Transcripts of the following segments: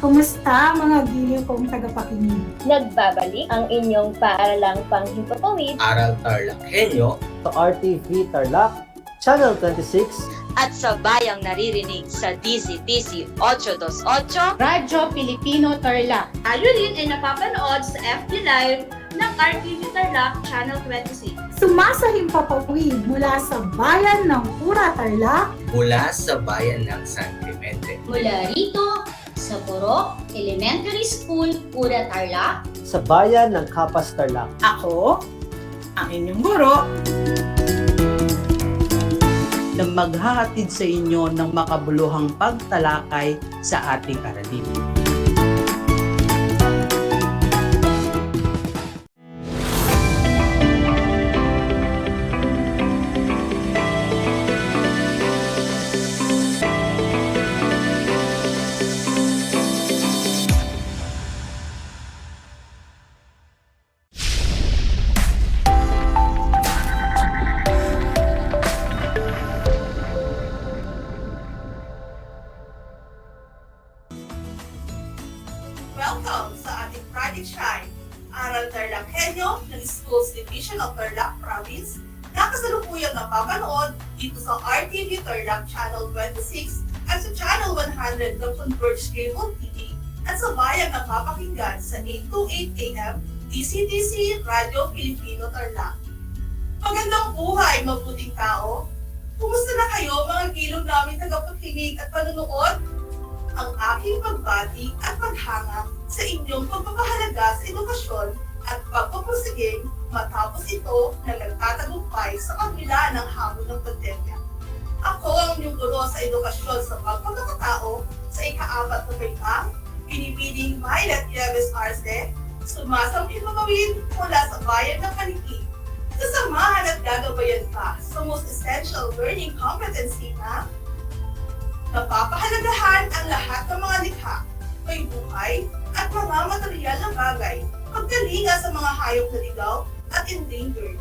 Kumusta mga giliw kong tagapakinig? Nagbabalik ang inyong paaralang panghimpapawid Aral TarlakHenyo sa RTV Tarlac, Channel 26, at sa bayang naririnig sa DCTC 828 Radyo Pilipino Tarlac. Tayo rin ay napapanood sa FB Live ng RTV Tarlac Channel 26. Sumasahimpapawid mula sa bayan ng Pura Tarlac, mula sa bayan ng San Clemente. Mula rito sa Borok Elementary School, Pura Tarlac, sa bayan ng Kapas Tarlac. Ako, ang inyong guro, na maghahatid sa inyo ng makabuluhang pagtalakay sa ating aralin. Welcome sa ating Project Shine, Aral TarlakHenyo ng Schools Division of Tarlac Province na kasalukuyang napapanood dito sa RTV Tarlac Channel 26 at sa Channel 100 ng Converge Cable TV at sa bayang napapakinggan sa 828 AM DCTC Radio Filipino Tarlac. Magandang buhay, mabuting tao! Kumusta na kayo mga gilog namin tagapakinig at panunood? Ang aking pagbati at paghanga sa inyong pagpapahalaga sa edukasyon at pagpapursiging matapos ito na nagtatagumpay sa kabila ng hamon ng pandemya. Ako ang inyong guro sa edukasyon sa pagpagkakatao sa ika-4 na baitang, pinipiling Violet Nieves Arce, sumasamping mamawid mula sa bayan ng Paniki. Sasamahan at gagabayan ka sa Most Essential Learning Competency na napapahalagahan ang lahat ng mga likha, may buhay, at mga material na bagay, pagkalinga sa mga hayop na ligaw at endangered.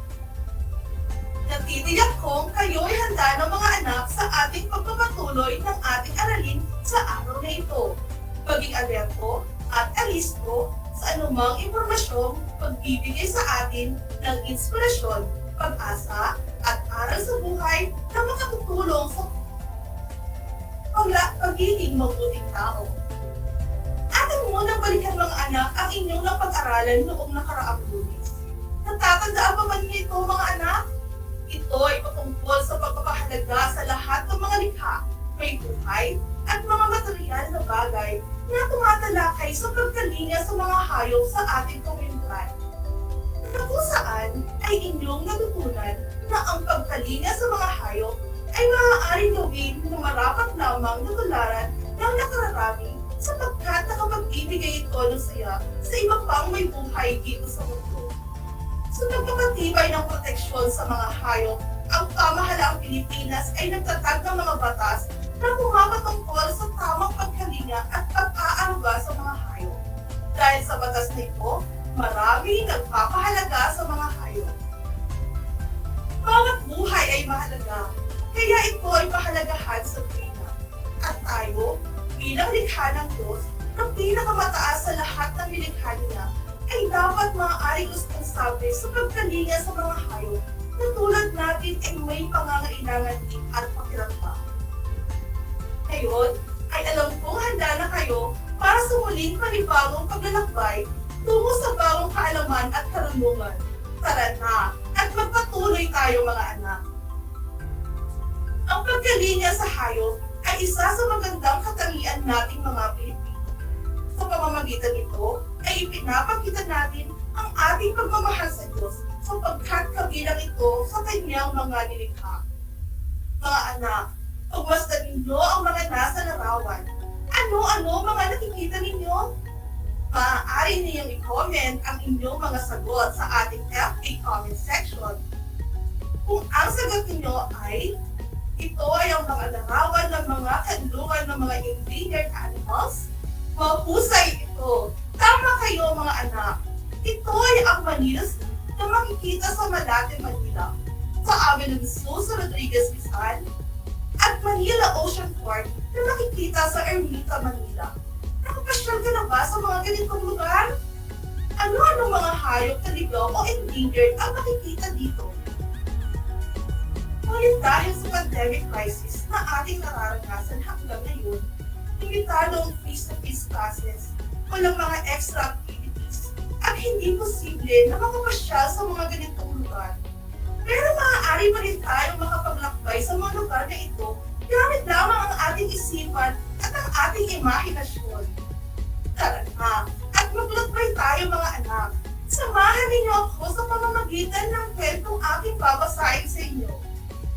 Natitiyak kong kayo'y handa ng mga anak sa ating pagpapatuloy ng ating aralin sa araw na ito. Maging alerto at alisto sa anumang impormasyong pagbibigay sa atin ng inspirasyon, pag-asa, at aral sa buhay na makatutulong sa pagiging mabuting tao. Atin munang balikan mga anak ang inyong napag-aralan noong nakaraang Lunes. Natatandaan pa ba niyo ito mga anak? Ito ay patungkol sa pagpapahalaga sa lahat ng mga likha, may buhay, at mga material na bagay na tumatalakay sa pagkalinga sa mga hayop sa ating komunidad. Na kung saan ay inyong natutunan na ang pagkalinga sa mga hayop ay maaaring gawin na marapat lamang na tularan ng nakararami sapagkat nakapagbibigay ito ng saya sa iba pang may buhay dito sa mundo. Sa pagpapatibay ng proteksyon sa mga hayop, ang pamahalaang Pilipinas ay nagtatag ng mga batas na pumapatungkol sa tamang pagkalinga at pag-aaruga sa mga hayop. Dahil sa batas na ito, maraming nagpapahalaga sa mga hayop. Bawat buhay ay mahalaga, kaya ito ay pahalagahan sa tuwina. At tayo, bilang likha ng Diyos, na pinakamataas sa lahat ng nilikha niya, ay dapat maaaring responsable sa pagkalinga sa mga hayop na tulad natin ay may pangangailangan din at pakiramdam. Ngayon, ay alam kong handa na kayo para sa muling panibagong paglalakbay tungo sa bagong kaalaman at karunungan. Tara na, at magpatuloy tayo mga anak. Ang pagkalinga sa hayop ay isa sa magandang katangian nating mga Pilipino. Sa pamamagitan nito ay ipinapakita natin ang ating pagmamahal sa Diyos sapagkat kabilang ito sa kanyang mga nilikha. Mga anak, pagmasdan ninyo ang mga nasa larawan. Ano-ano mga nakikita ninyo? Maaari niyong i-comment ang inyong mga sagot sa ating FB comment section. Kung ang sagot ninyo ay ito ay ang mga larawan ng mga kanlungan ng mga endangered animals, mahusay ito. Tama kayo mga anak. Ito ay ang Manila Zoo na makikita sa Malate, Manila, sa Avenue Zoo sa Rodriguez, Rizal, at Manila Ocean Park na makikita sa Ermita, Manila. Nakapasyal ba sa mga ganitong lugar? Ano-ano mga hayop na ligaw o endangered ang makikita dito? Ngunit dahil sa pandemic crisis na ating nararanasan hanggang ngayon, limitado ang face-to-face classes, walang mga extra activities, at hindi posible na makapasyal sa mga ganitong lugar. Pero maaari pa rin tayong makapaglakbay sa mga lugar na ito gamit lamang ang ating isipan at ang ating imahinasyon. Tara na, at maglakbay tayo mga anak. Samahan ninyo ako sa pamamagitan ng kwentong aking babasahin sa inyo.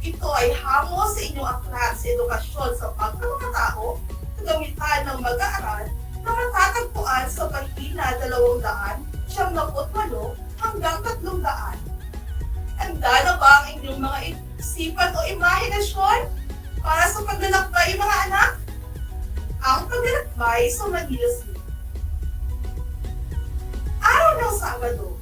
Ito ay hango sa inyong aklat sa edukasyon sa pagkamakatao, kagamitan ng mag-aaral na matatagpuan sa pahina 298 hanggang 300. Handa na ba ang inyong mga isipan o imahinasyon para sa paglalakbay mga anak? Ang paglalakbay sa Manila Zoo. Araw ng Sabado,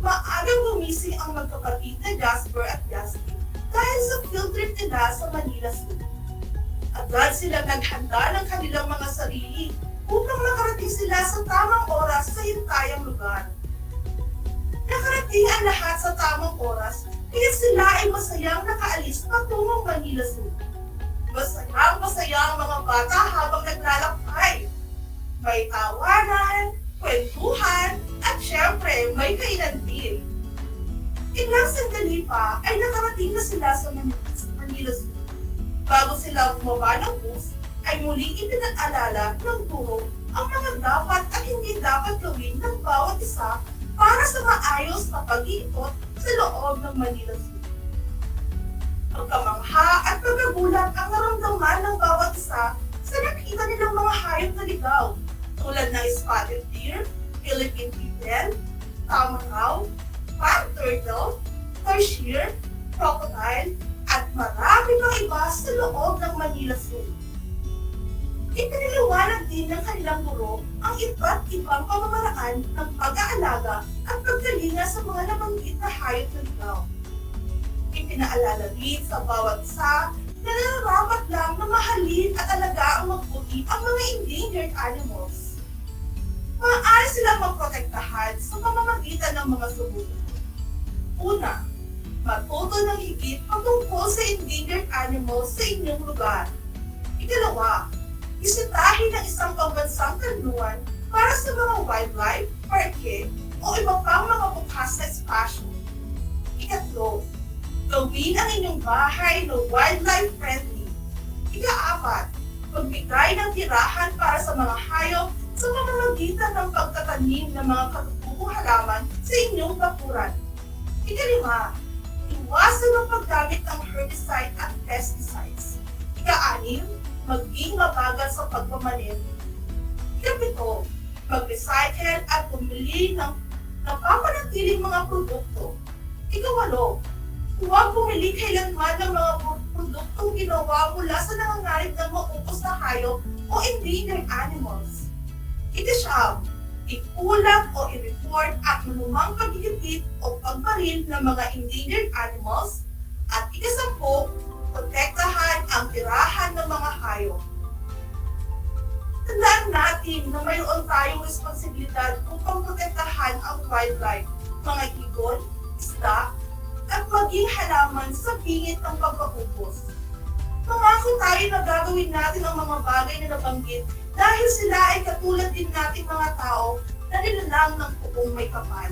maagang gumising ang magkapatid na Jasper at Jasmine dahil sa field trip nila sa Manila Zoo. Agad silang naghanda ng kanilang mga sarili upang makarating sila sa tamang oras sa hintayang lugar. Nakarating ang lahat sa tamang oras, kaya sila ay masayang nakaalis patungong Manila Zoo. Masaya ang mga bata habang naglalakbay. May tawanan, kwentuhan, at syempre may kainan din. Ilang sandali pa ay nakarating na sila sa Manila Zoo. Bago sila bumaba ng bus, ay muling ipinag-alala ng guro ang mga dapat at hindi dapat gawin ng bawat isa para sa maayos na pag-iikot sa loob ng Manila Zoo. Pagkamangha at pagkagulat ang naramdaman ng bawat isa sa nakita nilang mga hayop na ligaw tulad ng spotted deer, Philippine beagle, tamaraw, pond turtle, tarsier, crocodile, at marami pang iba sa loob ng Manila Zoo. Ipiniliwanag din ng kanilang guro ang iba't ibang pamamaraan ng pag-aalaga at pagkalinga sa mga nabanggit na hayop na ligaw. Ipinaalala rin sa bawat isa na nararapat lang na mahalin at alagaang mabuti ang mga endangered animals. Maaari silang maprotektahan sa pamamagitan ng mga sumusunod. Una, matuto ng higit patungkol sa endangered animals sa inyong lugar. Ikalawa, bisitahin ang isang pambansang kanluran para sa mga wildlife, parke, o iba pang mga bukas na espasyo. Ikatlo, gawin ang inyong bahay na wildlife friendly. Ika-apat, magbigay ng tirahan para sa mga hayop sa pamamagitan ng pagtatanim ng mga katutubong halaman sa inyong bakuran. Ika-lima, iwasan ang paggamit ng herbicide at pesticides. Ika-anim, maging mabagal sa pagmamaneho. Ika-pito, mag-recycle at bumili ng napapanatiling mga produkto. Ika-walo, huwag bumili kailanman ng mga produktong ginawa mula sa nangangarib ng maupos na hayop o endangered animals. Ika-siyam, ikulat o i-report at manumang pagigipit o pagbaril ng mga endangered animals. At ika-sampu, protektahan ang tirahan ng mga hayop. Tandaan natin na mayroon tayong responsibilidad upang protektahan ang wildlife, mga ibon, isda, at maging halaman sa pingit ng pagpapupos. Pangako tayo na gagawin natin ang mga bagay na nabanggit dahil sila ay katulad din nating mga tao na nilalang ng puong may kapal.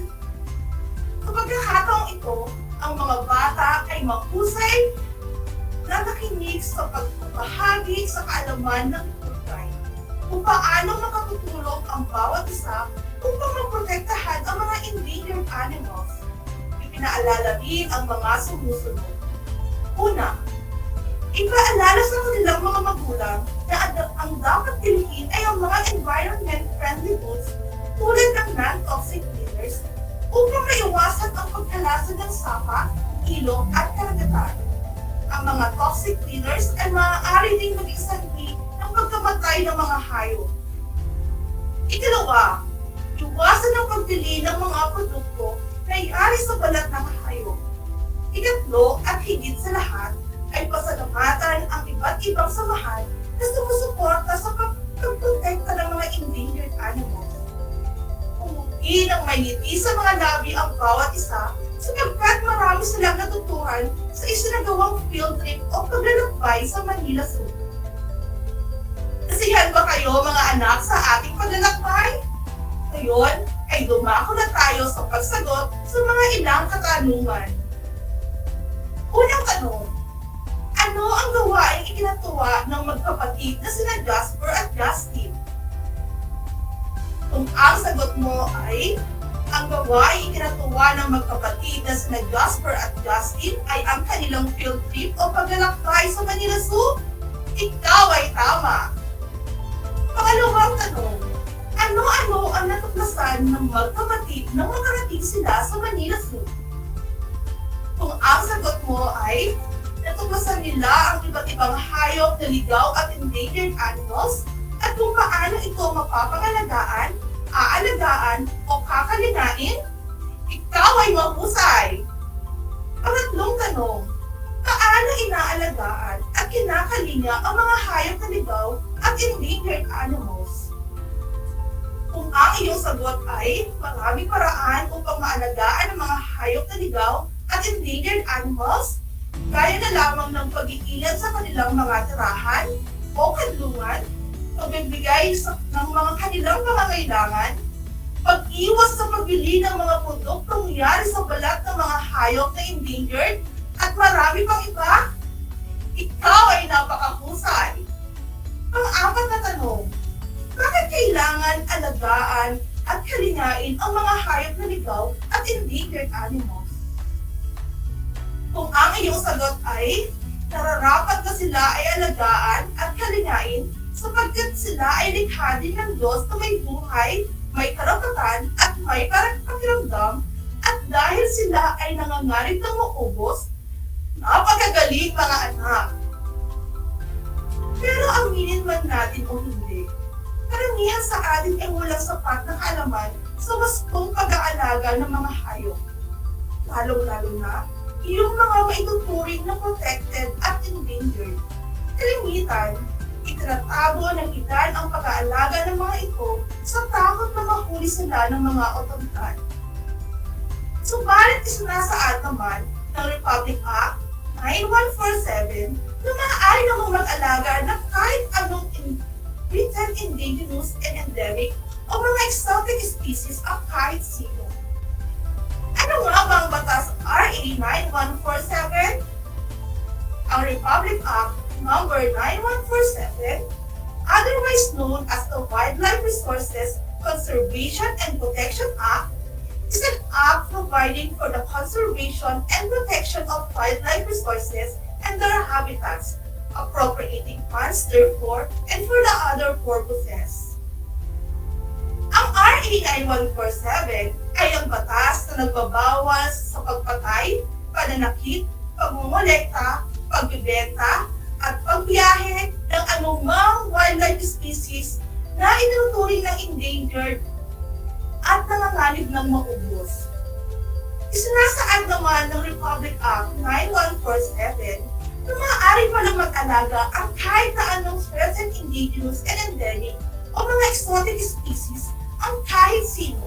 Sa pagkakataong ito, ang mga bata ay mahusay na nakinig sa pagbahagi sa kaalaman ng kulay kung paano makatutulong ang bawat isa upang maprotektahan ang mga endangered animals. Ipinaalala rin ang mga sumusunod. Una, ipaalala sa kanilang mga magulang na ang dapat piliin ay ang mga environment-friendly foods tulad ng non-toxic cleaners upang maiwasan ang pagkalasa ng sapa, ilog at karagatan. Ang mga toxic cleaners ay maaari ding maging sanhi ng pagkamatay ng mga hayop. Ikalawa, iwasan ang pagbili ng mga produkto na iari sa balat ng hayop. Ikatlo at higit sa lahat ay pasalamatan ang iba't ibang samahan na sumusuporta sa pagprotekta ng mga endangered animals. Hindi nang may ngiti sa mga labi ang bawat isa sapagkat marami silang natutuhan sa isinagawang field trip o paglalakbay sa Manila Zoo. Nasiyahan ba kayo mga anak sa ating paglalakbay? Ngayon ay dumako na tayo sa pagsagot sa mga ilang katanungan. Unang tanong, ano ang gawaing ikinatuwa ng magkapatid na sina Jasper at Justin? Kung ang sagot mo ay ang gawaing ikinatuwa ng magkapatid na sina Jasper at Justin ay ang kanilang field trip o paglalakbay sa Manila Zoo, ikaw ay tama. Pangalawang tanong, ano-ano ang natuklasan ng magkapatid nang makarating sila sa Manila Zoo? Kung ang sagot mo ay natuklasan nila ang iba't ibang hayop na ligaw at endangered animals at kung paano ito mapapangalagaan, aalagaan o kakalinain, ikaw ay mahusay. Pangatlong tanong, paano inaalagaan at kinakalinga ang mga hayop na ligaw at endangered animals? Kung ang iyong sagot ay maraming paraan upang maalagaan ang mga hayop na ligaw at endangered animals, gaya na lamang ng pag-iingat sa kanilang mga tirahan o kanlungan, pagbibigay ng mga kanilang pangangailangan, pag-iwas sa pagbili ng mga produktong yari sa balat ng mga hayop na endangered, at marami pang iba, ikaw ay napakahusay. Pang-apat na tanong, bakit kailangan alagaan at kalinain ang mga hayop na ligaw at endangered animals? Kung ang iyong sagot ay nararapat na sila ay alagaan at kalinain sapagkat sila ay likha din ng Diyos na may buhay, may karapatan at may pakiramdam, at dahil sila ay nangangarit ng maubos, napakagaling mga anak. Pero aminin man natin o hindi, karamihan sa atin ay walang sapat na kaalaman sa wastong pag-aalaga ng mga hayop. Lalong-lalo na, yung mga maituturing na protected at endangered. Kalimitan, itinatago ng ilan ang pag-aalaga ng mga ito sa takot na mahuli sila ng mga otoridad. Subalit isinasaad naman ng Republic Act 9147 na maaari namang mag-alaga ng kahit anong written indigenous and endemic o mga exotic species ang kahit sino. Ano nga ba ang batas RA 9147? Ang Republic Act No. 9147, otherwise known as the Wildlife Resources Conservation and Protection Act, is an act providing for the conservation and protection of wildlife resources and their habitats, appropriating funds therefore and for the other purposes. Ang RA 9147 ay ang batas na nagbabawas sa pagpatay, pananakit, pagmumolekta, pagbibenta, at pagbiyahe ng anumang wildlife species na itinuturing ng endangered at nanganganib ng maubos. Isinasaad naman ng Republic Act 9147 na maaari palang mag-alaga ang kahit na anong present indigenous and endemic o mga exotic species ang kahit sino.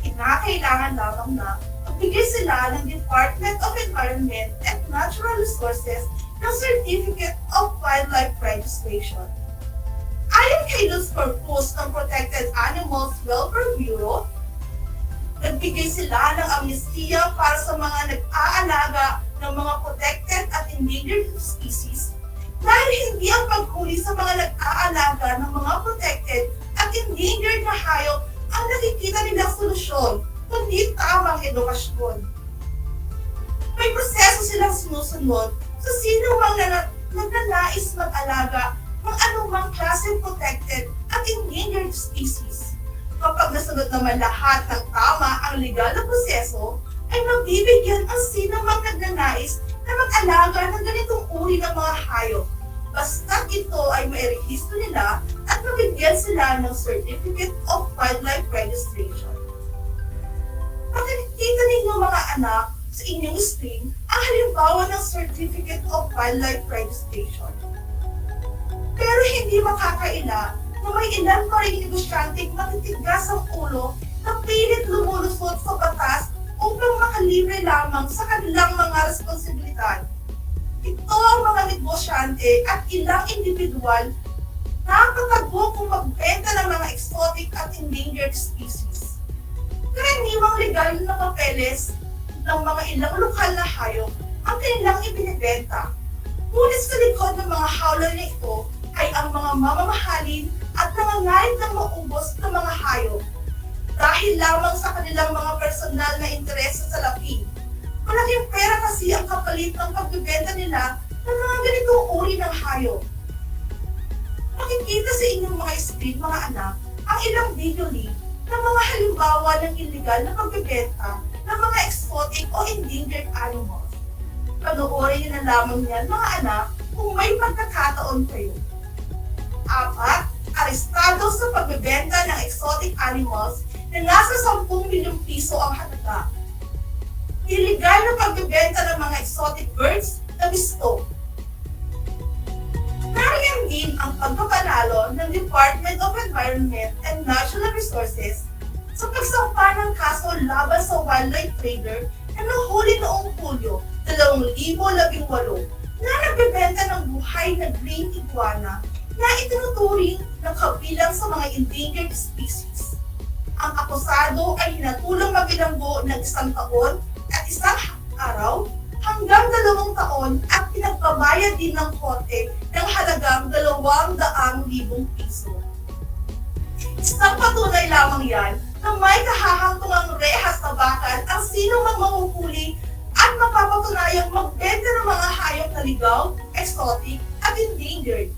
Kinakailangan lamang na magbigay sila ng Department of Environment and Natural Resources ng Certificate of Wildlife Registration. Ayon kay Los Corpus ng Protected Animals Welfare Bureau, nagbigay sila ng amnestiya para sa mga nag-aalaga ng mga protected at endangered species dahil hindi ang paghuli sa mga nag-aalaga ng mga protected at endangered na hayop ang nakikita nilang solusyon, kundi tamang edukasyon. May proseso silang sinusunod sa sino mang nagnanais mag-alaga ng anumang klaseng protected at endangered species. Kapag nasunod naman lahat ng tama ang legal na proseso, ay mabibigyan ang sino mang nagnanais na mag-alaga ng ganitong uri ng mga hayop, basta't ito ay may rehistro nila at mabigyan sila ng Certificate of Wildlife Registration. Makikita ninyo mga anak sa inyong screen ang halimbawa ng Certificate of Wildlife Registration. Pero hindi makakaila na may ilan pa rin negosyanteng matitigas ang ulo na pilit umaabot sa batas upang makalibre lamang sa kanilang mga responsibilidad. Ito ang mga negosyante at ilang individual na nakakatago kung magbenta ng mga exotic at endangered species. Karaniwang legal na papeles ng mga ilang lokal na hayop ang kanilang ibinibenta. Ngunit sa likod ng mga howler na ito ay ang mga mamamahalin at nangangalit ng maubos ng mga hayop. Dahil lamang sa kanilang mga personal na interes sa salapi. Malaking pera kasi ang kapalit ng pagbibenta nila ng mga ganitong uri ng hayop. Makikita sa inyong mga screen, mga anak, ang ilang video link ng mga halimbawa ng illegal na pagbibenta ng mga exotic o endangered animals. Panoorin niyo na lamang yan, mga anak, kung may pagkakataon kayo. 4. Arestado sa pagbibenta ng exotic animals na nasa 10 milyong piso ang halaga. Illegal na pagbibenta ng mga exotic birds na bisto. Nariyan din ang pagpapanalo ng Department of Environment and Natural Resources sa pagsampa ng kaso laban sa wildlife trader na nahuli noong Hulyo 2018 na nagbebenta ng buhay na green iguana na itinuturing ng kabilang sa mga endangered species. Ang akusado ay hinatulang mabilanggo ng 1 taon at 1 araw hanggang 2 taon at pinagbabayad din ng korte ng halagang 200,000 piso. Isang patunay lamang yan na may kahahangtungang rehas na bakal ang sino mang mahuhuli at mapapatunayang magbenta ng mga hayop na ligaw, exotic at endangered.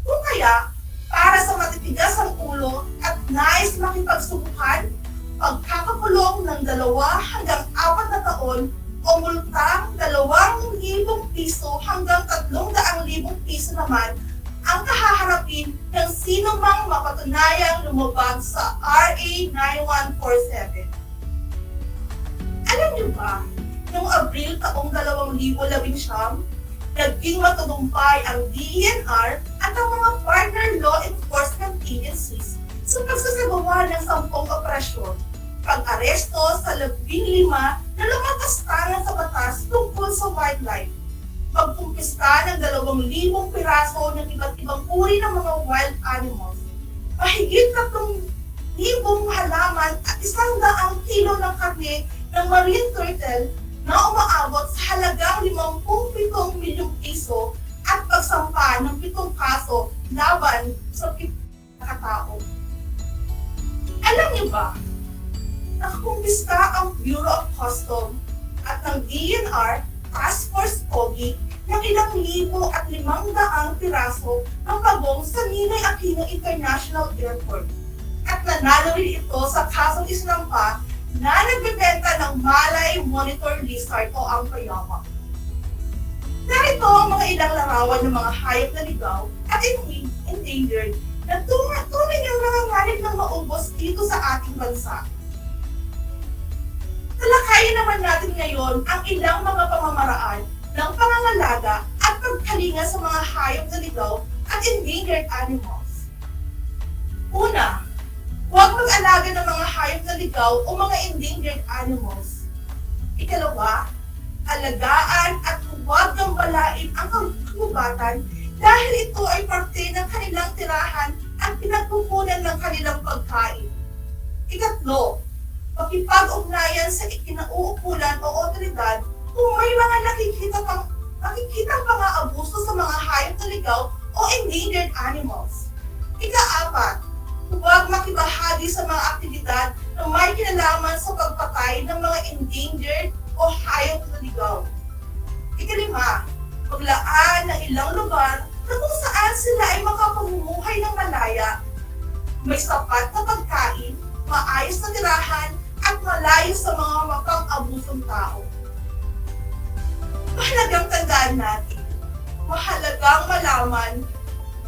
Kung kaya, para sa matitigas ang ulo at nais makipagsubukan, pagkakakulong ng 2 hanggang 4 na taon o multang 2,000 piso hanggang 300,000 piso naman ang kahaharapin ng sino mang mapatunayang lumabag sa RA 9147. Alam niyo ba, noong Abril taong 2019, naging matagumpay ang DENR at ang mga partner law enforcement agencies sa pagsasagawa ng 10 operasyon, pag-aresto sa 15 na lumatastangan sa batas tungkol sa wildlife, pagkumpiska ng 2,000 piraso ng iba't ibang uri ng mga wild animals, mahigit 3,000 halaman at 100 kilo ng karne ng marine turtle na umaabot sa halagang 57 milyong piso at pagsampa ng 7 kaso laban sa 7 katao. Alam niyo ba, nakakumpiska ang Bureau of Customs at ng DENR Task Force Pogi ng ilang 1,500 piraso ng pagong sa Ninoy Aquino International Airport. At nanalo rin ito sa kasong isinampa na nagbebenta ng Malay Monitor Lizard o ang payamak. Narito ang mga ilang larawan ng mga hayop na ligaw at endangered na tunay ang nanganganib ng maubos dito sa ating bansa. Talakayin naman natin ngayon ang ilang mga pamamaraan ng pangangalaga at pagkalinga sa mga hayop na ligaw at endangered animals. Una, huwag mag-alaga ng mga hayop na ligaw o mga endangered animals. Ikalawa, alagaan at huwag gambalain ang kagubatan dahil ito ay parte ng kanilang tirahan at pinagkukunan ng kanilang pagkain. Ikatlo, pakipag-ugnayan sa ikinauukulan o otoridad kung may mga nakikitang pang-aabuso sa mga hayop na ligaw o endangered animals. Ika-4, huwag makibahagi sa mga aktibidad na may kinalaman sa pagpatay ng mga endangered o hayop na ligaw. Ika-5, maglaan ng ilang lugar na kung saan sila ay makapamumuhay ng malaya, may sapat na pagkain, maayos na tirahan, at malayo sa mga mapang-abusong tao. Mahalagang tandaan natin, mahalagang malaman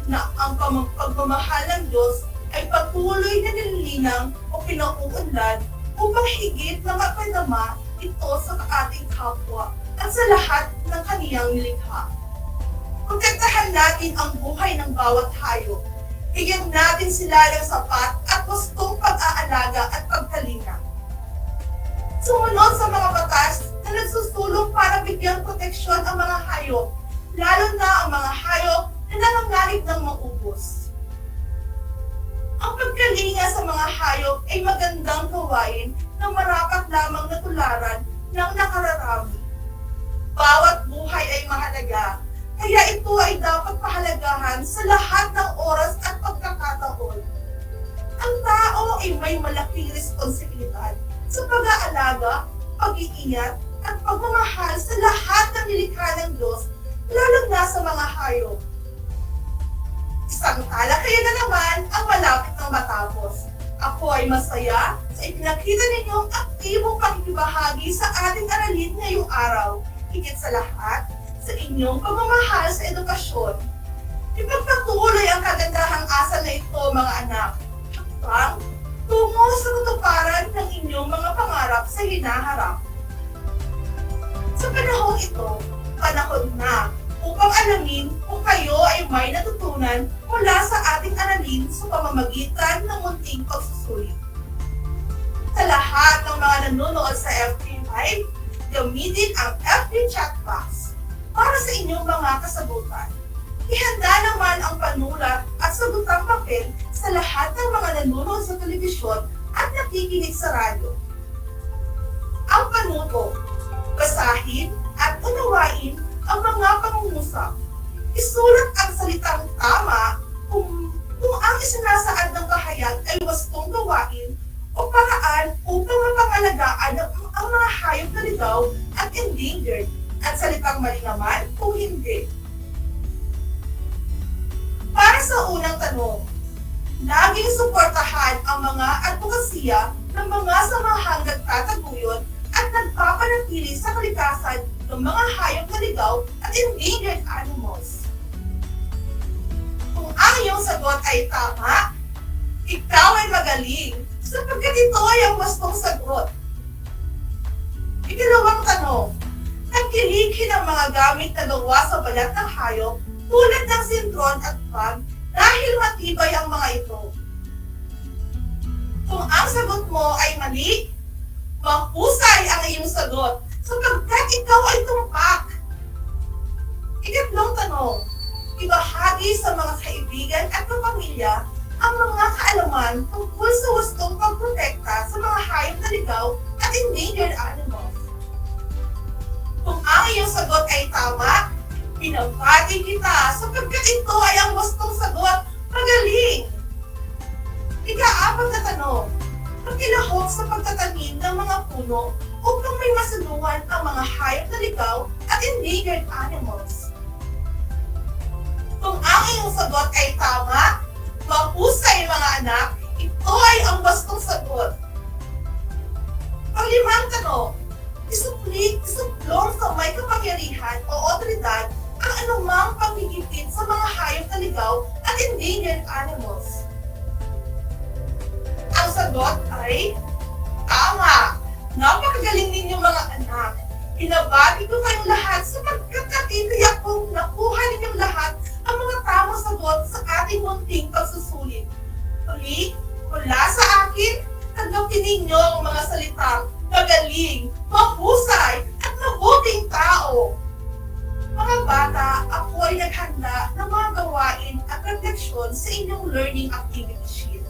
na ang pagmamahal ng Diyos ay patuloy na nililinang o pinauunlad upang higit na mapadama ito sa ating kapwa at sa lahat ng kaniyang nilikha. Protektahan natin ang buhay ng bawat hayop. Bigyan natin sila ng sapat at wastong pag-aalaga at pagkalinga. hayop ay magandang gawain na marapat lamang na tularan ng nakararami. Bawat buhay ay mahalaga, kaya ito ay dapat pahalagahan sa lahat ng oras at pagkakataon. Ang tao ay may malaking responsibilidad sa pag-aalaga, pag-iingat, at pagmamahal sa lahat ng nilikha ng Diyos, lalo na sa mga hayop. Isang talakaya na naman ang malapit ng matapos. Ako ay masaya sa ipinakita ninyong aktibong pakikibahagi sa ating aralin ngayong araw. Higit sa lahat, sa inyong pagmamahal sa edukasyon. Ipagpatuloy ang kagandahang asal na ito, mga anak. Hanggang tungo sa katuparan ng inyong mga pangarap sa hinaharap. Sa panahong ito, panahon na upang alamin kung kayo ay may natutunan mula sa ating aralin sa pamamagitan ng munting pagsusulit. Sa lahat ng mga nanonood sa FB Live, gamitin ang FB chat box para sa inyong mga kasagutan. Ihanda naman ang panulat at sagutang papel sa lahat ng mga nanonood sa telebisyon at nakikinig sa radyo. Ang panuto, basahin at unawain ang mga pangungusap. Isulat ang salitang tama kung ang isinasaad ng kahayag ay wastong gawain o paraan upang mapangalagaan ang mga hayop na ligaw at endangered, at salitang mali naman kung hindi. Para sa unang tanong, laging suportahan ang mga advokasya ng mga samahang nagtataguyod at nagpapanatili sa kalikasan ng mga hayop na ligaw at endangered animals. Kung ang iyong sagot ay tama, ikaw ay magaling sapagkat ito ay ang wastong sagot. Ikalawang tanong, nagkilikhin ang mga gamit na gawa sa balat ng hayop tulad ng sintron at bag dahil matibay ang mga ito. Kung ang sagot mo ay mali, mahusay ang iyong sagot sapagkat ikaw ay tumpak. Ikatlong tanong, ibahagi sa mga kaibigan at kapamilya ang mga kaalaman tungkol sa wastong pagprotekta sa mga hayop na ligaw at endangered animals. Kung ang iyong sagot ay tama, pinabati kita sapagkat ito ay ang wastong sagot. Magaling! Ika-apat na tanong, pagkilahok sa pagtatanim ng mga puno upang may masunungan ang mga hayop na ligaw at endangered animals. Kung ang iyong sagot ay tama, mahusay mga anak, ito ay ang wastong sagot. Panglimang tanong, isuplong sa may kapangyarihan o otoridad ang anumang panghigipit sa mga hayop na ligaw at endangered animals. Ang sagot ay tama. Napakagaling ninyo mga anak. Pinabati ko kayong lahat sapagkat natitiyak kong nakuha ninyong lahat ang mga tamang sagot sa ating munting pagsusulit. Uli, mula sa akin, tanggapin ninyo ang mga salitang magaling, mahusay, at mabuting tao. Mga bata, ako ay naghanda ng mga gawain at refleksyon sa inyong learning activity sheet.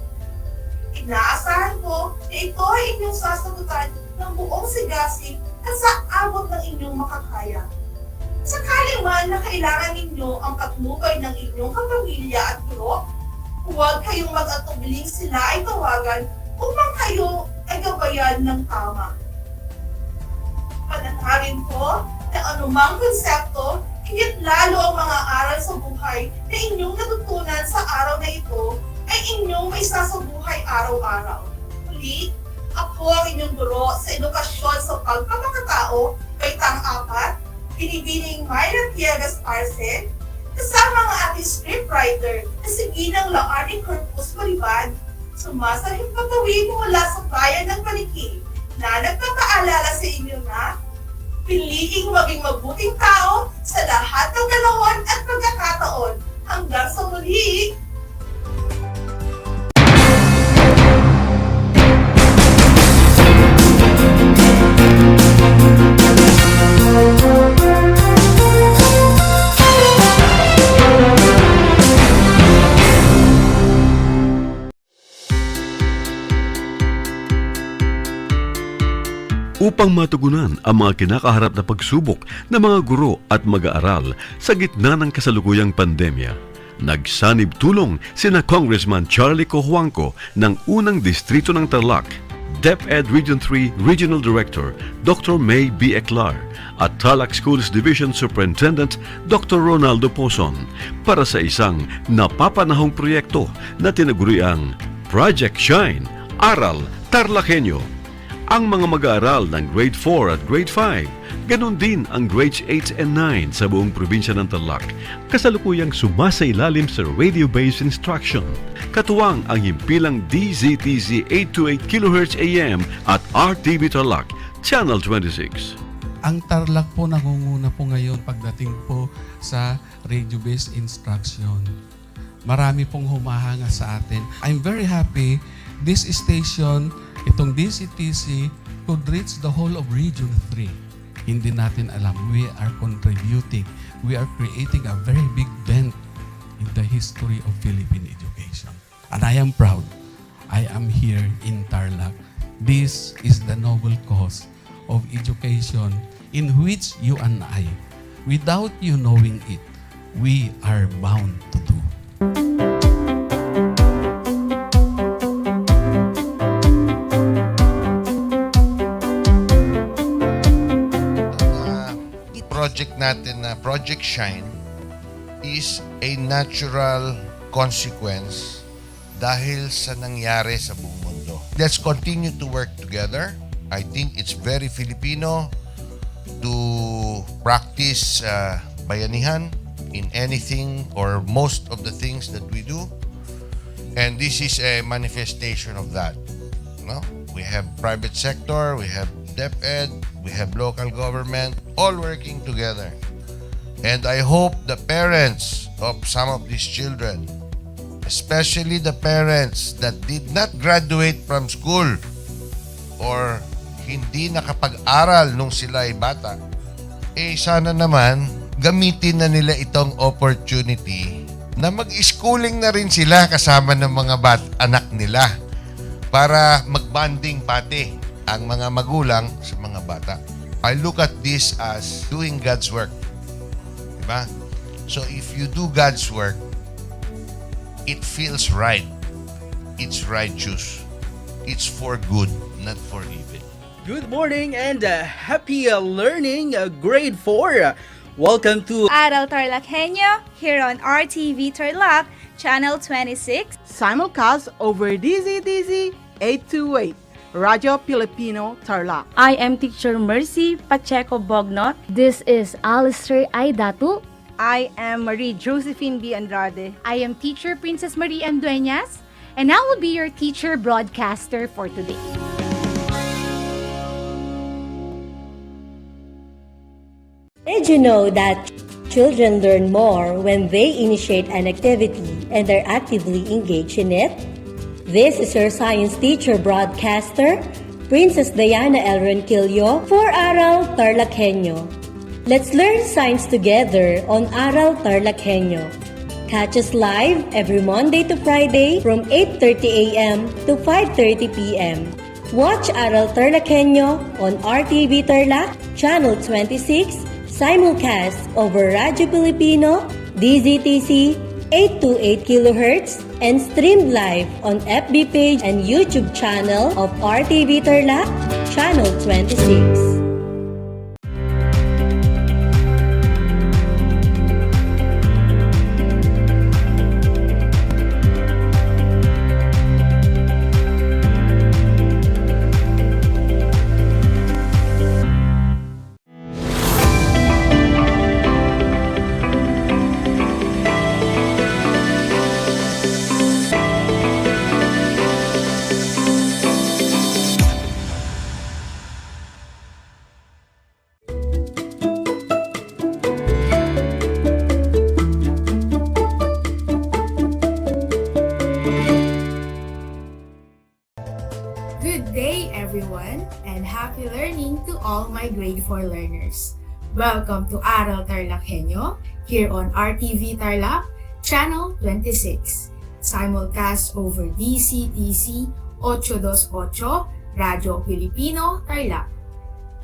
Inaasahan ko na ito ay inyong sasagutan ng buong sigasig at sa abot ng inyong makakaya. Sakali man na kailangan ninyo ang patnubay ng inyong kapamilya at guro, huwag kayong mag-atubiling sila ay tawagan upang kayo ay gabayan ng tama. Pananarin ko na anumang konsepto, higit lalo ang mga aral sa buhay na inyong natutunan sa araw na ito ay inyong may sasabuhay araw-araw. Muli, ako ang inyong guro sa edukasyon sa pagpapakatao, baitang 4, binibining Myra Tiegas Arce, kasama ang ating scriptwriter na si Ginang Laarning Corpus Maribad, sumasahing patawid mula sa bayan ng Paniki na nagpapaalala sa inyo na piliing maging mabuting tao sa lahat ng galawan at pagkakataon. Hanggang sa muli! upang matugunan ang mga kinakaharap na pagsubok ng mga guro at mag-aaral sa gitna ng kasalukuyang pandemya. Nagsanib tulong sina Congressman Charlie Cojuangco ng unang distrito ng Tarlac, DEPED Region 3 Regional Director Dr. May B. Eclar at Tarlac Schools Division Superintendent Dr. Ronaldo Pozon para sa isang napapanahong proyekto na tinaguriang Project Shine, Aral TarlakHenyo. Ang mga mag-aaral ng Grade 4 at Grade 5, ganon din ang Grades 8 and 9 sa buong probinsya ng Tarlac, kasalukuyang sumasailalim sa radio-based instruction. Katuwang ang himpilang DZTZ 828 kHz AM at RTV Tarlac, Channel 26. Ang Tarlac po nangunguna po ngayon pagdating po sa radio-based instruction. Marami pong humahanga sa atin. I'm very happy this station, itong DCTC, could reach the whole of Region 3. Hindi natin alam, we are contributing. We are creating a very big dent in the history of Philippine education. And I am proud. I am here in Tarlac. This is the noble cause of education in which you and I, without you knowing it, we are bound to do. Project natin na Project Shine is a natural consequence dahil sa nangyari sa buong mundo. Let's continue to work together. I think it's very Filipino to practice bayanihan in anything or most of the things that we do. And this is a manifestation of that. No? We have private sector, we have DEPED, we have local government, all working together. And I hope the parents of some of these children, especially the parents that did not graduate from school or hindi nakapag-aral nung sila ay bata, sana naman gamitin na nila itong opportunity na mag-schooling na rin sila kasama ng mga anak nila para mag-bonding pati ang mga magulang sa mga bata. I look at this as doing God's work. Diba? So if you do God's work, it feels right. It's righteous. It's for good, not for evil. Good morning and happy learning, grade 4. Welcome to Aral TarlakHenyo here on RTV Tarlac, Channel 26. Simulcast over DZTZ 828. Radio Filipino Tarlac. I am Teacher Mercy Pacheco Bognot. This is Alistair Aidatu. I am Marie Josephine B. Andrade. I am Teacher Princess Marie M. Dueñas, and I will be your teacher broadcaster for today. Did you know that children learn more when they initiate an activity and are actively engaged in it? This is your science teacher broadcaster, Princess Diana L. Ronquillo for Aral TarlakHenyo. Let's learn science together on Aral TarlakHenyo. Catch us live every Monday to Friday from 8:30 a.m. to 5:30 p.m. Watch Aral TarlakHenyo on RTV Tarlac, Channel 26, simulcast over Radio Filipino, DZTC 828 kHz, and streamed live on FB page and YouTube channel of RTV Tarlac, Channel 26. Good day, everyone, and happy learning to all my grade 4 learners. Welcome to Aral TarlakHenyo here on RTV Tarlac, Channel 26, simulcast over DCTC 828, Radio Filipino Tarlac.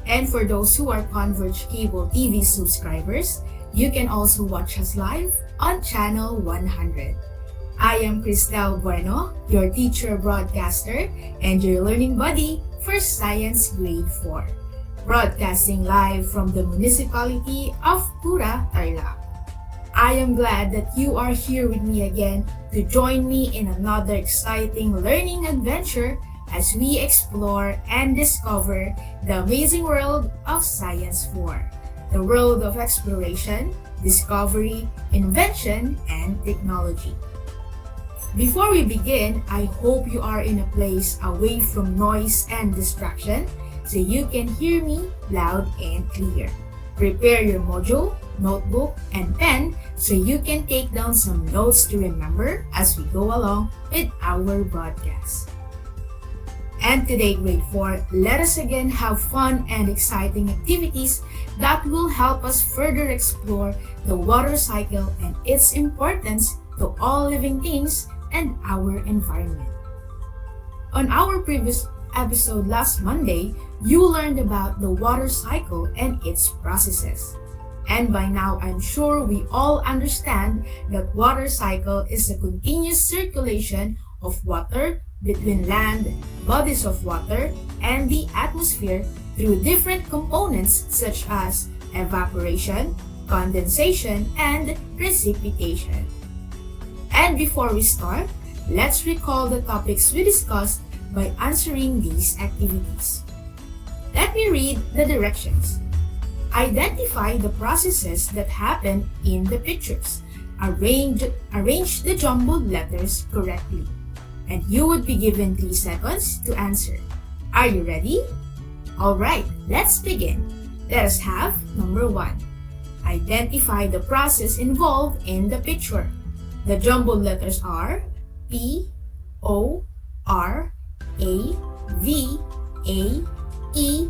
And for those who are Converge Cable TV subscribers, you can also watch us live on Channel 100. I am Cristel Bueno, your teacher broadcaster and your learning buddy for Science Grade 4, broadcasting live from the municipality of Pura, Tarlac. I am glad that you are here with me again to join me in another exciting learning adventure as we explore and discover the amazing world of Science 4, the world of exploration, discovery, invention, and technology. Before we begin, I hope you are in a place away from noise and distraction so you can hear me loud and clear. Prepare your module, notebook, and pen so you can take down some notes to remember as we go along with our broadcast. And today, Grade 4, let us again have fun and exciting activities that will help us further explore the water cycle and its importance to all living things and our environment. On our previous episode last Monday, you learned about the water cycle and its processes. And by now, I'm sure we all understand that water cycle is a continuous circulation of water between land, bodies of water, and the atmosphere through different components such as evaporation, condensation, and precipitation. And before we start, let's recall the topics we discussed by answering these activities. Let me read the directions. Identify the processes that happen in the pictures. Arrange the jumbled letters correctly. And you would be given 3 seconds to answer. Are you ready? Alright, let's begin. Let us have number 1. Identify the process involved in the picture. The jumbled letters are P, O, R, A, V, A, E,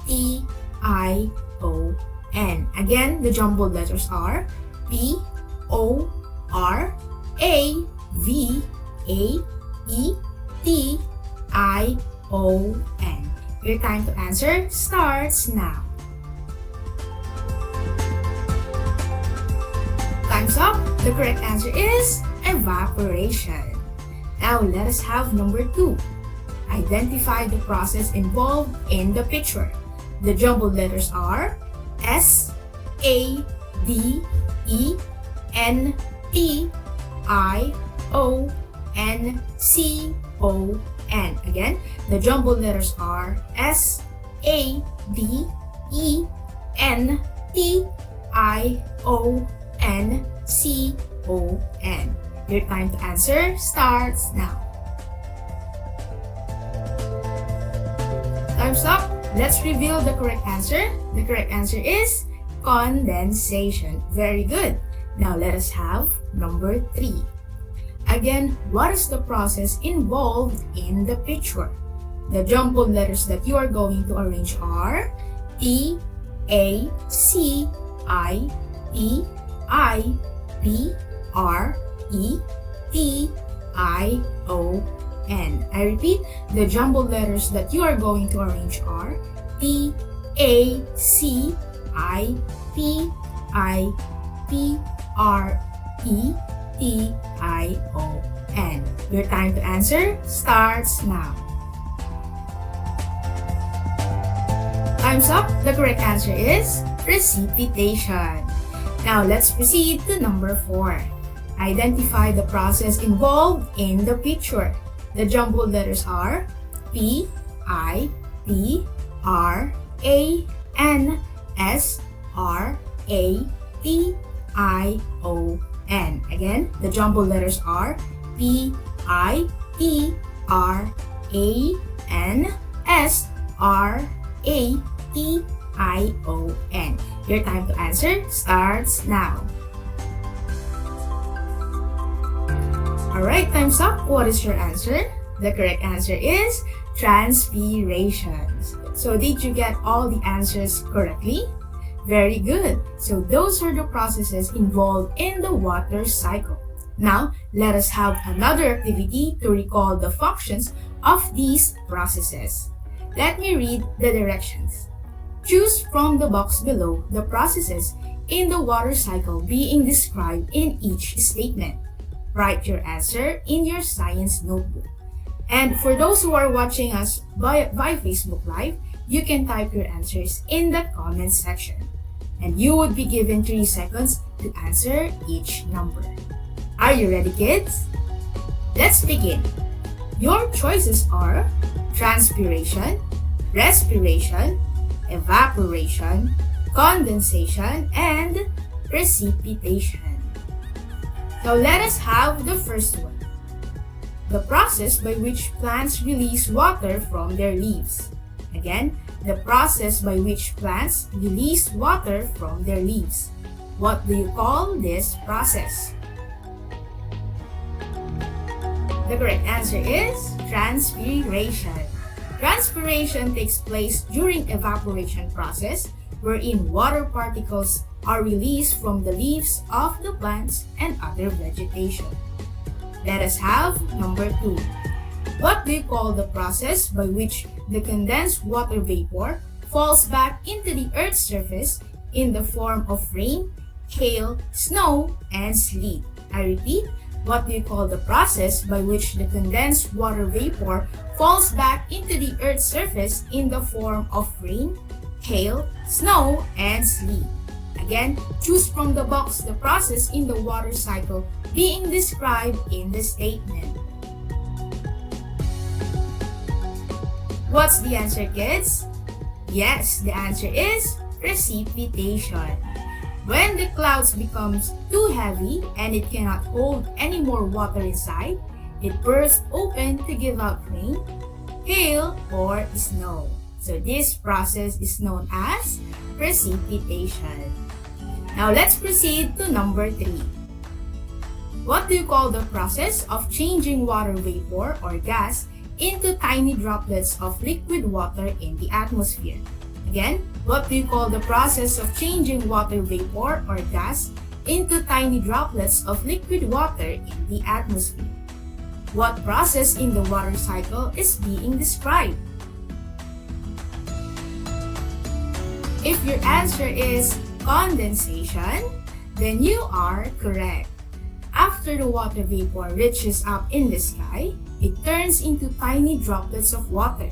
T, I, O, N. Again, the jumbled letters are P, O, R, A, V, A, E, T, I, O, N. Your time to answer starts now. Time's up. The correct answer is evaporation. Now let us have number 2. Identify the process involved in the picture. The jumbled letters are S, A, D, E, N, T, I, O, N, C, O, N. Again, the jumbled letters are S, A, D, E, N, T, I, O, N, C, O, N. Your time to answer starts now. Time's up. Let's reveal the correct answer. The correct answer is condensation. Very good. Now let us have number 3. Again, what is the process involved in the picture? The jumbled letters that you are going to arrange are T, A, C, I, T, I, P, R, E, T, I, O, N. I repeat, the jumbled letters that you are going to arrange are T, A, C, I, P, I, P, R, E, T, I, O, N. Your time to answer starts now. Time's up. The correct answer is precipitation. Now let's proceed to number 4. Identify the process involved in the picture. The jumbled letters are P, I, P, R, A, N, S, R, A, T, I, O, N. Again, the jumbled letters are P, I, P, R, A, N, S, R, A, T, I, O, N. Your time to answer starts now. Alright, time's up. What is your answer? The correct answer is transpirations. So did you get all the answers correctly? Very good. So those are the processes involved in the water cycle. Now, let us have another activity to recall the functions of these processes. Let me read the directions. choose from the box below the processes in the water cycle being described in each statement. Write your answer in your science notebook. And for those who are watching us by Facebook Live, you can type your answers in the comment section. And you would be given 3 seconds to answer each number. Are you ready, kids? Let's begin. Your choices are transpiration, respiration, evaporation, condensation, and precipitation. Now let us have the first one. The process by which plants release water from their leaves. Again, the process by which plants release water from their leaves. What do you call this process? The correct answer is transpiration. Transpiration takes place during evaporation process wherein water particles are released from the leaves of the plants and other vegetation. Let us have number 2. What do you call the process by which the condensed water vapor falls back into the Earth's surface in the form of rain, hail, snow, and sleet? I repeat, what do you call the process by which the condensed water vapor falls back into the Earth's surface in the form of rain, hail, snow, and sleet? Again, choose from the box the process in the water cycle being described in the statement. What's the answer, kids? Yes, the answer is precipitation. When the clouds becomes too heavy and it cannot hold any more water inside, it bursts open to give out rain, hail, or snow. So this process is known as precipitation. Now let's proceed to number 3. What do you call the process of changing water vapor or gas into tiny droplets of liquid water in the atmosphere? Again, what do you call the process of changing water vapor or gas into tiny droplets of liquid water in the atmosphere? What process in the water cycle is being described? If your answer is condensation, then you are correct. After the water vapor reaches up in the sky, it turns into tiny droplets of water.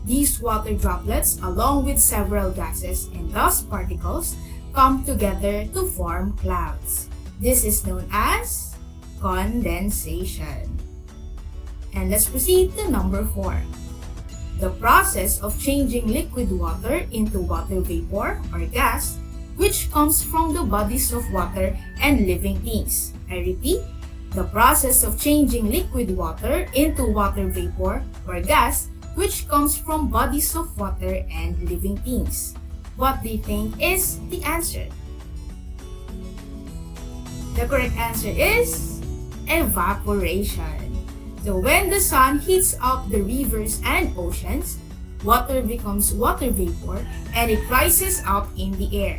These water droplets, along with several gases and dust particles, come together to form clouds. This is known as condensation. And let's proceed to number 4. The process of changing liquid water into water vapor or gas, which comes from the bodies of water and living things. I repeat, the process of changing liquid water into water vapor or gas, which comes from bodies of water and living things. What do you think is the answer? The correct answer is evaporation. So when the sun heats up the rivers and oceans, water becomes water vapor and it rises up in the air.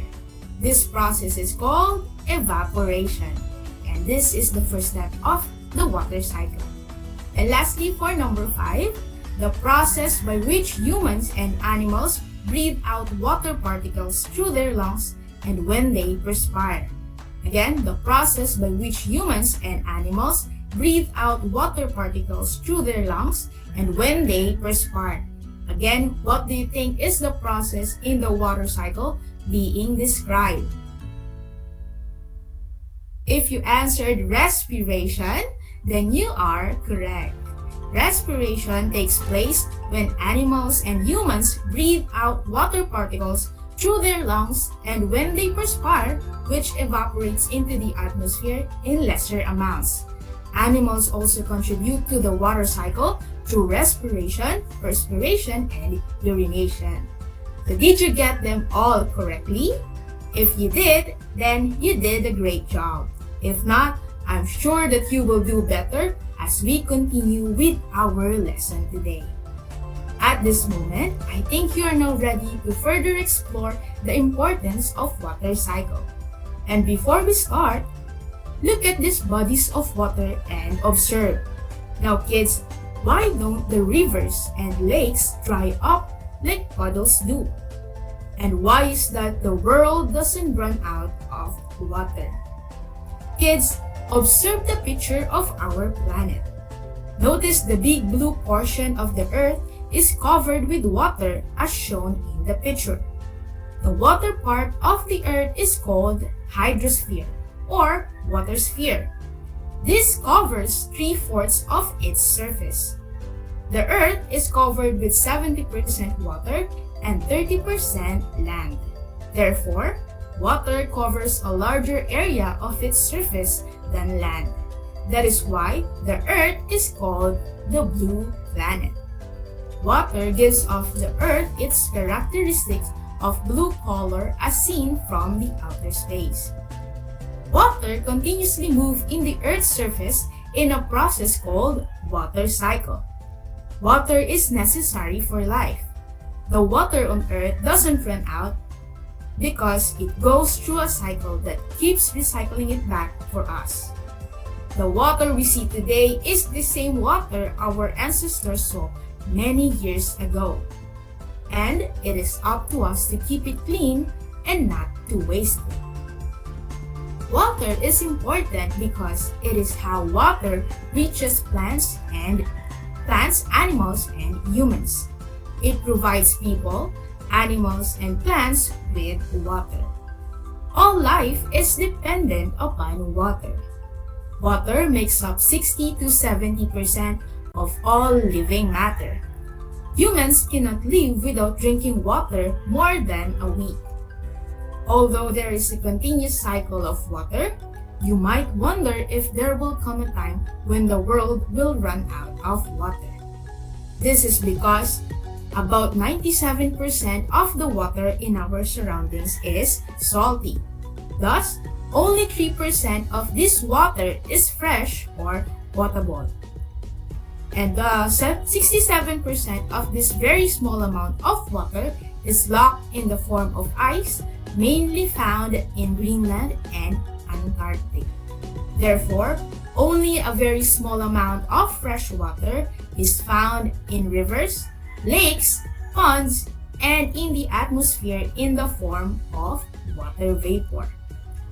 This process is called evaporation. And this is the first step of the water cycle. And lastly, for number 5, the process by which humans and animals breathe out water particles through their lungs and when they perspire. Again, the process by which humans and animals breathe out water particles through their lungs and when they perspire. Again, what do you think is the process in the water cycle being described? If you answered respiration, then you are correct. Respiration takes place when animals and humans breathe out water particles through their lungs and when they perspire, which evaporates into the atmosphere in lesser amounts. Animals also contribute to the water cycle through respiration, perspiration, and urination. So did you get them all correctly? If you did, then you did a great job. If not, I'm sure that you will do better as we continue with our lesson today. At this moment, I think you are now ready to further explore the importance of water cycle. And before we start, look at these bodies of water and observe. Now kids, why don't the rivers and lakes dry up like puddles do? And why is that the world doesn't run out of water? Kids, observe the picture of our planet. Notice the big blue portion of the earth is covered with water as shown in the picture. The water part of the earth is called hydrosphere or water sphere. This covers 3/4 of its surface. The earth is covered with 70% water and 30% land. Therefore, water covers a larger area of its surface than land. That is why the earth is called the blue planet. Water gives off the earth its characteristics of blue color as seen from the outer space. Water continuously moves in the earth's surface in a process called water cycle. Water is necessary for life. The water on earth doesn't run out because it goes through a cycle that keeps recycling it back for us. The water we see today is the same water our ancestors saw many years ago. And it is up to us to keep it clean and not to waste it. Water is important because it is how water reaches plants, animals, and humans. It provides people, animals, and plants with water. All life is dependent upon water. Water makes up 60 to 70% of all living matter. Humans cannot live without drinking water more than a week. Although there is a continuous cycle of water, you might wonder if there will come a time when the world will run out of water. This is because about 97% of the water in our surroundings is salty. Thus, only 3% of this water is fresh or potable. And 67% of this very small amount of water is locked in the form of ice, mainly found in Greenland and Antarctic. Therefore, only a very small amount of fresh water is found in rivers, lakes, ponds, and in the atmosphere in the form of water vapor.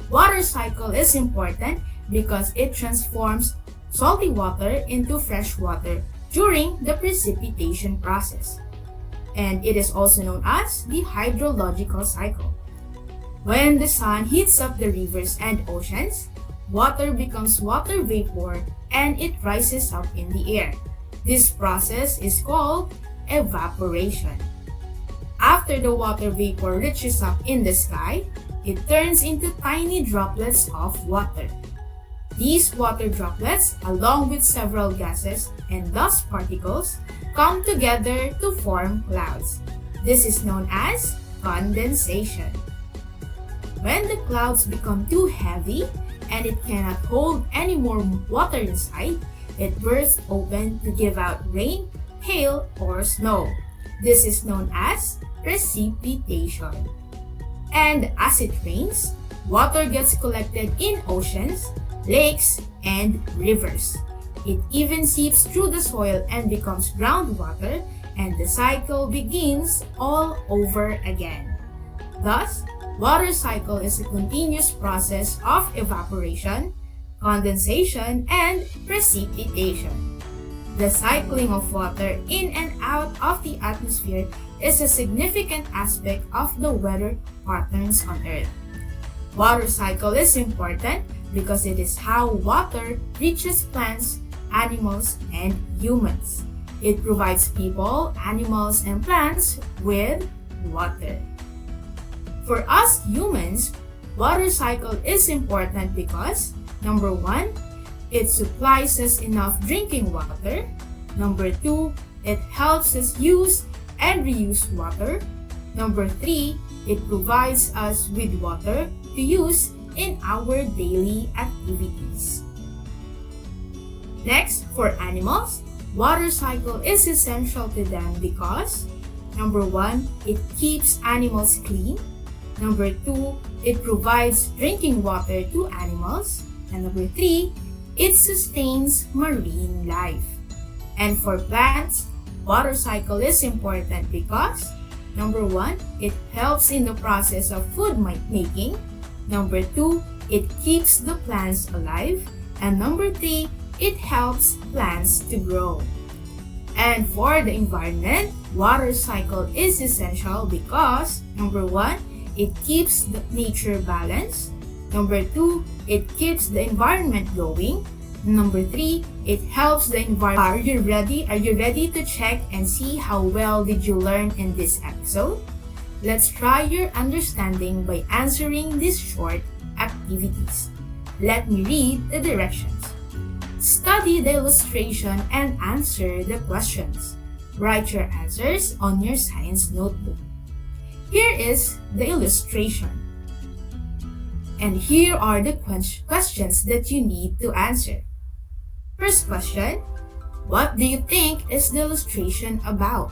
Water cycle is important because it transforms salty water into fresh water during the precipitation process. And it is also known as the hydrological cycle. When the sun heats up the rivers and oceans, water becomes water vapor and it rises up in the air. This process is called evaporation. After the water vapor reaches up in the sky, it turns into tiny droplets of water. These water droplets, along with several gases and dust particles, come together to form clouds. This is known as condensation. When the clouds become too heavy and it cannot hold any more water inside, it bursts open to give out rain, hail, or snow. This is known as precipitation. And as it rains, water gets collected in oceans, lakes, and rivers. It even seeps through the soil and becomes groundwater, and the cycle begins all over again. Thus, water cycle is a continuous process of evaporation, condensation, and precipitation. The cycling of water in and out of the atmosphere is a significant aspect of the weather patterns on Earth. Water cycle is important because it is how water reaches plants, animals, and humans. It provides people, animals, and plants with water. For us humans, water cycle is important because number 1, it supplies us enough drinking water. Number 2, it helps us use and reuse water. Number 3, it provides us with water to use in our daily activities. Next, for animals, water cycle is essential to them because number 1, it keeps animals clean. Number 2, it provides drinking water to animals. And number 3, it sustains marine life. And for plants, water cycle is important because Number 1, it helps in the process of food making. Number 2, it keeps the plants alive. And number 3, it helps plants to grow. And for the environment, water cycle is essential because number 1, it keeps the nature balanced. Number 2, it keeps the environment going. Number 3, it helps the environment. Are you ready? Are you ready to check and see how well did you learn in this episode? Let's try your understanding by answering these short activities. Let me read the directions. Study the illustration and answer the questions. Write your answers on your science notebook. Here is the illustration. And here are the questions that you need to answer. First question, what do you think is the illustration about?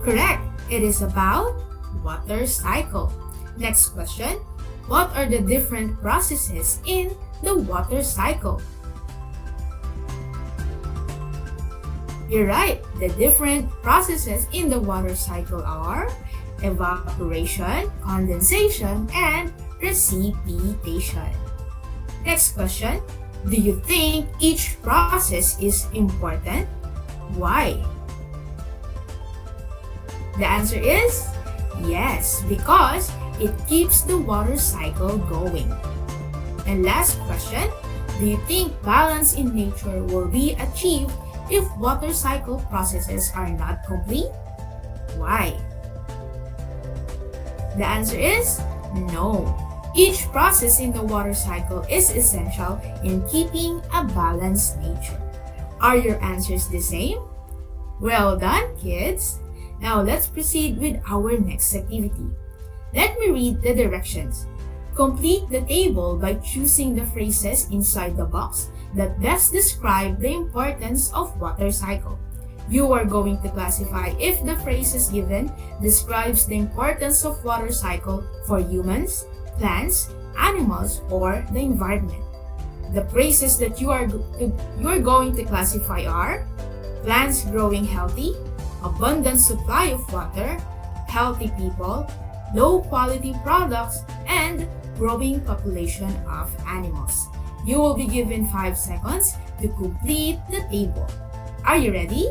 Correct, it is about water cycle. Next question, what are the different processes in the water cycle? You're right, the different processes in the water cycle are evaporation, condensation, and precipitation. Next question, do you think each process is important? Why? The answer is yes, because it keeps the water cycle going. And last question, do you think balance in nature will be achieved if water cycle processes are not complete? Why? The answer is no. Each process in the water cycle is essential in keeping a balanced nature. Are your answers the same? Well done, kids! Now let's proceed with our next activity. Let me read the directions. Complete the table by choosing the phrases inside the box that best describe the importance of water cycle. You are going to classify if the phrases given describes the importance of water cycle for humans, plants, animals, or the environment. The phrases that you are going to classify are plants growing healthy, abundant supply of water, healthy people, low quality products, and growing population of animals. You will be given 5 seconds to complete the table. Are you ready?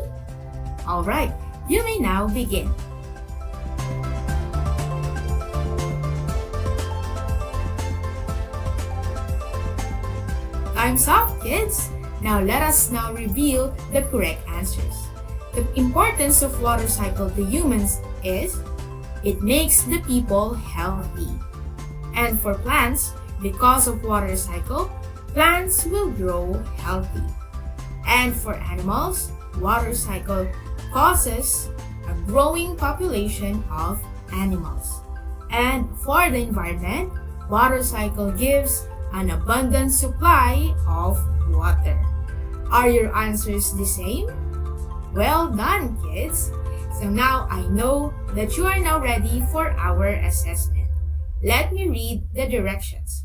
Alright, you may now begin. Time's up, kids! Now let us now reveal the correct answers. The importance of water cycle to humans is it makes the people healthy. And for plants, because of water cycle, plants will grow healthy. And for animals, water cycle causes a growing population of animals. And for the environment, water cycle gives an abundant supply of water. Are your answers the same? Well done, kids! So now I know that you are now ready for our assessment. Let me read the directions.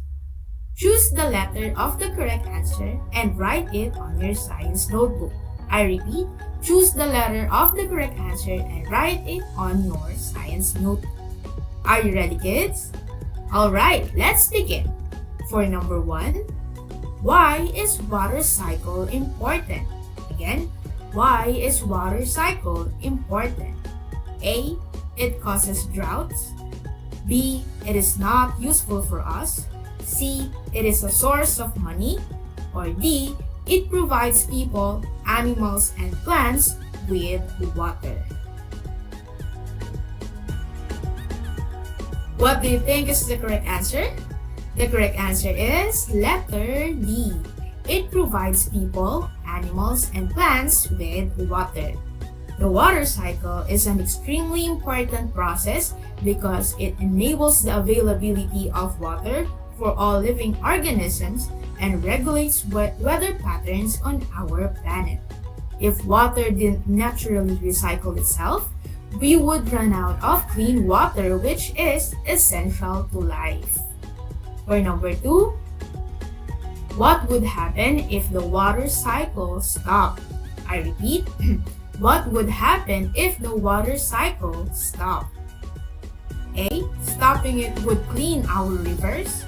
Choose the letter of the correct answer and write it on your science notebook. I repeat, choose the letter of the correct answer and write it on your science notebook. Are you ready, kids? Alright, let's begin. For number 1, why is water cycle important? Again, why is water cycle important? A. It causes droughts. B. It is not useful for us. C. It is a source of money. Or D. It provides people, animals, and plants with water. What do you think is the correct answer? The correct answer is letter D. It provides people, animals, and plants with water. The water cycle is an extremely important process because it enables the availability of water for all living organisms and regulates weather patterns on our planet. If water didn't naturally recycle itself, we would run out of clean water, which is essential to life. For number 2, what would happen if the water cycle stopped? I repeat, What would happen if the water cycle stopped? A. Stopping it would clean our rivers.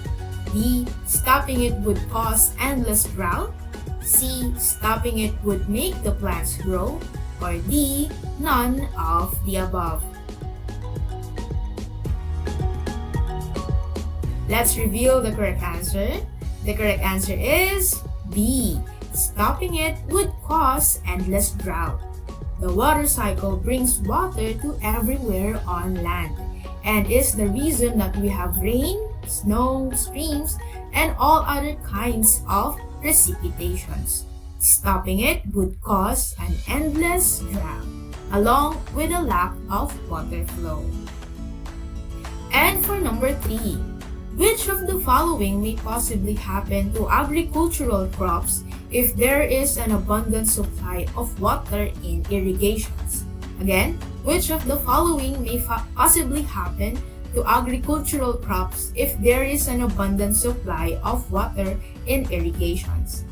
B. Stopping it would cause endless drought. C. Stopping it would make the plants grow. Or D. None of the above. Let's reveal the correct answer. The correct answer is B. Stopping it would cause endless drought. The water cycle brings water to everywhere on land and is the reason that we have rain, snow, streams, and all other kinds of precipitations. Stopping it would cause an endless drought, along with a lack of water flow. And for number 3, which of the following may possibly happen to agricultural crops if there is an abundant supply of water in irrigations? Again, which of the following may possibly happen to agricultural crops if there is an abundant supply of water in irrigations?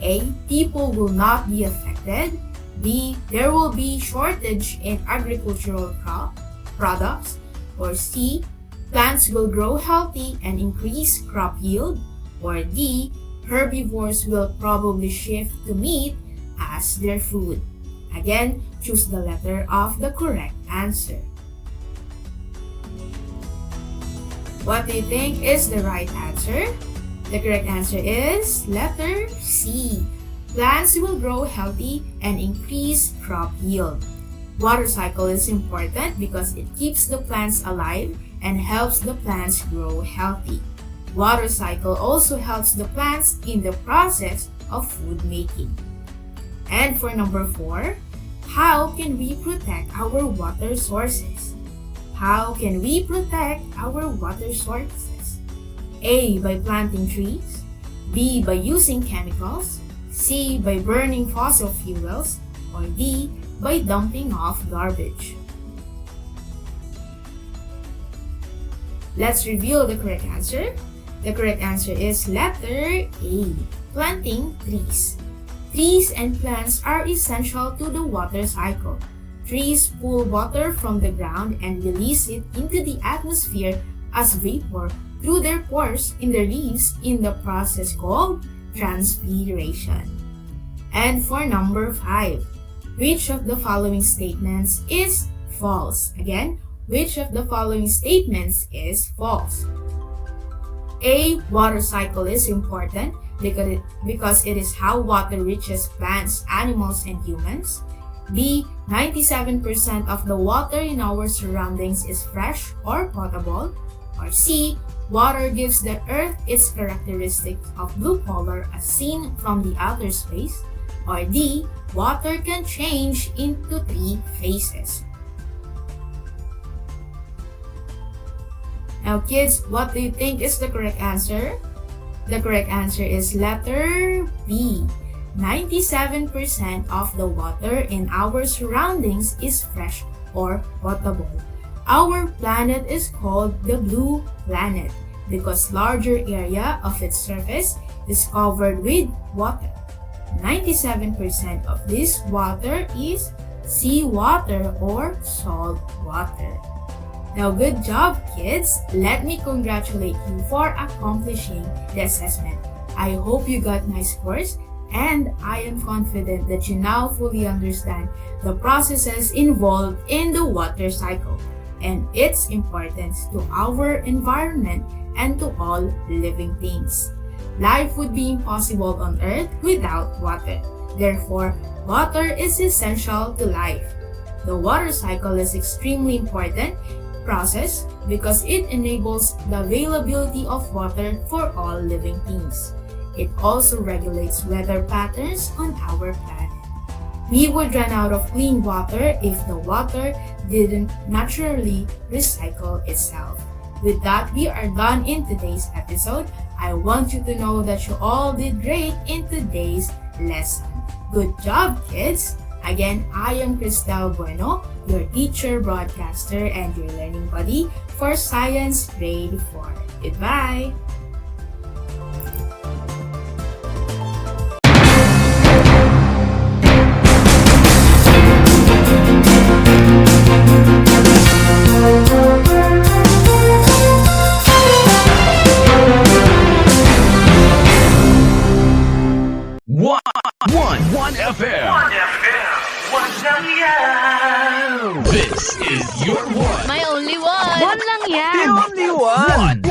A. People will not be affected. B. There will be shortage in agricultural products. Or C. Plants will grow healthy and increase crop yield. Or D. Herbivores will probably shift to meat as their food. Again, choose the letter of the correct answer. What do you think is the right answer? The correct answer is letter C. Plants will grow healthy and increase crop yield. Water cycle is important because it keeps the plants alive and helps the plants grow healthy. Water cycle also helps the plants in the process of food making. And for number 4, how can we protect our water sources? How can we protect our water sources? A. By planting trees. B. By using chemicals. C. By burning fossil fuels. Or D. By dumping off garbage. Let's reveal the correct answer. The correct answer is letter A. Planting trees. Trees and plants are essential to the water cycle. Trees pull water from the ground and release it into the atmosphere as vapor through their pores in the leaves in the process called transpiration. And for number 5, which of the following statements is false? Again, which of the following statements is false? A. Water cycle is important because it is how water reaches plants, animals, and humans. B. 97% of the water in our surroundings is fresh or potable. Or C. Water gives the Earth its characteristics of blue color as seen from the outer space. Or D. Water can change into 3 phases. Now kids, what do you think is the correct answer? The correct answer is letter B. 97% of the water in our surroundings is fresh or potable. Our planet is called the blue planet because larger area of its surface is covered with water. 97% of this water is seawater or salt water. Now, good job, kids! Let me congratulate you for accomplishing the assessment. I hope you got nice scores, and I am confident that you now fully understand the processes involved in the water cycle and its importance to our environment and to all living things. Life would be impossible on Earth without water. Therefore, water is essential to life. The water cycle is extremely important process because it enables the availability of water for all living things. It also regulates weather patterns on our planet. We would run out of clean water if the water didn't naturally recycle itself. With that, we are done in today's episode. I want you to know that you all did great in today's lesson. Good job, kids! Again, I am Cristel Bueno, your teacher, broadcaster, and your learning buddy for Science Grade 4. Goodbye! 1FM. 1FM. One lang yan. This is your one. My only one. One lang yan. The only one.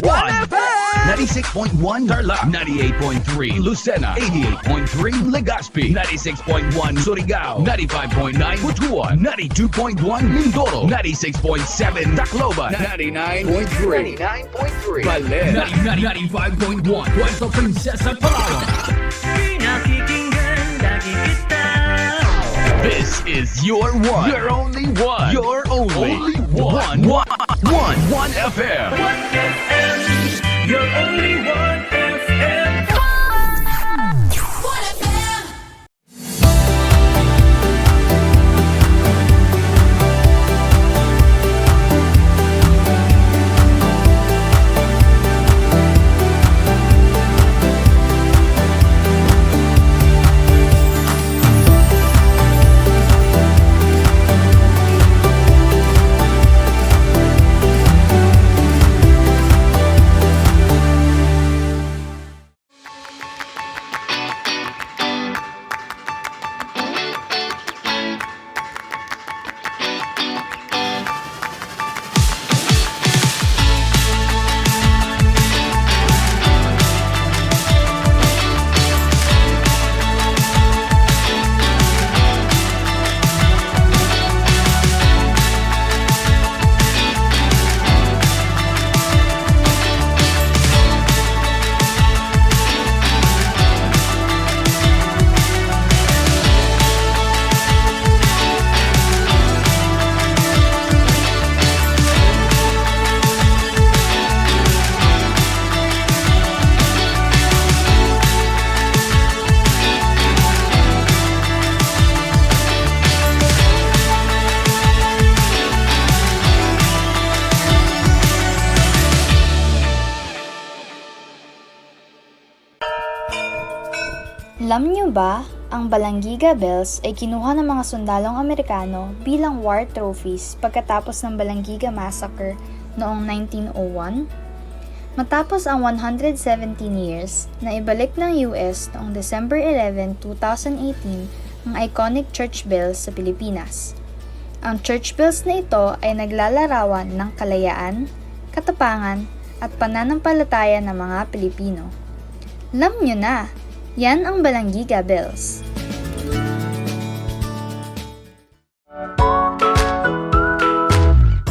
1FM. 96.1 Tarlac, 98.3 Lucena, 88.3 Legazpi, 96.1 Surigao, 95.9 Butuan, 92.1 Mindoro, 96.7 Tacloban, 99.3 Baler, 95.1 Puerto Princesa, Palawan. Pinakikinggan lagi kita. This is your one. Your only one. Your only one. 1 FM. 1 FM. Your only 1 FM. 1 FM. Alam niyo ba, ang Balanggiga Bells ay kinuha ng mga sundalong Amerikano bilang war trophies pagkatapos ng Balanggiga Massacre noong 1901? Matapos ang 117 years, na ibalik ng US noong December 11, 2018 ang iconic church bells sa Pilipinas. Ang church bells na ito ay naglalarawan ng kalayaan, katapangan at pananampalataya ng mga Pilipino. Alam niyo na! Yan ang Balanggiga Bells.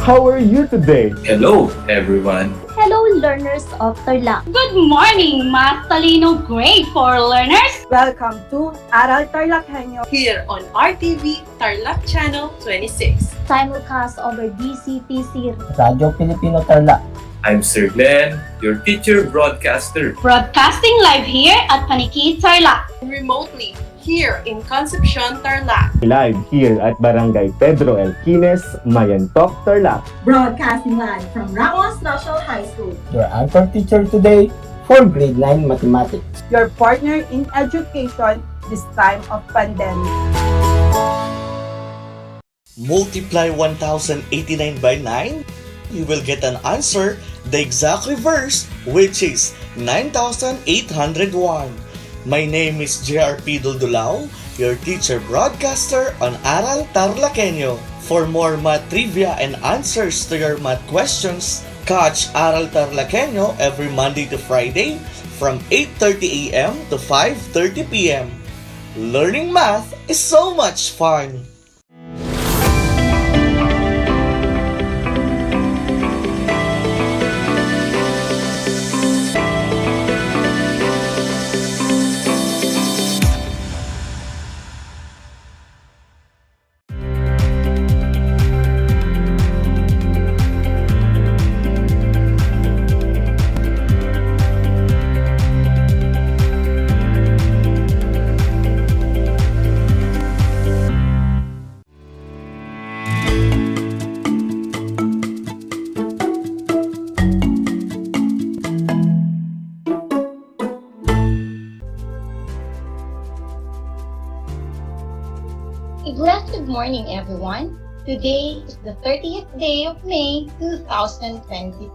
How are you today? Hello, everyone. Hello, learners of Tarlac. Good morning, Math Talino Grade 4 learners. Welcome to Aral TarlakHenyo Here on RTV Tarlac Channel 26. Simulcast over DCTC. Radio Filipino Tarlac. I'm Sir Glenn, your teacher broadcaster. Broadcasting live here at Paniki, Tarlac. Remotely here in Concepcion, Tarlac. Live here at Barangay Pedro Elquines, Mayantok, Tarlac. Broadcasting live from Ramos National High School. Your anchor teacher today for grade 9 mathematics. Your partner in education this time of pandemic. Multiply 1089 by 9. You will get an answer, the exact reverse, which is 9,801. My name is JRP Duldulao, your teacher broadcaster on Aral TarlakHenyo. For more math trivia and answers to your math questions, catch Aral TarlakHenyo every Monday to Friday from 8:30 a.m. to 5:30 p.m. Learning math is so much fun! Good morning, everyone. Today is the 30th day of May 2022.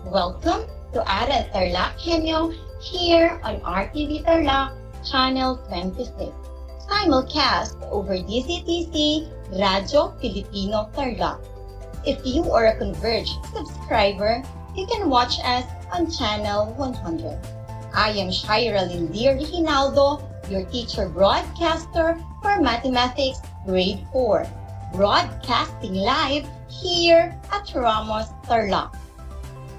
Welcome to Aral TarlakHenyo here on RTV Tarlac Channel 26, simulcast over DCTC Radio Filipino Tarlac. If you are a Converge subscriber, you can watch us on Channel 100. I am Shaira Lindir Hinaldo, your teacher broadcaster for Mathematics Grade 4, broadcasting live here at Ramos Tarlac.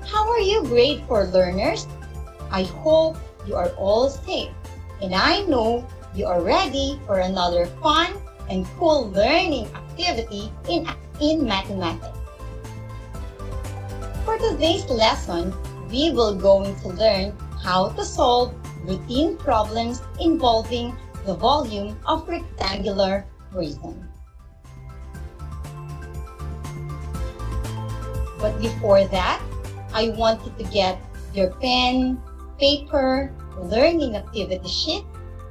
How are you, Grade 4 learners? I hope you are all safe, and I know you are ready for another fun and cool learning activity in mathematics. For today's lesson, we will going to learn how to solve routine problems involving the volume of rectangular prism. But before that, I want you to get your pen, paper, learning activity sheet,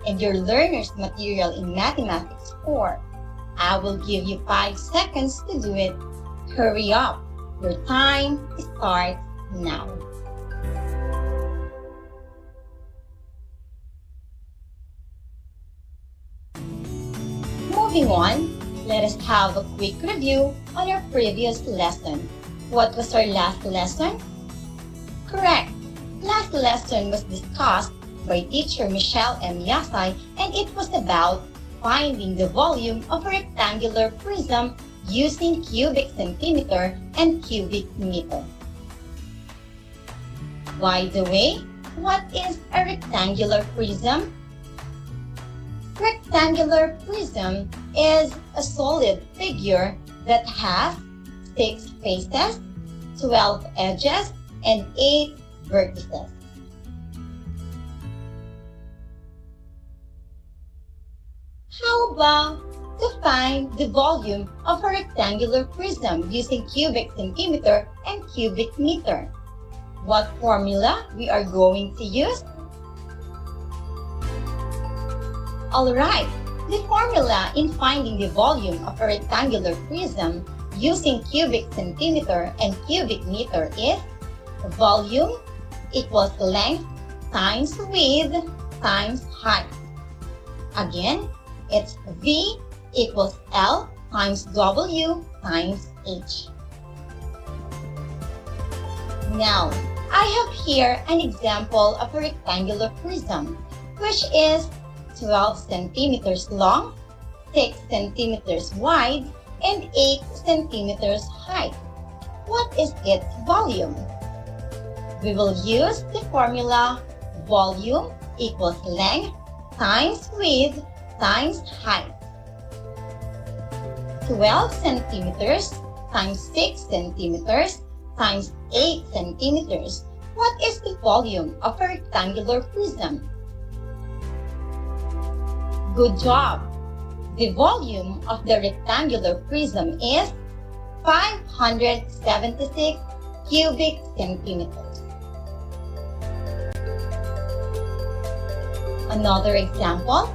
and your learner's material in Mathematics 4. I will give you 5 seconds to do it. Hurry up. Your time starts now. Moving on, let us have a quick review on our previous lesson. What was our last lesson? Correct. Last lesson was discussed by teacher Michelle M. Yasay, and it was about finding the volume of a rectangular prism using cubic centimeter and cubic meter. By the way, what is a rectangular prism? Rectangular prism is a solid figure that has 6 faces, 12 edges, and 8 vertices. How about to find the volume of a rectangular prism using cubic centimeter and cubic meter? What formula we are going to use? Alright, the formula in finding the volume of a rectangular prism using cubic centimeter and cubic meter is volume equals length times width times height. Again, it's V equals L times W times H. Now, I have here an example of a rectangular prism, which is 12 centimeters long, 6 centimeters wide, and 8 centimeters high. What is its volume? We will use the formula volume equals length times width times height. 12 centimeters times 6 centimeters times 8 centimeters. What is the volume of a rectangular prism? Good job! The volume of the rectangular prism is 576 cubic centimeters. Another example,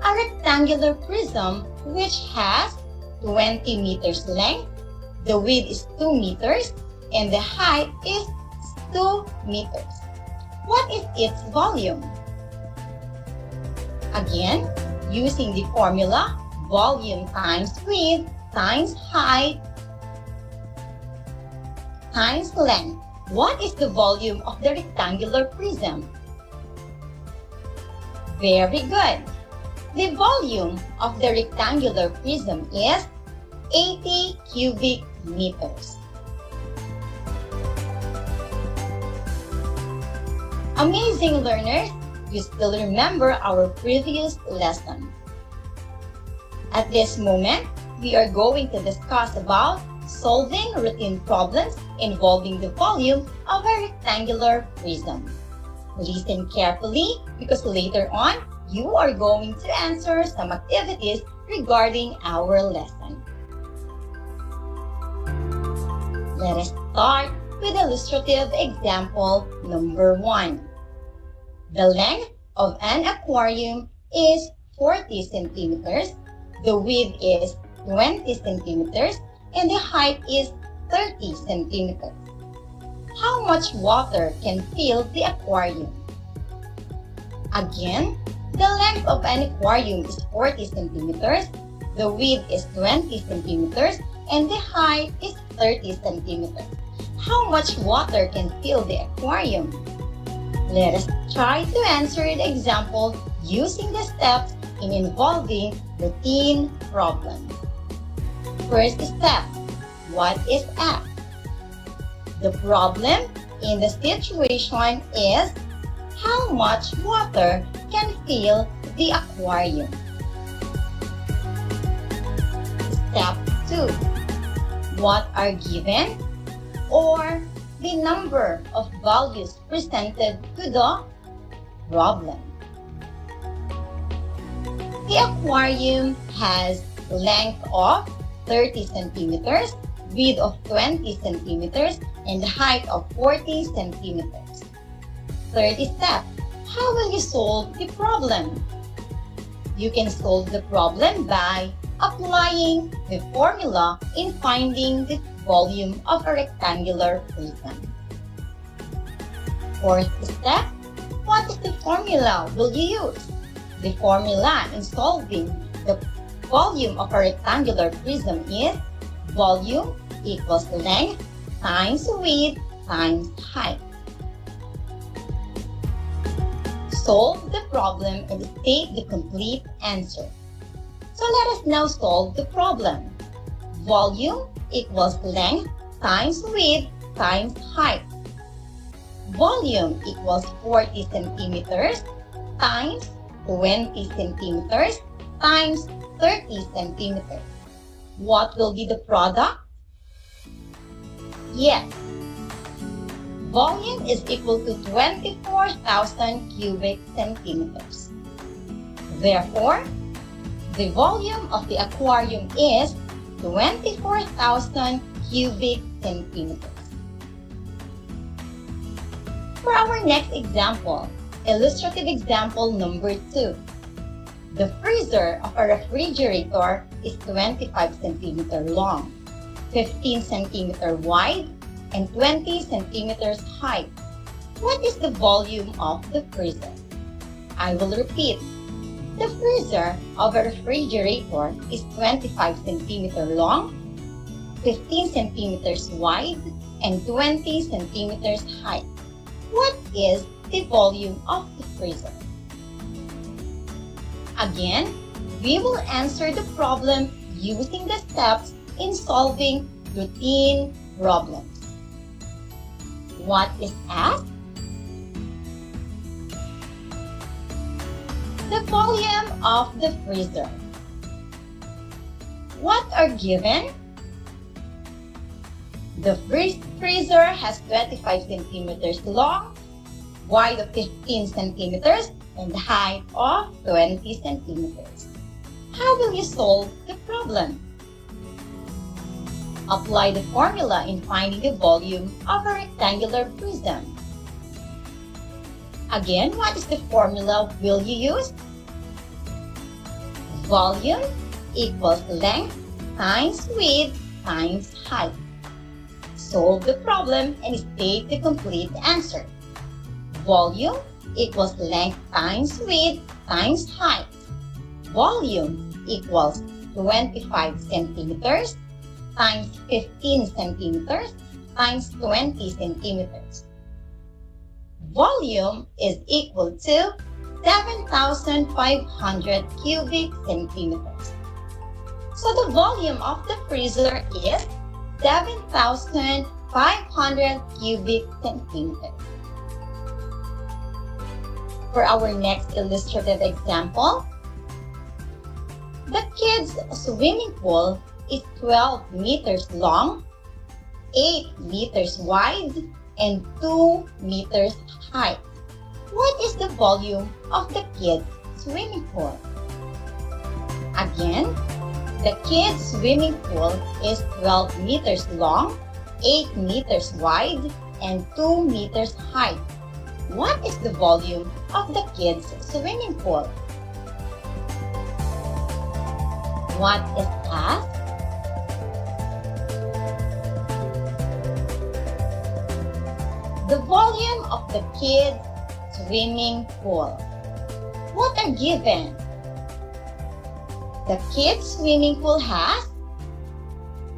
a rectangular prism which has 20 meters length, the width is 2 meters, and the height is 2 meters. What is its volume? Again, using the formula volume times width times height times length. What is the volume of the rectangular prism? Very good. The volume of the rectangular prism is 80 cubic meters. Amazing learners, you still remember our previous lesson. At this moment, we are going to discuss about solving routine problems involving the volume of a rectangular prism. Listen carefully because later on, you are going to answer some activities regarding our lesson. Let us start with illustrative example number 1. The length of an aquarium is 40 centimeters, the width is 20 centimeters, and the height is 30 centimeters. How much water can fill the aquarium? Again, The length of an aquarium is 40 centimeters, the width is 20 centimeters, and the height is 30 centimeters. How much water can fill the aquarium? Let us try to answer the example using the steps in involving routine problems. First step, what is F? The problem in the situation is how much water can fill the aquarium. Step 2, what are given or the number of values presented to the problem. The aquarium has length of 30 centimeters, width of 20 centimeters, and height of 40 centimeters. Third step, how will you solve the problem? You can solve the problem by applying the formula in finding the volume of a rectangular prism. Fourth step, what is the formula will you use? The formula in solving the volume of a rectangular prism is volume equals length times width times height. Solve the problem and state the complete answer. So let us now solve the problem. Volume equals length times width times height. Volume equals 40 centimeters times 20 centimeters times 30 centimeters. What will be the product? Yes. Volume is equal to 24,000 cubic centimeters. Therefore, the volume of the aquarium is 24,000 cubic centimeters. For our next example, illustrative example number 2. The freezer of a refrigerator is 25 centimeters long, 15 centimeters wide, and 20 centimeters high. What is the volume of the freezer? I will repeat. The freezer of a refrigerator is 25 centimeters long, 15 centimeters wide, and 20 centimeters high. What is the volume of the freezer? Again, we will answer the problem using the steps in solving routine problems. What is asked? The volume of the freezer. What are given? The freezer has 25 centimeters long, wide of 15 centimeters, and height of 20 centimeters. How will you solve the problem? Apply the formula in finding the volume of a rectangular prism. Again, what is the formula will you use? Volume equals length times width times height. Solve the problem and state the complete answer. Volume equals length times width times height. Volume equals 25 centimeters times 15 centimeters times 20 centimeters. Volume is equal to 7,500 cubic centimeters. So the volume of the freezer is 7,500 cubic centimeters. For our next illustrative example, the kids' swimming pool is 12 meters long, 8 meters wide, and 2 meters high. What is the volume of the kids' swimming pool? Again, the kids' swimming pool is 12 meters long, 8 meters wide, and 2 meters high. What is the volume of the kids' swimming pool? What is asked? The volume of the kids' swimming pool. What are given? The kids' swimming pool has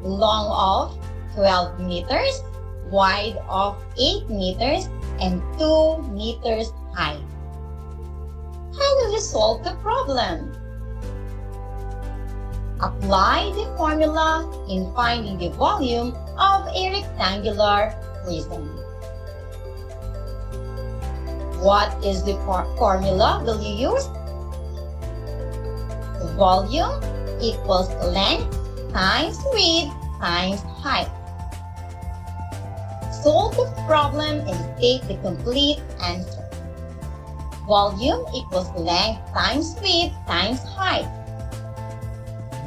long of 12 meters, wide of 8 meters, and 2 meters high. How will you solve the problem? Apply the formula in finding the volume of a rectangular prism. What is the formula will you use? Volume equals length times width times height. Solve the problem and state the complete answer. Volume equals length times width times height.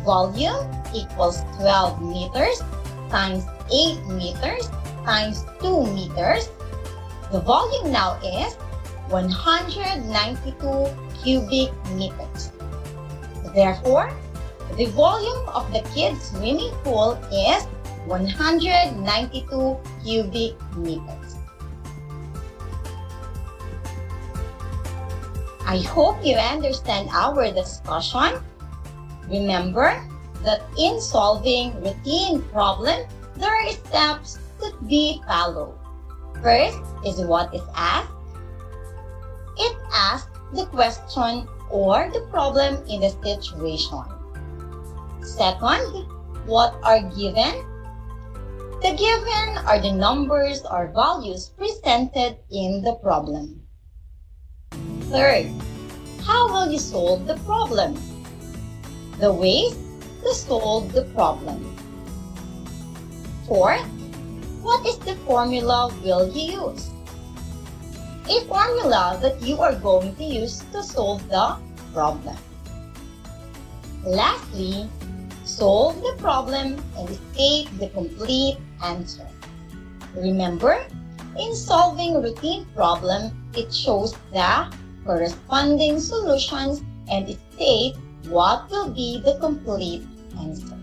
Volume equals 12 meters times 8 meters times 2 meters. The volume now is 192 cubic meters. Therefore, the volume of the kids' swimming pool is 192 cubic meters. I hope you understand our discussion. Remember that in solving routine problems, there are steps to be followed. First is what is asked. It asks the question or the problem in the situation. Second, what are given? The given are the numbers or values presented in the problem. Third, how will you solve the problem? The ways to solve the problem. Fourth, what is the formula will you use? A formula that you are going to use to solve the problem. Lastly, solve the problem and state the complete answer. Remember, in solving a routine problem, it shows the corresponding solutions and state what will be the complete answer.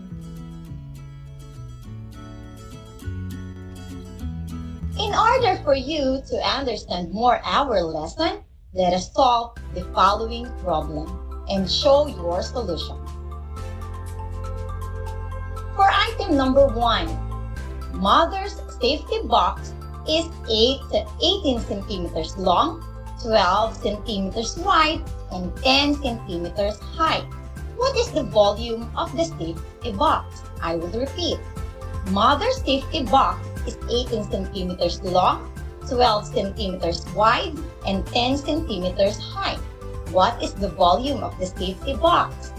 In order for you to understand more our lesson, let us solve the following problem and show your solution. For item number 1, mother's safety box is 8 to 18 centimeters long, 12 centimeters wide, and 10 centimeters high. What is the volume of the safety box? I will repeat. Mother's safety box is 18 centimeters long, 12 centimeters wide, and 10 centimeters high. What is the volume of the safety box?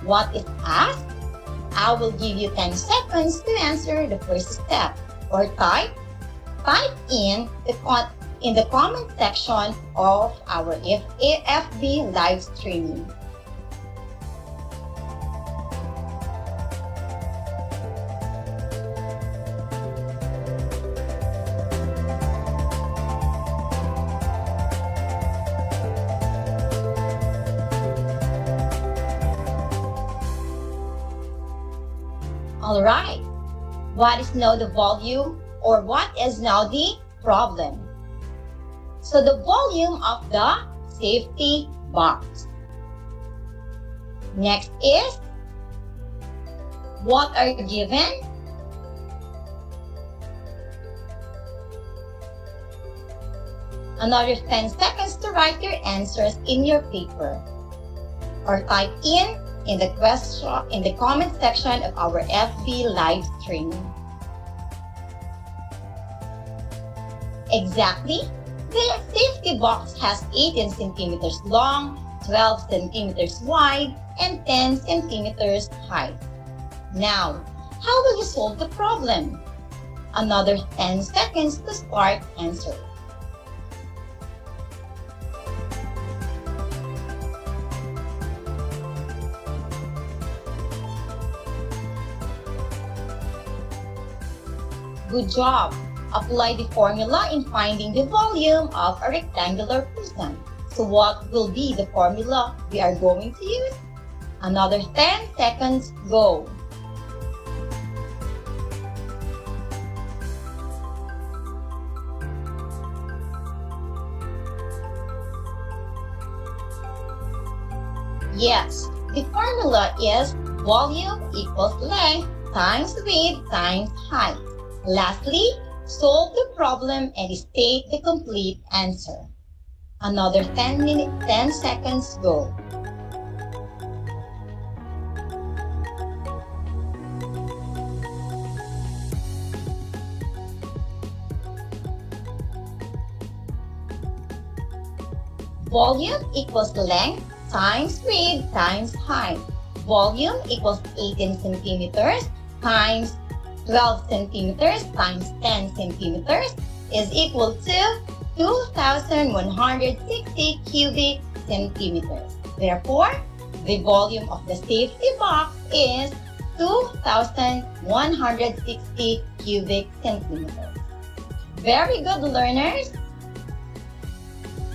What is asked? I will give you 10 seconds to answer the first step, or type in the comment section of our FB live streaming. Alright, what is now the volume or what is now the problem? So the volume of the safety box. Next is, what are given? Another 10 seconds to write your answers in your paper or type in the comment section of our FB live streaming. Exactly, the safety box has 18 centimeters long, 12 centimeters wide, and 10 centimeters high. Now, how will you solve the problem? Another 10 seconds to start answering. Good job! Apply the formula in finding the volume of a rectangular prism. So what will be the formula we are going to use? Another 10 seconds, go! Yes, the formula is volume equals length times width times height. Lastly, solve the problem and state the complete answer. Another 10 seconds go. Volume equals length times width times height. Volume equals 18 centimeters times 12 centimeters times 10 centimeters is equal to 2,160 cubic centimeters. Therefore, the volume of the safety box is 2,160 cubic centimeters. Very good, learners.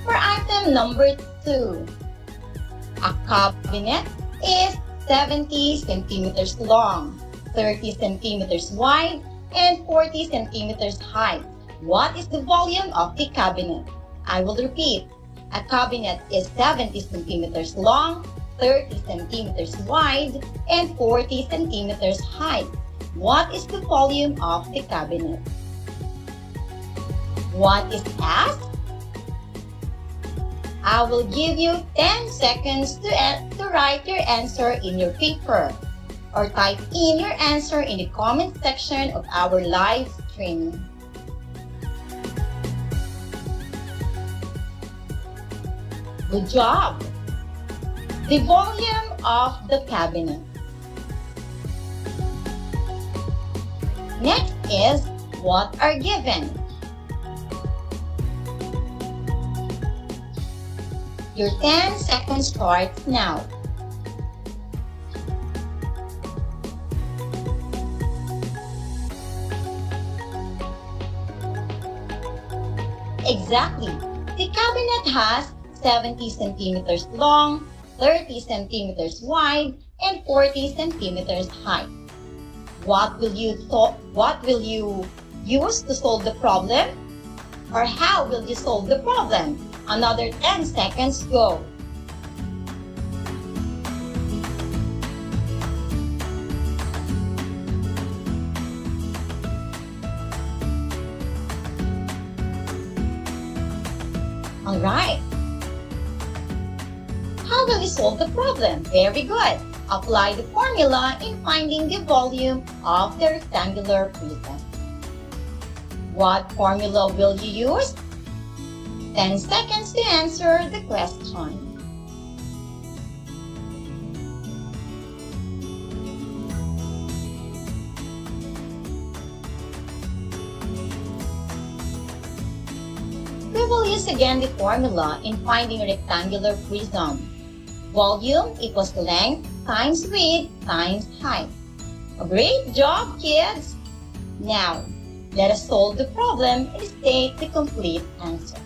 For item number 2, a cabinet is 70 centimeters long, 30 centimeters wide, and 40 centimeters high. What is the volume of the cabinet? I will repeat. A cabinet is 70 centimeters long, 30 centimeters wide, and 40 centimeters high. What is the volume of the cabinet? What is asked? I will give you 10 seconds to write your answer in your paper or type in your answer in the comment section of our live stream. Good job! The volume of the cabinet. Next is what are given. Your 10 seconds starts now. Exactly. The cabinet has 70 centimeters long, 30 centimeters wide, and 40 centimeters high. What will you use to solve the problem? Or how will you solve the problem? Another 10 seconds go. Alright. How will you solve the problem? Very good. Apply the formula in finding the volume of the rectangular prism. What formula will you use? 10 seconds to answer the question. We will use again the formula in finding a rectangular prism. Volume equals length times width times height. A great job, kids! Now, let us solve the problem and state the complete answer.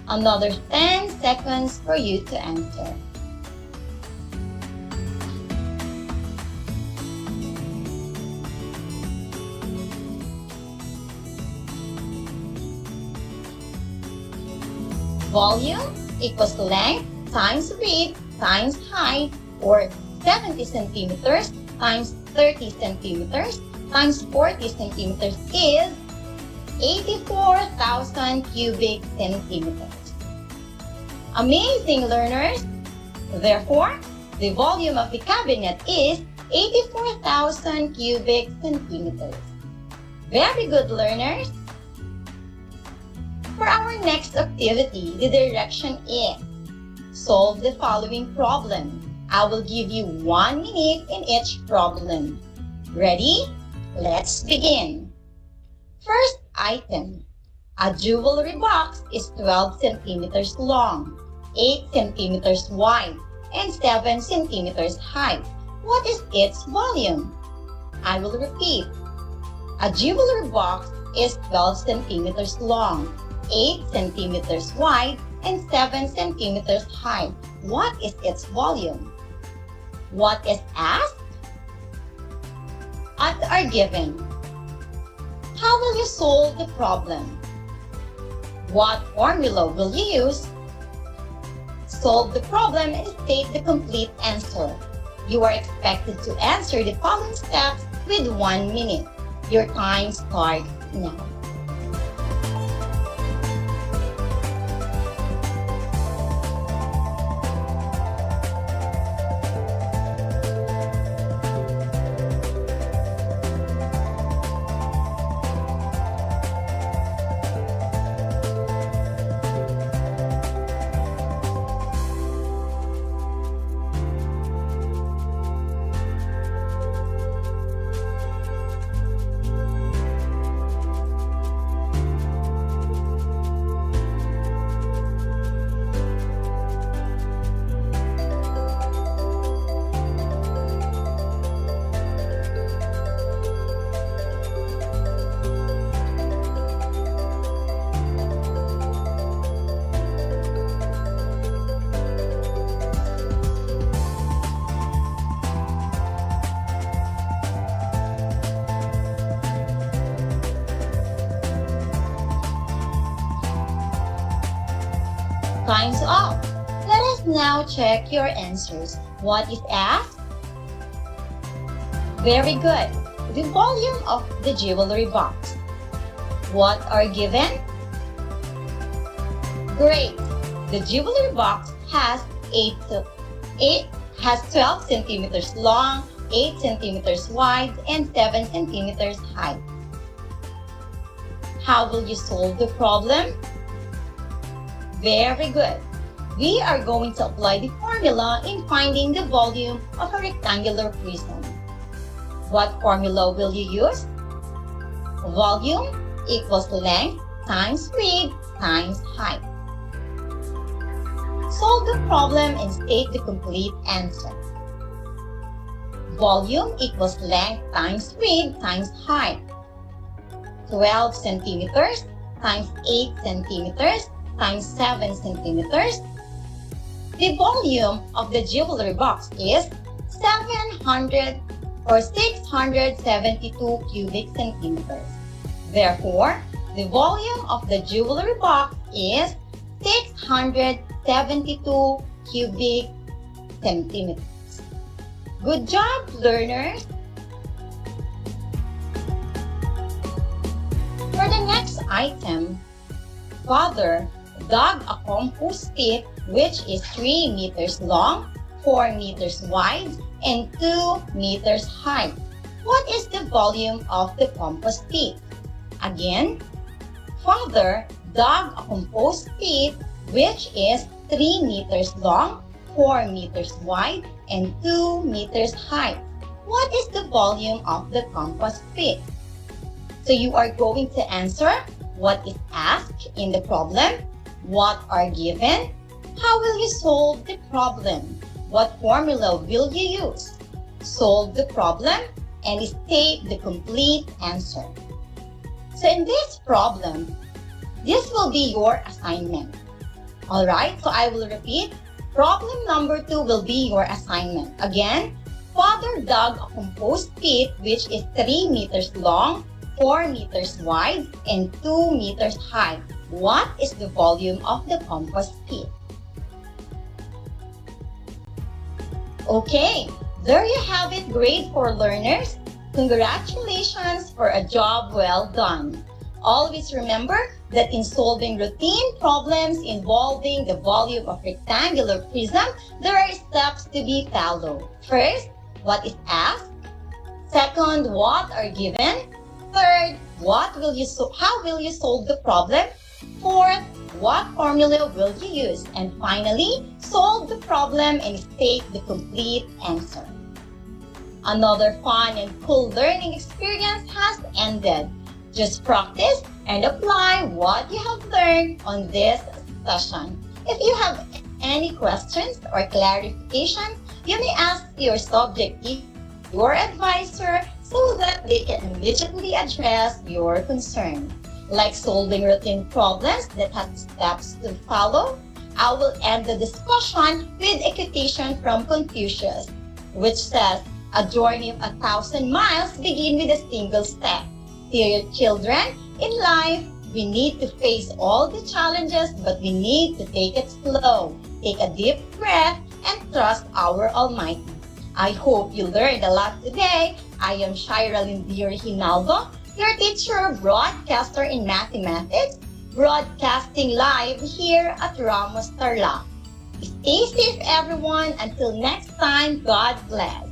Another 10 seconds for you to answer. Volume equals length times width times height, or 70 centimeters times 30 centimeters times 40 centimeters is 84,000 cubic centimeters. Amazing, learners! Therefore, the volume of the cabinet is 84,000 cubic centimeters. Very good, learners! For our next activity, the direction is solve the following problem. I will give you 1 minute in each problem. Ready? Let's begin. First item. A jewelry box is 12 centimeters long, 8 centimeters wide, and 7 centimeters high. What is its volume? I will repeat. A jewelry box is 12 centimeters long, 8 centimeters wide, and 7 centimeters high. What is its volume? What is asked? What are given? How will you solve the problem? What formula will you use? Solve the problem and state the complete answer. You are expected to answer the following steps with 1 minute. Your time starts now. Time's up. Let us now check your answers. What is asked? Very good. The volume of the jewelry box. What are given? Great. The jewelry box has 12 centimeters long, 8 centimeters wide, and 7 centimeters high. How will you solve the problem? Very good. We are going to apply the formula in finding the volume of a rectangular prism. What formula will you use? Volume equals length times width times height. Solve the problem and state the complete answer. Volume equals length times width times height. 12 centimeters times 8 centimeters times 7 centimeters. The volume of the jewelry box is 672 cubic centimeters. Therefore, the volume of the jewelry box is 672 cubic centimeters. Good job, learners! For the next item, Father dug a compost pit which is 3 meters long, 4 meters wide, and 2 meters high. What is the volume of the compost pit? Again, Father dug a compost pit which is 3 meters long, 4 meters wide, and 2 meters high. What is the volume of the compost pit? So you are going to answer what is asked in the problem, what are given, how will you solve the problem, what formula will you use, solve the problem, and state the complete answer. So in this problem, this will be your assignment. Alright, so I will repeat. Problem number 2 will be your assignment. Again, Father dug a compost pit which is 3 meters long, 4 meters wide, and 2 meters high. What is the volume of the compost pit? Okay, there you have it, grade 4 learners. Congratulations for a job well done. Always remember that in solving routine problems involving the volume of rectangular prism, there are steps to be followed. First, what is asked? Second, what are given? Third, how will you solve the problem? Fourth, what formula will you use? And finally, solve the problem and state the complete answer. Another fun and cool learning experience has ended. Just practice and apply what you have learned on this session. If you have any questions or clarification, you may ask your subject teacher, your advisor, so that they can immediately address your concern. Like solving routine problems that have steps to follow, I will end the discussion with a quotation from Confucius, which says, "A journey of 1,000 miles begin with a single step." Dear children, in life, we need to face all the challenges, but we need to take it slow. take a deep breath, and trust our Almighty. I hope you learned a lot today. I am Shira Lindier Hinaldo, your teacher, broadcaster in mathematics, broadcasting live here at Ramos Tarlac. Stay safe, everyone. Until next time, God bless.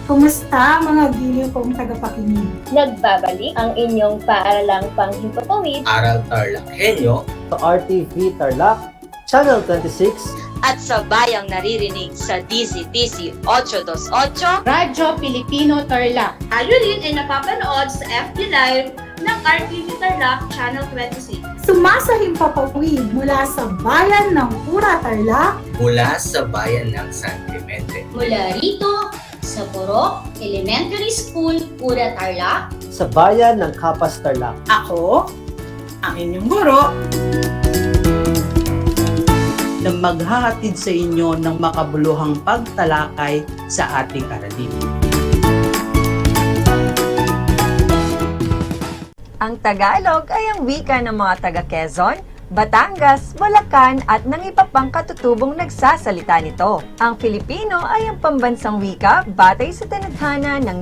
Kumusta mga giliw kong tagapakinig? Nagbabalik ang inyong paaralang panghimpapawid, Aral TarlakHenyo, sa RTV Tarlac, Channel 26, at sa bayang naririnig sa DZTC 828, Radyo Pilipino Tarlac. Tayo rin ay napapanood sa FB Live ng RTV Tarlac Channel 26. Sumasahimpapawid mula sa bayan ng Pura Tarlac, mula sa bayan ng San Clemente, Mula rito sa Purok Elementary School, Pura Tarlac, sa bayan ng Kapas Tarlac. Ako, ang inyong guro, na maghahatid sa inyo ng makabuluhang pagtalakay sa ating aralin. Ang Tagalog ay ang wika ng mga taga-Quezon, Batangas, Bulacan at ng iba pang katutubong nagsasalita nito. Ang Filipino ay ang pambansang wika batay sa tanaghana ng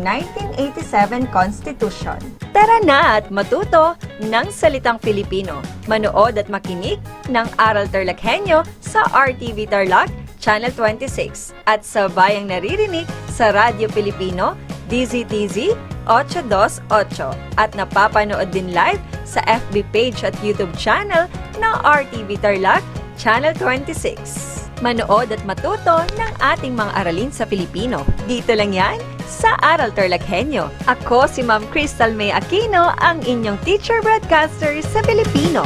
1987 Constitution. Tara na at matuto ng salitang Filipino. Manood at makinig ng Aral TarlakHenyo sa RTV Tarlac, Channel 26 at sa bayang naririnig sa Radyo Pilipino, DZTZ 828 at napapanood din live sa FB page at YouTube channel na RTV Tarlac, Channel 26. Manood at matuto ng ating mga aralin sa Filipino. Dito lang yan sa Aral TarlakHenyo. Ako si Ma'am Crystal May Aquino, ang inyong teacher broadcaster sa Filipino.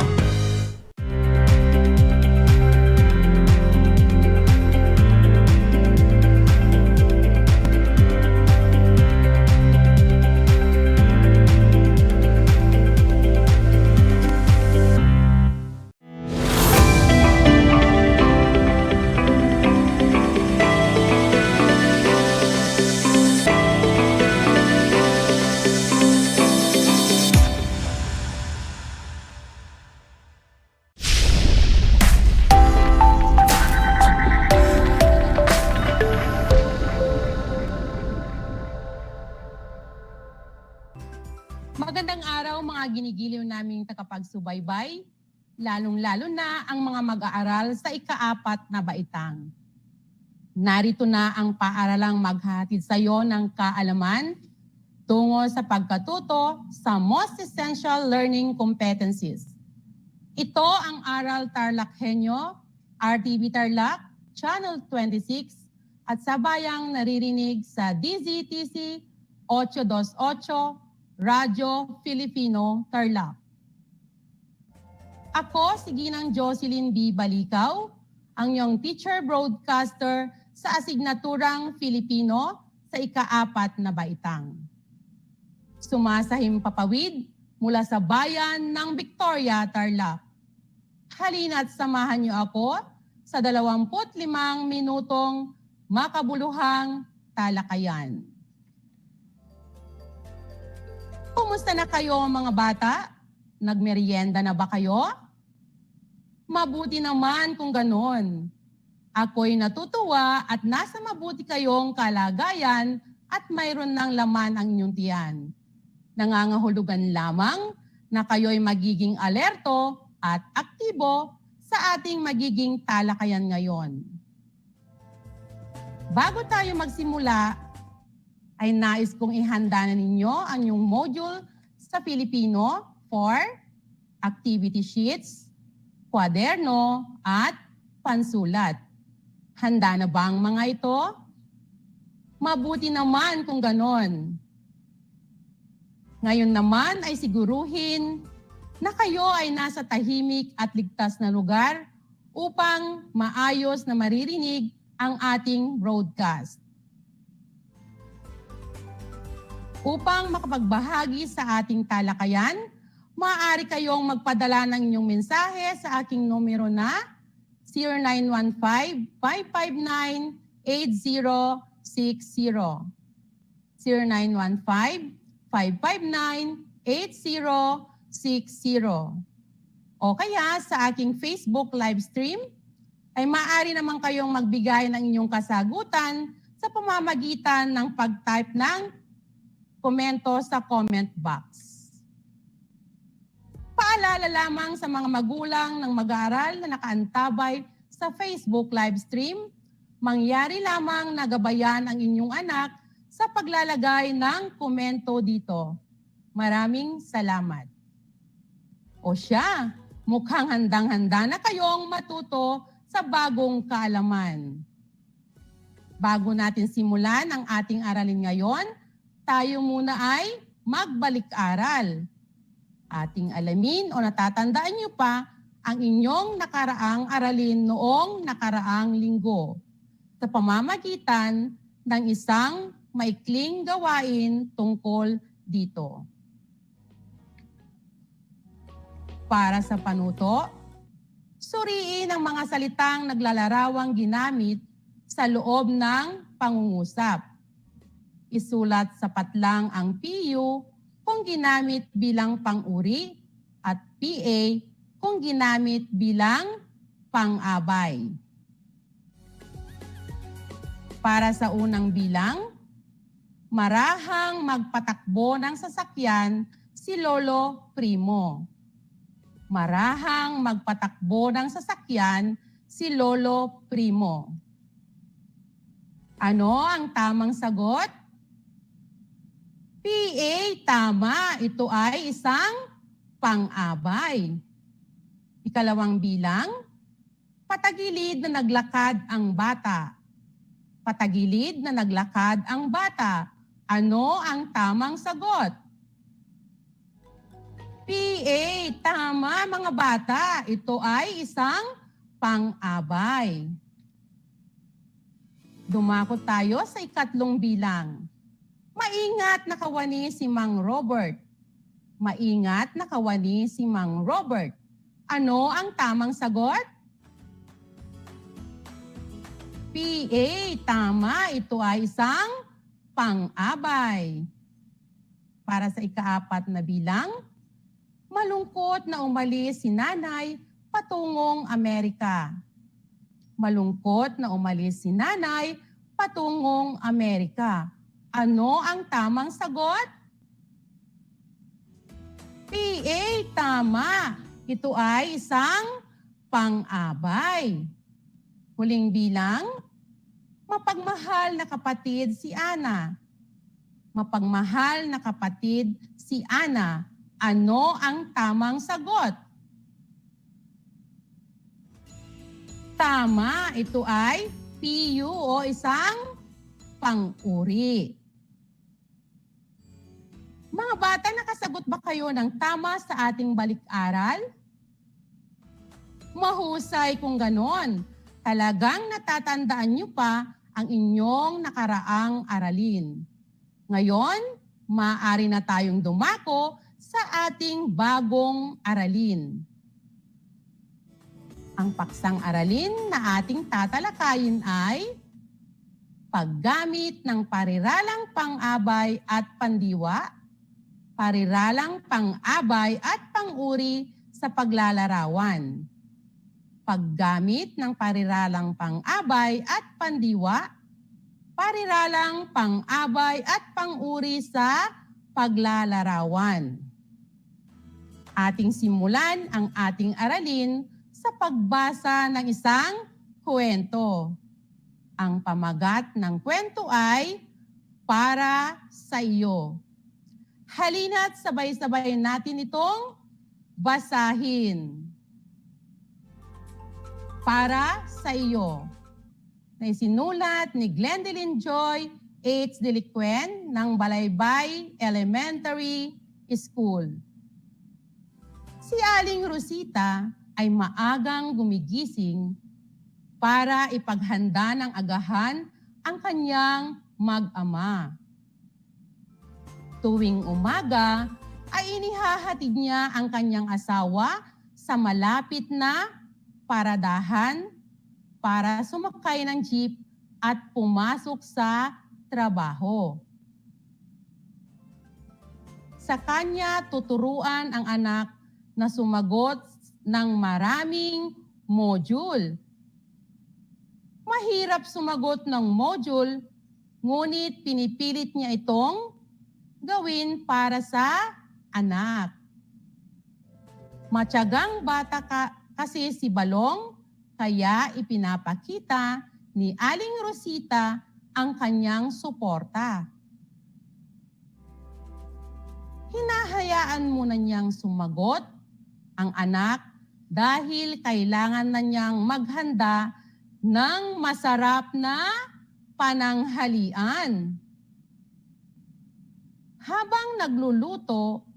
Magandang araw mga ginigiliw naming tagapagsubaybay, lalong-lalo na ang mga mag-aaral sa ika-4 na baitang. Narito na ang paaralang maghahatid sa iyo ng kaalaman tungo sa pagkatuto sa Most Essential Learning Competencies. Ito ang Aral TarlakHenyo, RTV Tarlac, Channel 26 at sa bayang naririnig sa DZTC 828 Radyo Filipino Tarlac. Ako si Ginang Jocelyn B. Balikaw, ang iyong teacher broadcaster sa asignaturang Filipino sa ika-4 na baitang. Sumasahim papawid mula sa bayan ng Victoria, Tarlac. Halina't samahan niyo ako sa 25 minutong makabuluhang talakayan. Kumusta na kayo mga bata? Nagmerienda na ba kayo? Mabuti naman kung ganon. Ako'y natutuwa at nasa mabuti kayong kalagayan at mayroon ng laman ang inyong tiyan. Nangangahulugan lamang na kayo'y magiging alerto at aktibo sa ating magiging talakayan ngayon. Bago tayo magsimula, ay nais kong ihanda na ninyo ang inyong module sa Filipino for activity sheets, kwaderno, at pansulat. Handa na ba ang mga ito? Mabuti naman kung ganon. Ngayon naman ay siguruhin na kayo ay nasa tahimik at ligtas na lugar upang maayos na maririnig ang ating broadcast. Upang makapagbahagi sa ating talakayan, maaari kayong magpadala ng inyong mensahe sa aking numero na 0915-559-8060. 0915-559-8060. O kaya sa aking Facebook live stream, ay maaari naman kayong magbigay ng inyong kasagutan sa pamamagitan ng pag-type ng komento sa comment box. Paalala lamang sa mga magulang ng mag-aaral na nakaantabay sa Facebook live stream, mangyari lamang na gabayan ang inyong anak sa paglalagay ng komento dito. Maraming salamat. O siya, mukhang handang-handa na kayong matuto sa bagong kaalaman. Bago natin simulan ang ating aralin ngayon, tayo muna ay magbalik-aral. Ating alamin o natatandaan niyo pa ang inyong nakaraang aralin noong nakaraang linggo sa pamamagitan ng isang maikling gawain tungkol dito. Para sa panuto, suriin ang mga salitang naglalarawang ginamit sa loob ng pangungusap. Isulat sa patlang ang PU kung ginamit bilang pang-uri at PA kung ginamit bilang pang-abay. Para sa unang bilang, marahang magpatakbo ng sasakyan si Lolo Primo. Marahang magpatakbo ng sasakyan si Lolo Primo. Ano ang tamang sagot? PA, tama. Ito ay isang pang-abay. Ikalawang bilang, patagilid na naglakad ang bata. Patagilid na naglakad ang bata. Ano ang tamang sagot? PA, tama mga bata. Ito ay isang pang-abay. Dumako tayo sa ikatlong bilang. Maingat na kawani si Mang Robert. Maingat na kawani si Mang Robert. Ano ang tamang sagot? PA, tama. Ito ay isang pang-abay. Para sa ika-4 na bilang, malungkot na umalis si nanay patungong Amerika. Malungkot na umalis si nanay patungong Amerika. Ano ang tamang sagot? PA, tama. Ito ay isang pang-abay. Huling bilang, mapagmahal na kapatid si Ana. Mapagmahal na kapatid si Ana. Ano ang tamang sagot? Tama, ito ay PU o isang pang-uri. Mga bata, nakasagot ba kayo ng tama sa ating balik-aral? Mahusay kung ganon. Talagang natatandaan niyo pa ang inyong nakaraang aralin. Ngayon, maaari na tayong dumako sa ating bagong aralin. Ang paksang aralin na ating tatalakayin ay paggamit ng pariralang pang-abay at pandiwa, pariralang pang-abay at pang-uri sa paglalarawan. Paggamit ng pariralang pang-abay at pandiwa, pariralang pang-abay at pang-uri sa paglalarawan. Ating simulan ang ating aralin sa pagbasa ng isang kwento. Ang pamagat ng kwento ay Para sa Iyo. Halina't sabay-sabay natin itong basahin. Para sa Iyo, na isinulat ni Glendolyn Joy H. Deliquen ng Balaybay Elementary School. Si Aling Rosita ay maagang gumigising para ipaghanda ng agahan ang kanyang mag-ama. Tuwing umaga ay inihahatid niya ang kanyang asawa sa malapit na paradahan para sumakay ng jeep at pumasok sa trabaho. Sa kanya tuturuan ang anak na sumagot ng maraming module. Mahirap sumagot ng module, ngunit pinipilit niya itong gawin para sa anak. Matyagang bata kasi si Balong, kaya ipinapakita ni Aling Rosita ang kanyang suporta. Hinahayaan muna niyang sumagot ang anak dahil kailangan na niyang maghanda ng masarap na pananghalian. Habang nagluluto,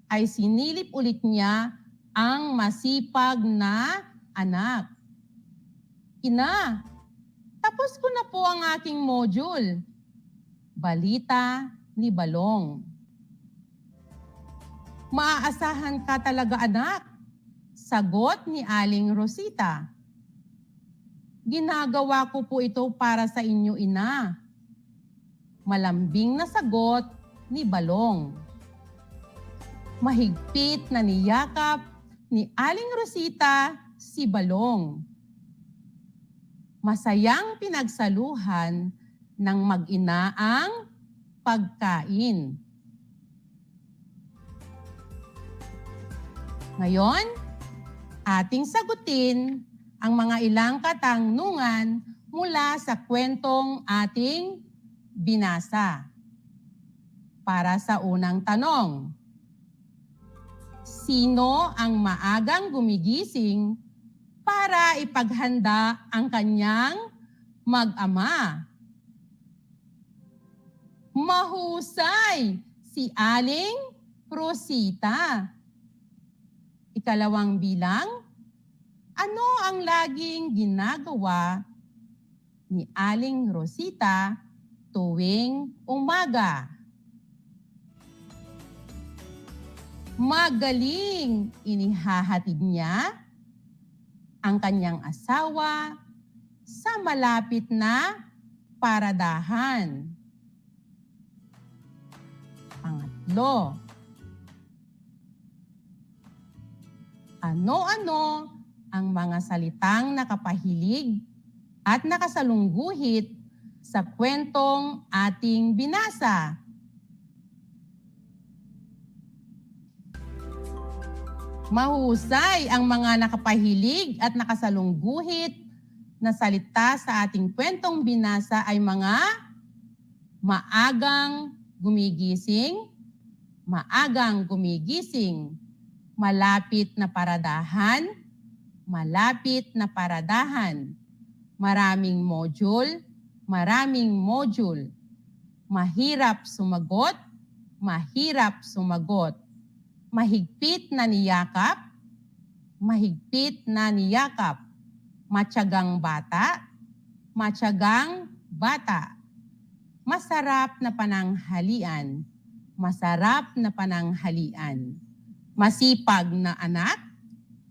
ay sinilip ulit niya ang masipag na anak. Ina, tapos ko na po ang aking module. Balita ni Balong. Maaasahan ka talaga, anak, sagot ni Aling Rosita. Ginagawa ko po ito para sa inyo, ina. Malambing na sagot ni Balong. Mahigpit na niyakap ni Aling Rosita si Balong. Masayang pinagsaluhan ng mag-ina ang pagkain. Ngayon, ating sagutin ang mga ilang katanungan mula sa kwentong ating binasa. Para sa unang tanong, sino ang maagang gumigising para ipaghanda ang kanyang mag-ama? Mahusay, si Aling Rosita. Ikalawang bilang, ano ang laging ginagawa ni Aling Rosita tuwing umaga? Magaling, inihahatid niya ang kanyang asawa sa malapit na paradahan. Pangatlo, ano-ano ang mga salitang nakapahilig at nakasalungguhit sa kwentong ating binasa? Mahusay, ang mga nakapahilig at nakasalungguhit na salita sa ating kwentong binasa ay mga maagang gumigising, malapit na paradahan, maraming module, mahirap sumagot, mahirap sumagot. Mahigpit na niyakap, mahigpit na niyakap. Matyagang bata, matyagang bata. Masarap na pananghalian, masarap na pananghalian. Masipag na anak,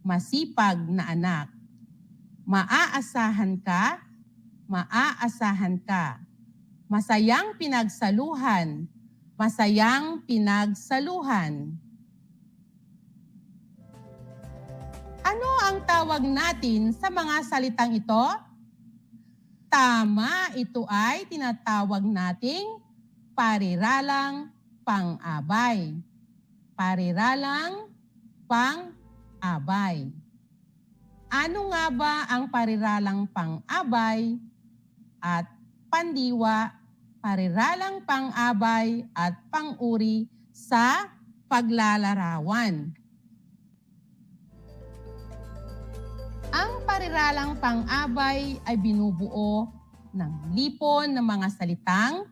masipag na anak. Maaasahan ka, maaasahan ka. Masayang pinagsaluhan, masayang pinagsaluhan. Ano ang tawag natin sa mga salitang ito? Tama, ito ay tinatawag nating pariralang pang-abay. Pariralang pang-abay. Ano nga ba ang pariralang pang-abay at pandiwa, pariralang pang-abay at pang-uri sa paglalarawan? Ang pariralang pang-abay ay binubuo ng lipon ng mga salitang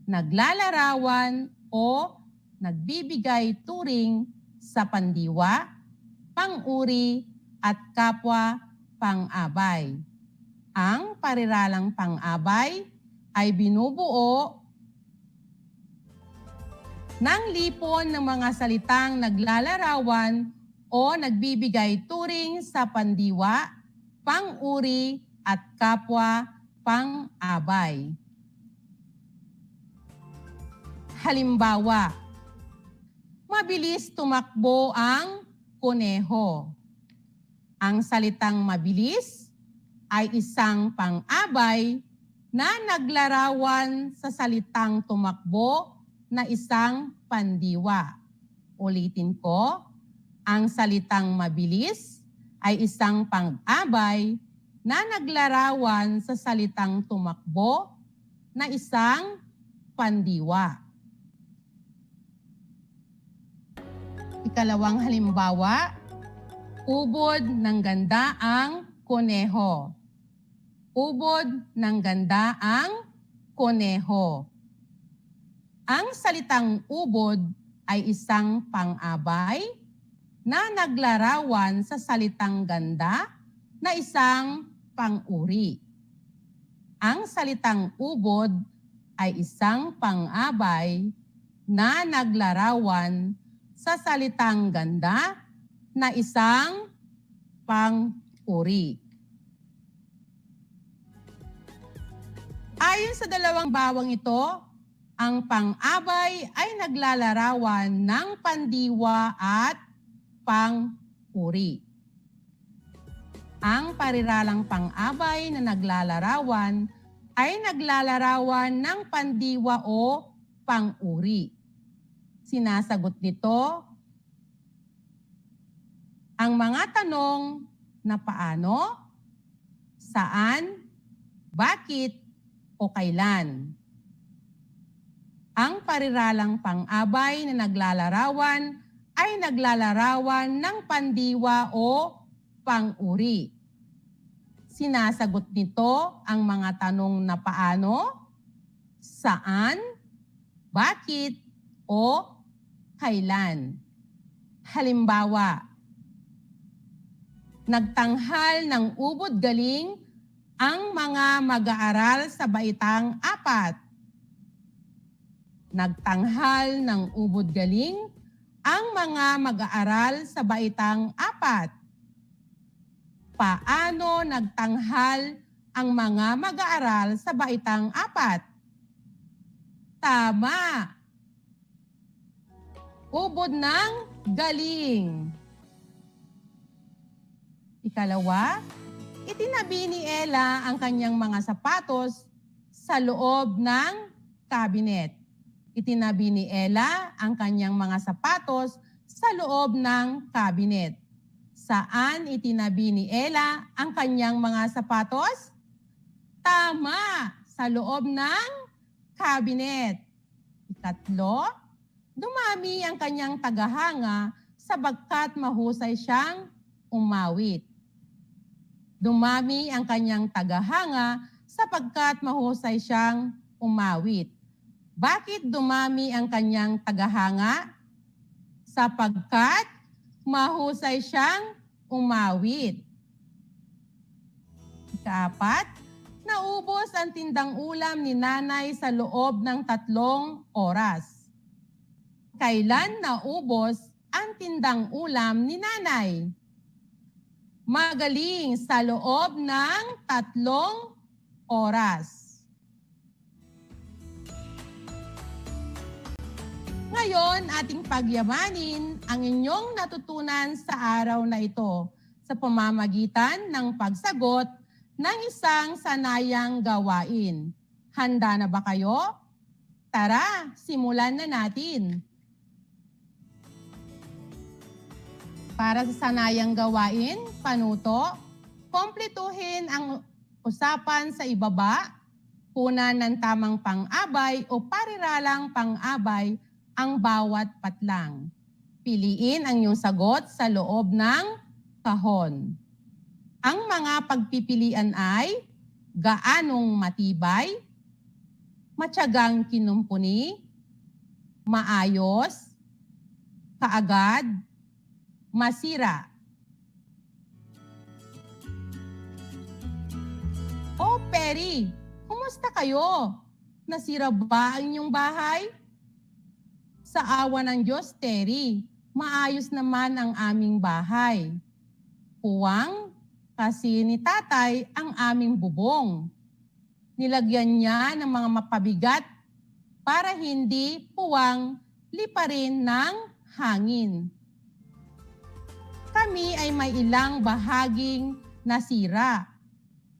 naglalarawan o nagbibigay turing sa pandiwa, pang-uri at kapwa pang-abay. Ang pariralang pang-abay ay binubuo ng lipon ng mga salitang naglalarawan o nagbibigay turing sa pandiwa, pang-uri at kapwa pang-abay. Halimbawa, mabilis tumakbo ang kuneho. Ang salitang mabilis ay isang pang-abay na naglarawan sa salitang tumakbo na isang pandiwa. Ulitin ko, ang salitang mabilis ay isang pang-abay na naglarawan sa salitang tumakbo na isang pandiwa. Ikalawang halimbawa, ubod ng ganda ang kuneho. Ubod ng ganda ang kuneho. Ang salitang ubod ay isang pang-abay na naglarawan sa salitang ganda na isang pang-uri. Ang salitang ubod ay isang pang-abay na naglarawan sa salitang ganda na isang pang-uri. Ayon sa dalawang bawang ito, ang pang-abay ay naglalarawan ng pandiwa at pang-uri. Ang pariralang pang-abay na naglalarawan ay naglalarawan ng pandiwa o pang-uri. Sinasagot nito ang mga tanong na paano, saan, bakit, o kailan. Ang pariralang pang-abay na naglalarawan ay naglalarawan ng pandiwa o pang-uri. Sinasagot nito ang mga tanong na paano, saan, bakit, o kailan. Halimbawa, nagtanghal ng ubod galing ang mga mag-aaral sa baitang 4. Nagtanghal ng ubod galing ang mga mag-aaral sa baitang 4. Paano nagtanghal ang mga mag-aaral sa baitang 4? Tama! Ubod ng galing. Ikalawa, itinabi ni Ella ang kanyang mga sapatos sa loob ng cabinet. Itinabi ni Ella ang kanyang mga sapatos sa loob ng cabinet. Saan itinabi ni Ella ang kanyang mga sapatos? Tama! Sa loob ng cabinet. Ikatlo, dumami ang kanyang tagahanga sabagkat mahusay siyang umawit. Dumami ang kanyang tagahanga sapagkat mahusay siyang umawit. Bakit dumami ang kanyang tagahanga? Sapagkat mahusay siyang umawit. Ikaapat, naubos ang tindang ulam ni nanay sa loob ng 3 oras. Kailan naubos ang tindang ulam ni nanay? Magaling, sa loob ng 3 oras. Ngayon, ating pagyamanin ang inyong natutunan sa araw na ito sa pamamagitan ng pagsagot ng isang sanayang gawain. Handa na ba kayo? Tara, simulan na natin. Para sa sanayang gawain, panuto, kompletuhin ang usapan sa ibaba, punan ng tamang pang-abay o pariralang pang-abay ang bawat patlang. Piliin ang iyong sagot sa loob ng kahon. Ang mga pagpipilian ay gaanong matibay, matyagang kinumpuni, maayos, kaagad, masira. Oh, Perry, kumusta kayo? Nasira ba ang inyong bahay? Sa awa ng Diyos, Terry, maayos naman ang aming bahay. Puwang, kasi ni tatay ang aming bubong. Nilagyan niya ng mga mapabigat para hindi puwang liparin ng hangin. Kami ay may ilang bahaging nasira.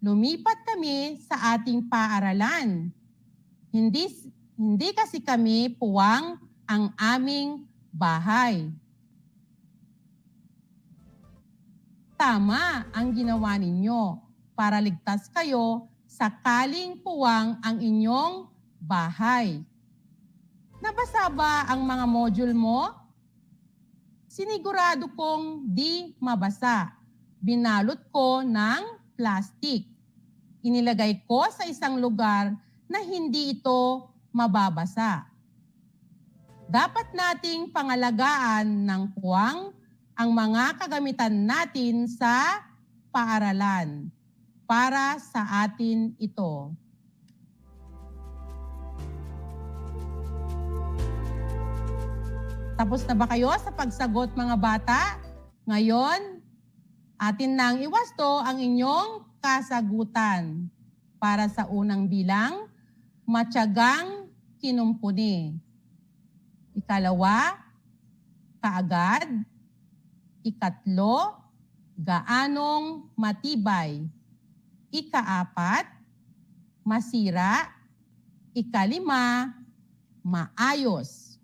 Lumipat kami sa ating paaralan. Hindi kasi kami puwang ang aming bahay. Tama ang ginawa ninyo para ligtas kayo sakaling puwang ang inyong bahay. Nabasa ba ang mga module mo? Sinigurado kong di mabasa. Binalot ko ng plastic. Inilagay ko sa isang lugar na hindi ito mababasa. Dapat nating pangalagaan ng puwang ang mga kagamitan natin sa paaralan. Para sa atin ito. Tapos na ba kayo sa pagsagot, mga bata? Ngayon, atin nang iwasto ang inyong kasagutan. Para sa unang bilang, matyagang kinumpuni. Ikalawa, kaagad. Ikatlo, gaanong matibay. Ikaapat, masira. Ikalima, maayos.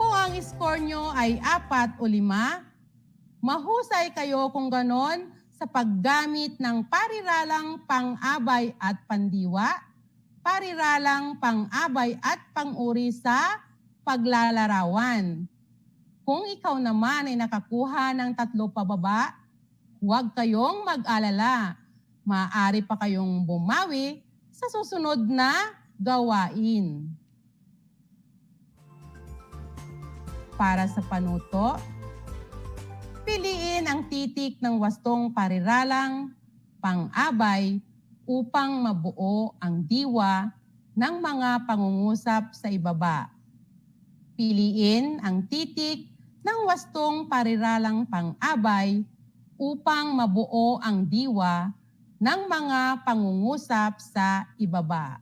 Kung ang score nyo ay 4 o 5, mahusay kayo kung ganon sa paggamit ng pariralang pang-abay at pandiwa, pariralang pang-abay at pang-uri sa paglalarawan. Kung ikaw naman ay nakakuha ng 3 pababa, huwag kayong mag-alala. Maaari pa kayong bumawi sa susunod na gawain. Para sa panuto, piliin ang titik ng wastong pariralang pang-abay upang mabuo ang diwa ng mga pangungusap sa ibaba. Piliin ang titik ng wastong pariralang pang-abay upang mabuo ang diwa ng mga pangungusap sa ibaba.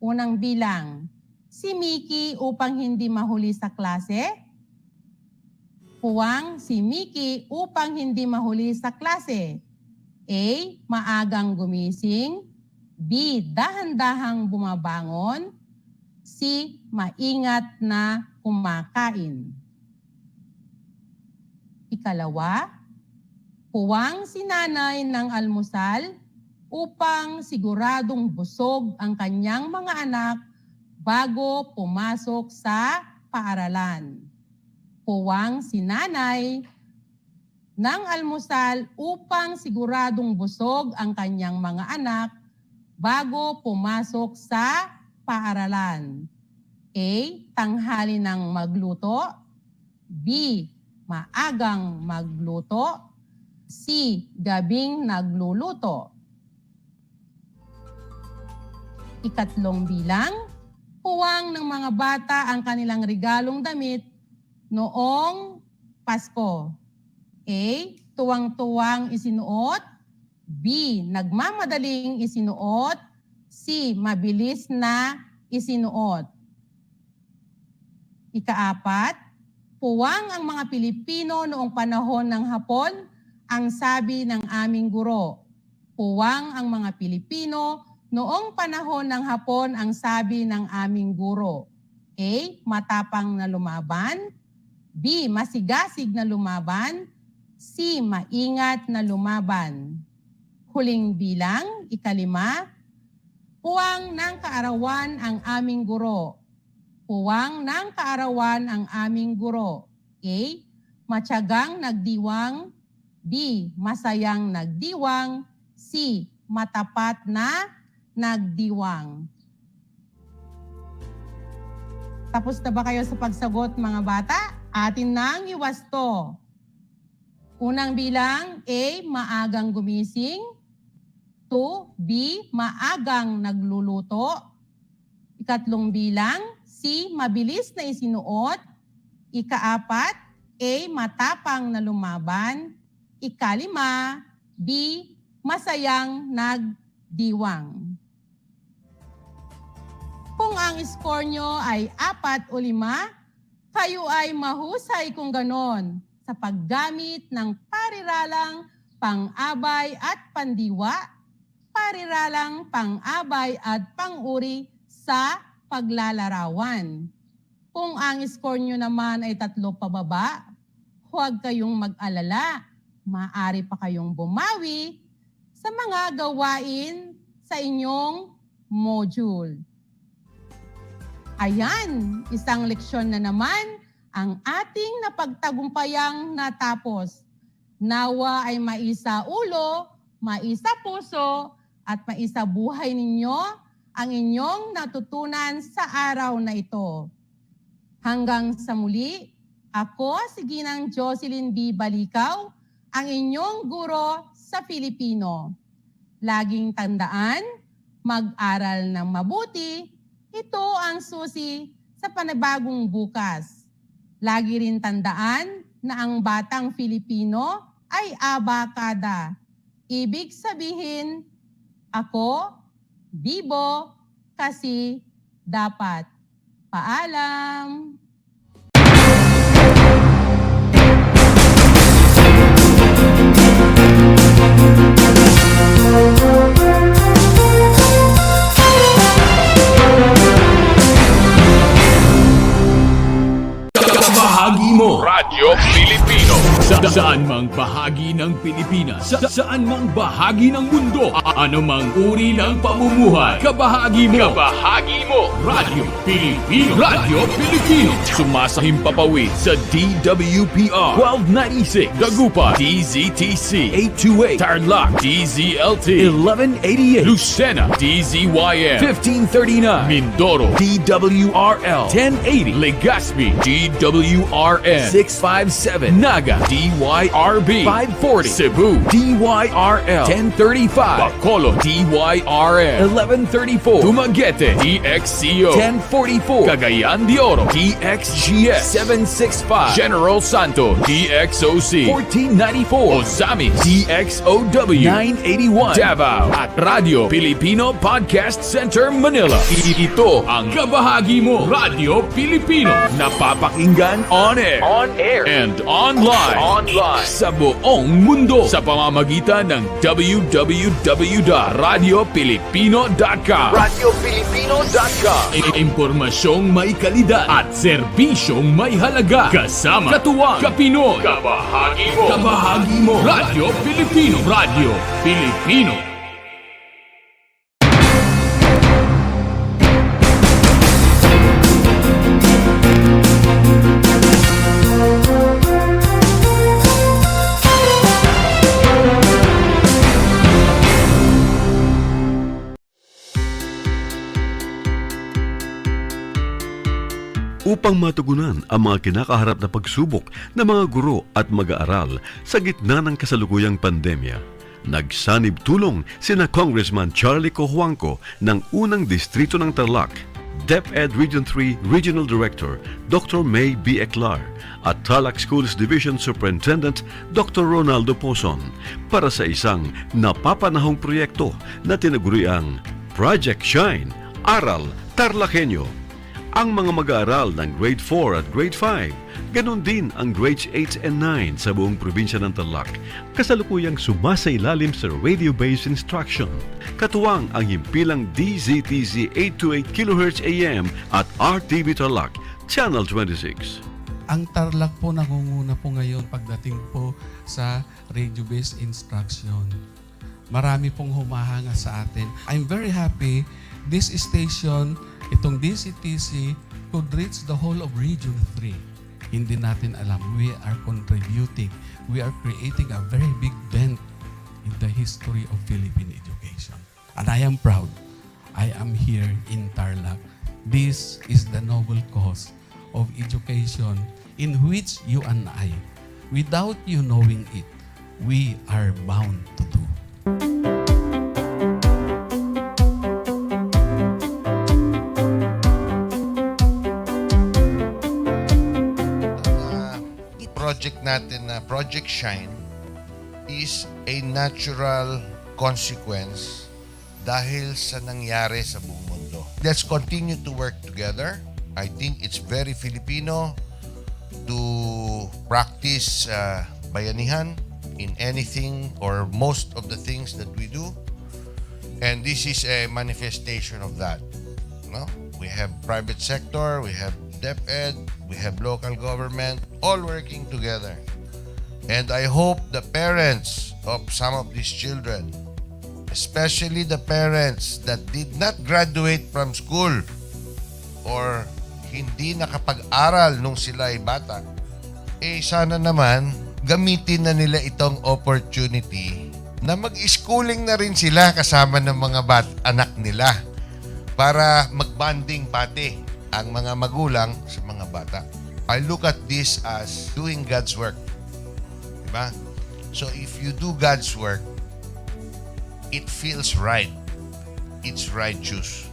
Unang bilang, si Mickey upang hindi mahuli sa klase. Puwang, si Mickey upang hindi mahuli sa klase. A. Maagang gumising. B. Dahan-dahang bumabangon. C. Maingat na kumakain. Ikalawa, puwang si nanay ng almusal upang siguradong busog ang kanyang mga anak bago pumasok sa paaralan. Puwang si nanay ng almusal upang siguradong busog ang kanyang mga anak bago pumasok sa paaralan? A. Tanghali ng magluto. B. Maagang magluto. C. Gabing nagluluto. Ikatlong bilang, puwang ng mga bata ang kanilang regalong damit noong Pasko. A. Tuwang-tuwang isinuot. B. Nagmamadaling isinuot. C. Mabilis na isinuot. Ikaapat, puwang ang mga Pilipino noong panahon ng Hapon, ang sabi ng aming guro. Puwang ang mga Pilipino noong panahon ng Hapon, ang sabi ng aming guro. A. Matapang na lumaban. B. Masigasig na lumaban. C. Maingat na lumaban. Huling bilang, ikalima, puwang ng kaarawan ang aming guro. Puwang ng kaarawan ang aming guro. A. Matyagang nagdiwang. B. Masayang nagdiwang. C. Matapat na nagdiwang. Tapos na ba kayo sa pagsagot, mga bata? Atin nang iwasto. Unang bilang, A. Maagang gumising. 2. B. Maagang nagluluto. Ikatlong bilang, C. Mabilis na isinuot. Ikaapat, A. Matapang na lumaban. Ikalima, B. Masayang nagdiwang. Kung ang score nyo ay 4 o 5, kayo ay mahusay kung ganon sa paggamit ng pariralang pang-abay at pandiwa, pariralang pang-abay at pang-uri sa paglalarawan. Kung ang score nyo naman ay 3 pababa, huwag kayong mag-alala. Maaari pa kayong bumawi sa mga gawain sa inyong module. Ayan, isang leksyon na naman ang ating napagtagumpayang natapos. Nawa ay maisa ulo, maisa puso, at maisa buhay ninyo ang inyong natutunan sa araw na ito. Hanggang sa muli, ako si Ginang Jocelyn B. Balikaw, ang inyong guro sa Filipino. Laging tandaan, mag-aral ng mabuti, ito ang susi sa panibagong bukas. Lagi rin tandaan na ang batang Filipino ay abakada. Ibig sabihin, ako, bibo, kasi dapat. Paalam! Bahagi mo Radyo Pilipino saan mang bahagi ng Pilipinas, saan mang bahagi ng mundo, ano mang uri ng pamumuhay, kabahagi mo Radyo Pilipino. Radyo Pilipino sumasahim papawid sa DWPR 1296 Dagupan, DZTC 828 Tarlac, DZLT 1188 Lucena, DZYN 1539 Mindoro, DWRL 1080 Legazpi, DWRN 657 Naga, DYRB 540 Cebu, DYRL 1035 Bacolod, DYRN 1134 Dumaguete, DXCO 1044 Cagayan de Oro, DXGS 765 General Santos, DXOC 1494 Ozamis, DXOW 981 Davao at Radio Filipino Podcast Center Manila. Ito ang kabahagi mo Radyo Pilipino, napapakinggan on air and online sa buong mundo sa pamamagitan ng www.radiopilipino.com. Impormasyong may kalidad at serbisyong may halaga. Kasama katuwang kapinoy. Kabahagi mo Radyo Pilipino. Radyo Pilipino. upang matugunan ang mga kinakaharap na pagsubok ng mga guro at mag-aaral sa gitna ng kasalukuyang pandemya. Nagsanib tulong sina Congressman Charlie Cojuangco ng unang distrito ng Tarlac, DEPED Region 3 Regional Director Dr. May B. Eclar at Tarlac Schools Division Superintendent Dr. Ronaldo Pozon para sa isang napapanahong proyekto na tinaguriang Project Shine, Aral TarlakHenyo. Ang mga mag-aaral ng Grade 4 at Grade 5, ganun din ang Grades 8 and 9 sa buong probinsya ng Tarlac, kasalukuyang sumasailalim sa radio-based instruction. Katuwang ang himpilang DZTC 828 kHz AM at RTV Tarlac, Channel 26. Ang Tarlac po nangunguna po ngayon pagdating po sa radio-based instruction. Marami pong humahanga sa atin. I'm very happy this station, itong DCTC, could reach the whole of Region 3. Hindi natin alam, we are contributing. We are creating a very big dent in the history of Philippine education. And I am proud. I am here in Tarlac. This is the noble cause of education in which you and I, without you knowing it, we are bound to do. Project natin na Project Shine is a natural consequence dahil sa nangyari sa buong mundo. Let's continue to work together. I think it's very Filipino to practice bayanihan in anything or most of the things that we do. And this is a manifestation of that. No? We have private sector, we have DEPED, we have local government, all working together. And I hope the parents of some of these children, especially the parents that did not graduate from school or hindi nakapag-aral nung sila ay bata, sana naman gamitin na nila itong opportunity na mag-schooling na rin sila kasama ng mga anak nila para mag-bonding pati ang mga magulang sa mga bata. I look at this as doing God's work. Diba? So if you do God's work, it feels right. It's righteous.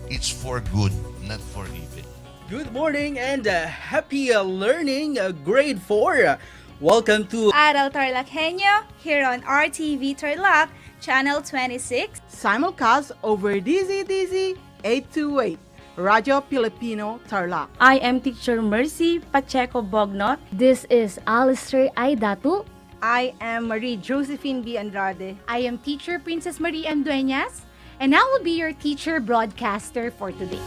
It's for good, not for evil. Good morning and happy learning, grade 4. Welcome to Aral TarlakHenyo here on RTV Tarlac, Channel 26. Simulcast over DZTC 828. Radio Filipino Tarlac. I am Teacher Mercy Pacheco Bognot. This is Alistair Aidatu. I am Marie Josephine B. Andrade. I am Teacher Princess Marie M. Dueñas, and I will be your teacher broadcaster for today.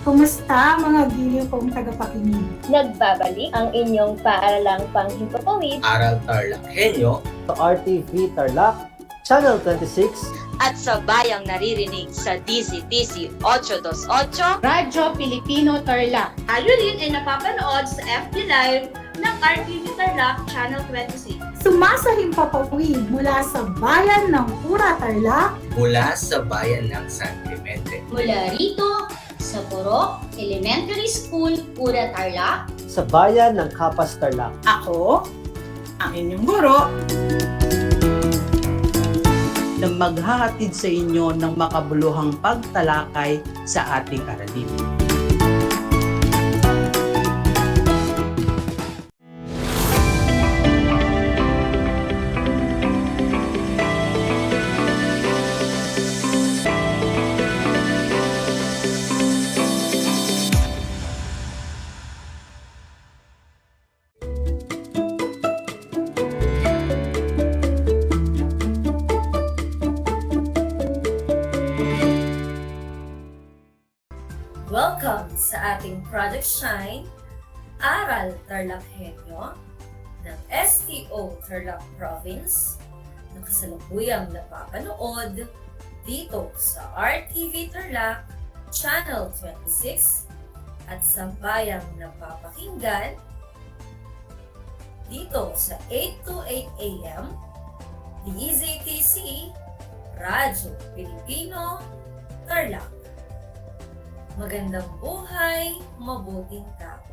Kumusta mga giliw kong tagapakinig? Nagbabalik ang inyong paaralang panghimpapawid. Aral TarlakHenyo. RTV Tarlac, Channel 26. At sa bayang naririnig sa DCTC 828 Radyo Pilipino Tarlac. Tayo rin ay napapanood sa FB Live ng RTV Tarlac Channel 26. Sumasahimpapawid mula sa bayan ng Pura Tarlac, Mula sa bayan ng San Clemente. Mula rito sa Purok Elementary School, Pura Tarlac. Sa bayan ng Capas Tarlac. Ako, ang inyong guro, na maghahatid sa inyo ng makabuluhang pagtalakay sa ating aralin. Welcome sa ating Project Shine, Aral TarlakHenyo ng STO Tarlac Province na kasalukuyang napapanood dito sa RTV Tarlac Channel 26 at sa bayang napapakinggan dito sa 828 AM DZTC Radyo Pilipino Tarlac. Magandang buhay, mabuting tao.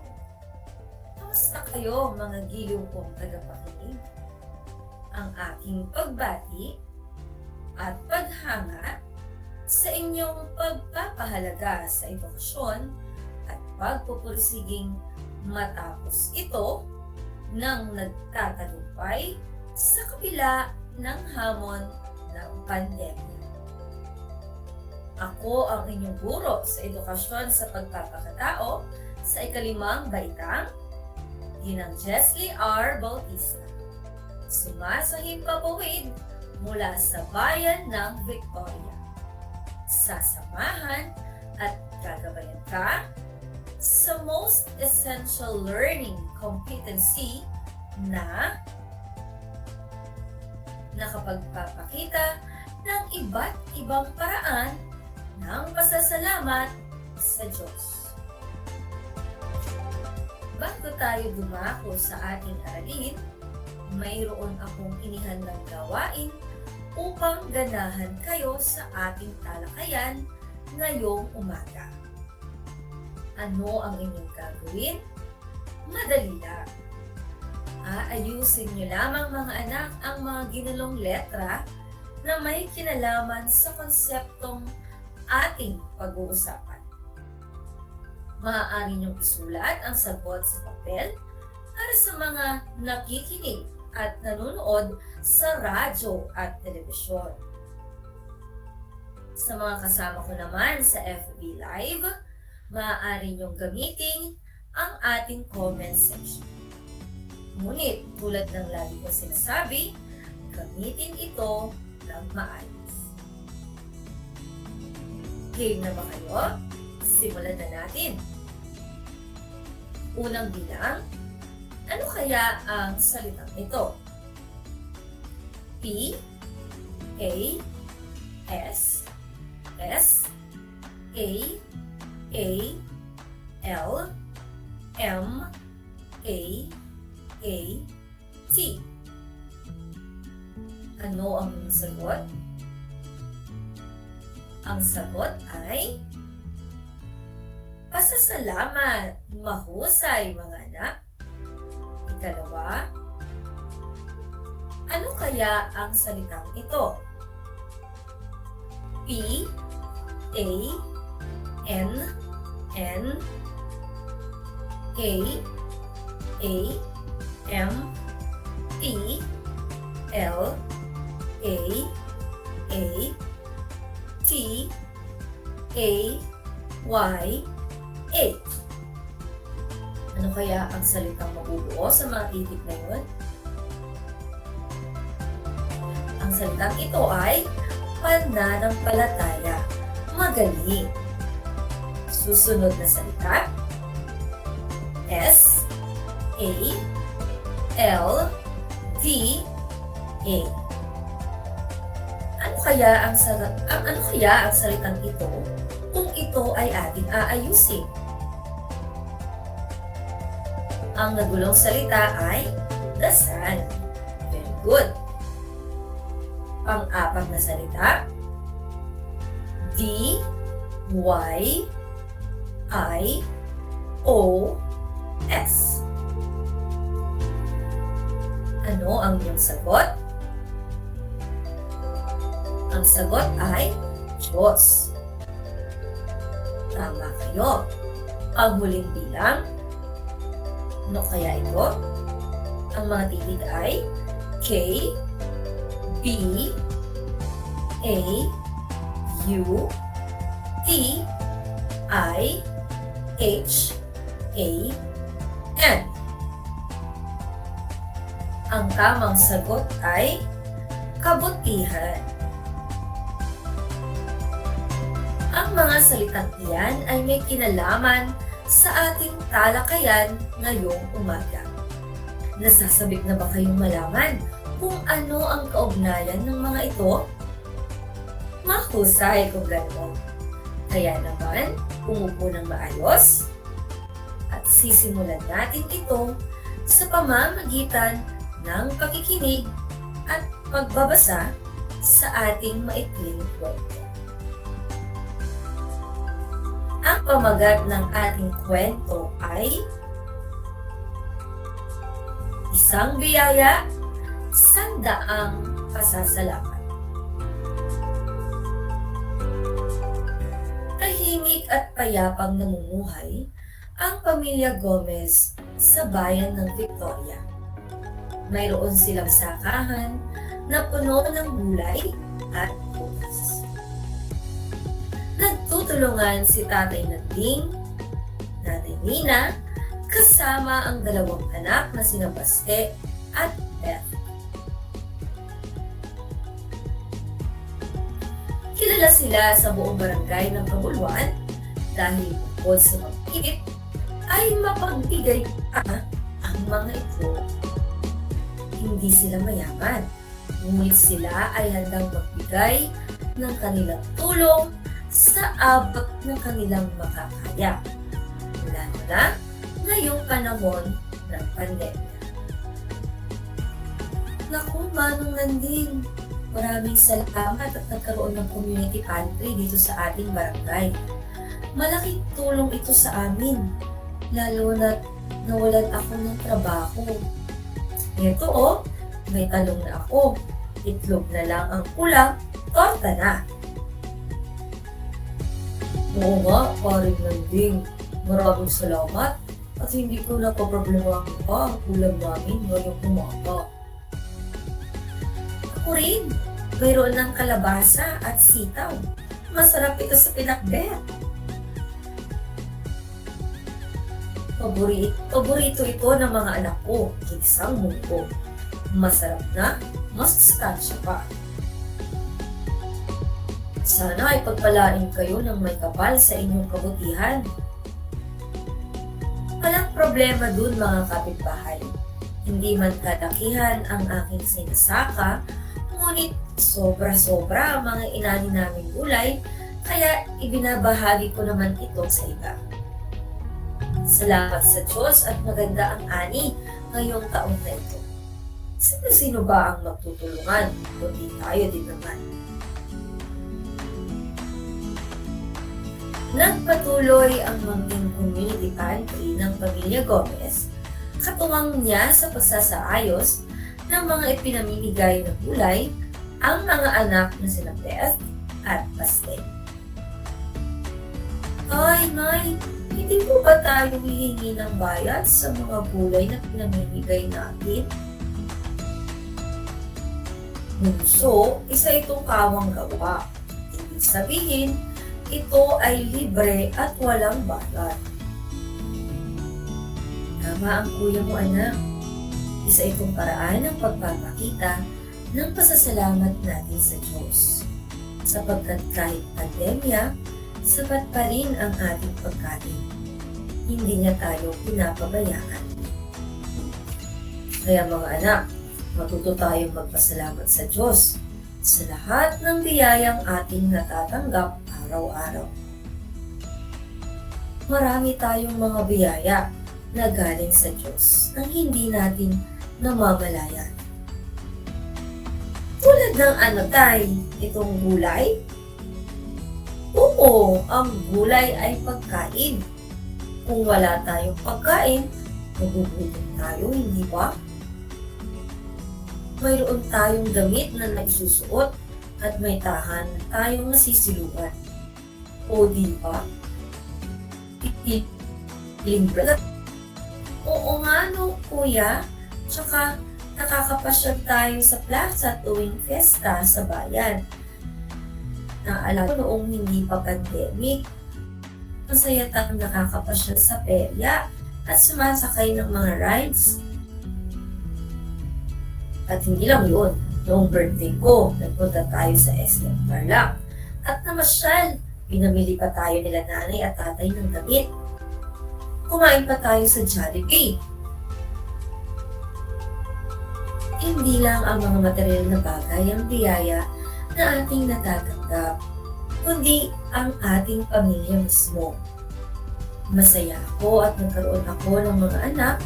Kamusta kayo mga giliw kong tagapakinig? Ang aking pagbati at paghanga sa inyong pagpapahalaga sa edukasyon at pagpupursiging matapos ito nang nagtatagumpay sa kabila ng hamon ng pandemya. Ako ang inyong guro sa edukasyon sa pagpapakatao sa ikalimang baitang, Ginang Jesly R. Bautista. Sumasahim papawid mula sa bayan ng Victoria. Sasamahan at gagabayan ka sa Most Essential Learning Competency na nakapagpapakita ng iba't ibang paraan ng pasasalamat sa Diyos. Bago tayo dumako sa ating aralin, mayroon akong inihandang gawain upang ganahan kayo sa ating talakayan ngayong umaga. Ano ang inyong gagawin? Madali lang. Aayusin niyo lamang mga anak ang mga ginulong letra na may kinalaman sa konseptong ating pag-uusapan. Maaari niyong isulat ang sagot sa papel para sa mga nakikinig at nanonood sa radyo at telebisyon. Sa mga kasama ko naman sa FB Live, maaari niyong gamitin ang ating comment section. Ngunit tulad ng lagi ko sinasabi, gamitin ito ng maayos. Game na ba kayo? Simulan na natin. Unang bilang, ano kaya ang salitang ito? P, A, S, S, A, L, M, A, T. Ano ang sagot? Ang sagot ay pasasalamat. Mahusay mga anak. Ikalawa, ano kaya ang salitang ito? P, A, N, A, M, T, L, A, T, A, Y, A. Ano kaya ang salitang mabubuo sa mga titik na yun? Ang salitang ito ay pananampalataya. Magaling. Susunod na salita, S, A, L, D, A. Ano kaya ang salitang ito kung ito ay ating aayusin? Ang nagulong salita ay dasal. Very good. Pang-apat na salita, D, Y, I, O, S. Ano ang iyong sagot? Ang sagot ay Diyos. Tama kayo. Ang huling bilang, ano kaya ito? Ang mga titig ay K, B, A, U, T, I, H, A, N. Ang tamang sagot ay kabutihan. Ang mga salitang iyan ay may kinalaman sa ating talakayan ngayong umaga. Nasasabik na ba kayong malaman kung ano ang kaugnayan ng mga ito? Mahusay kung gano'n. Kaya naman, umupo ng maayos at sisimulan natin ito sa pamamagitan ng pakikinig at pagbabasa sa ating maikling kwento. Ang pamagat ng ating kwento ay isang biyaya, sandaang pasasalamat. Tahimik at payapang namumuhay ang pamilya Gomez sa bayan ng Victoria. Mayroon silang sakahan na puno ng gulay at putas. Nagtutulungan si Tatay Nanding, Nanay Nina, kasama ang dalawang anak na sina Baste at Beth. Kilala sila sa buong barangay ng Kabuluan dahil bukod sa pag-ibig ay mapagbigay pa ang mga ito. Hindi sila mayaman, ngunit sila ay handang magbigay ng kanilang tulong sa abot ng kanilang makakaya, lalo na ngayong panahon ng pandemya. Naku, Manong Nanding, maraming salamat at nagkaroon ng community pantry dito sa ating barangay. Malaking tulong ito sa amin, lalo na nawalan ako ng trabaho. Ito may talong na ako, itlog na lang ang kulang, torta na. Oo nga, paring Nanding, maraming salamat at hindi ko napaproblemahin pa ang ulam namin ngayong umaga. Ako rin, mayroon ng kalabasa at sitaw. Masarap ito sa pinakbet. Paborito ito ng mga anak ko, isang munggo. Masarap na, mas sustansya pa. Sana ay pagpalain kayo ng may kapal sa inyong kabutihan. Walang problema dun mga kapitbahay. Hindi man kalakihan ang aking sinasaka, ngunit sobra-sobra ang mga inani naming gulay, kaya ibinabahagi ko naman ito sa iba. Salamat sa Diyos at maganda ang ani ngayong taon na ito. Sino ba ang magtutulungan? Kundi tayo din naman. Nagpatuloy ang maging community pantry ng pamilya Gomez, katuwang niya sa pagsasaayos ng mga ipinamimigay na gulay ang mga anak na sina Beth at Baste. Ay, Nay, hindi po ba tayo hihingi ng bayad sa mga gulay na pinamimigay natin? Bunso, isa itong kawang gawa. Ibig sabihin, ito ay libre at walang bayad. Tama ang kuya mo, anak. Isa itong paraan ng pagpapakita ng pasasalamat natin sa Diyos. Sapagkat kahit pandemya, sapat pa rin ang ating pagkain. Hindi niya tayo pinapabayaan. Kaya mga anak, matuto tayong magpasalamat sa Diyos sa lahat ng biyayang ating natatanggap araw-araw. Marami tayong mga biyaya na galing sa Diyos ang hindi natin namamalayan. Tulad ng itong gulay? Oo, ang gulay ay pagkain. Kung wala tayong pagkain, magugutom tayo, hindi ba? Mayroon tayong damit na naisusuot at may tahan na tayong nasisiluan. O di ba? Libre. Oo nga no, kuya. Tsaka nakakapasyal tayo sa plaza tuwing fiesta sa bayan. Naalala ko noong hindi pa pandemic, masaya tayong nakakapasyal sa perya at sumasakay ng mga rides. At hindi lang yun, noong birthday ko, nagpunta tayo sa RTV Tarlac at namasyal. Pinamili pa tayo nila nanay at tatay ng damit. Kumain pa tayo sa Jollibee. Hindi lang ang mga material na bagay ang biyaya na ating natatanggap, kundi ang ating pamilya mismo. Masaya ako at nagkaroon ako ng mga anak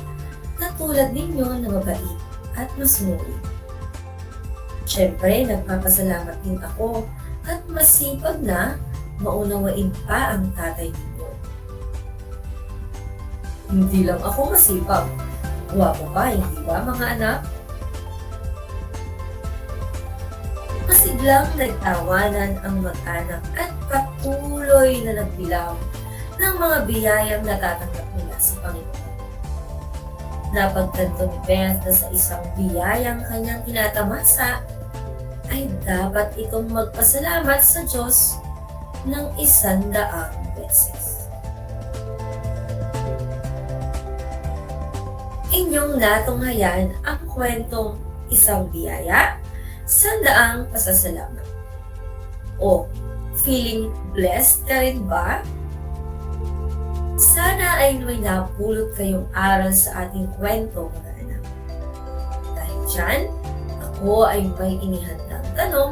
na tulad ninyo na mabait at masunod. Siyempre, nagpapasalamat din ako at masipag na maunawain pa ang tatay ninyo. Hindi lang ako masipag. Guwapo pa, hindi ba mga anak? Masiglang nagtawanan ang mag-anak at patuloy na nagbilang ng mga biyayang natatanggap nila sa Panginoon. Napagtanto ni Beth na sa isang biyayang kanyang tinatamasa ay dapat itong magpasalamat sa Diyos ng 100 beses. Inyong natunghayan ang kwentong isang biyaya, 100 pasasalamat. O, feeling blessed ka rin ba? Sana ay may napulot kayong aral sa ating kwento, mga anak. Dahil dyan, ako ay may inihandang tanong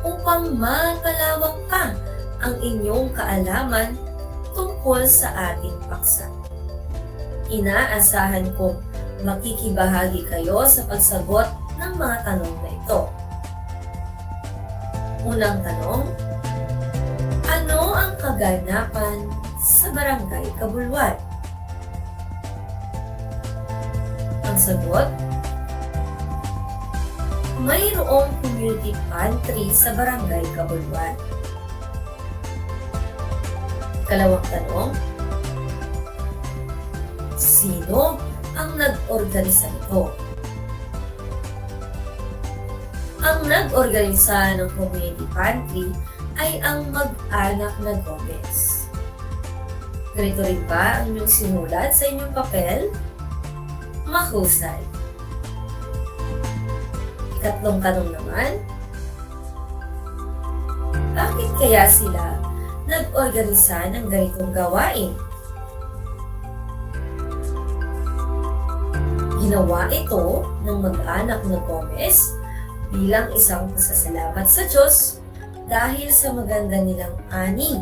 upang mapalawak pa ang inyong kaalaman tungkol sa ating paksa. Inaasahan kong makikibahagi kayo sa pagsagot ng mga tanong na ito. Unang tanong, ano ang kaganapan sa Barangay Kabuluan? Ang sagot, mayroong community pantry sa Barangay Kabuluan. Ikalawang tanong, sino ang nag-organisa nito? Ang nag-organisa ng community pantry ay ang mag-anak na Gomez. Ganito rin ba ang inyong sinulat sa inyong papel? Mahusay. Ikatlong tanong naman, bakit kaya sila nag-organisa ng ganitong gawain? Ginawa ito ng mag-anak na Gomez bilang isang pasasalamat sa Diyos dahil sa maganda nilang ani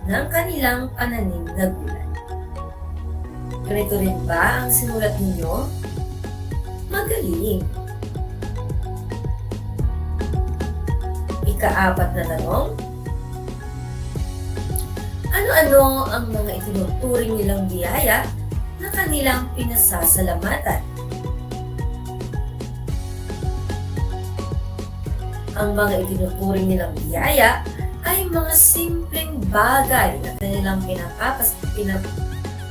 ng kanilang pananim na gulay. Ganito rin ba ang sinulat ninyo? Magaling! Ika-4 na tanong, ano-ano ang mga itinuturing nilang biyaya na kanilang pinasasalamatan? Ang mga itinuturing nilang biyaya ay mga simpleng bagay na kanilang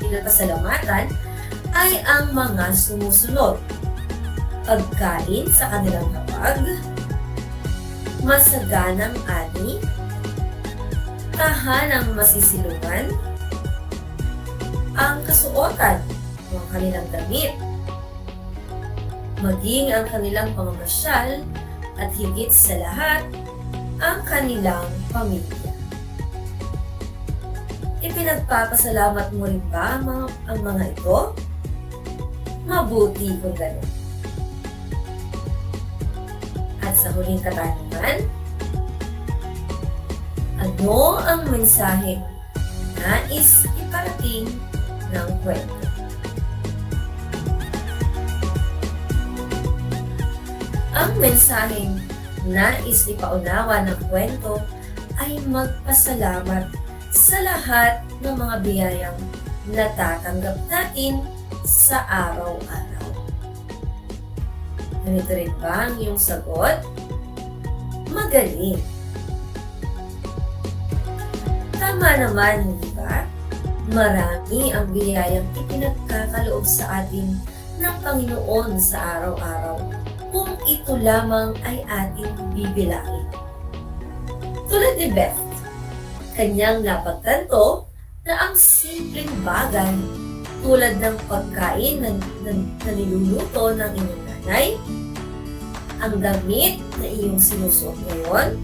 pinapasalamatan ay ang mga sumusunod. Pagkain sa kanilang hapag, masaganang ani, tahanang masisilungan, ang kasuotan ng kanilang damit, maging ang kanilang pamamasyal, at higit sa lahat, ang kanilang pamilya. Ipinagpapasalamat mo rin ba ang mga ito? Mabuti kung gano'n. At sa huling katanungan, ano ang mensaheng nais iparating ng kwento? Ang mensaheng nais ipaunawa ng kwento ay magpasalamat sa lahat ng mga biyayang natatanggap natin sa araw-araw. Ganito rin ba ang iyong sagot? Magaling! Tama naman, hindi ba? Marami ang biyayang ipinagkakaloob sa atin ng Panginoon sa araw-araw kung ito lamang ay ating bibilangin. Tulad ni Beth, kanyang napagtanto na ang simpleng bagay tulad ng pagkain na niluluto ng inyong nanay, ang damit na iyong sinusuot ngayon,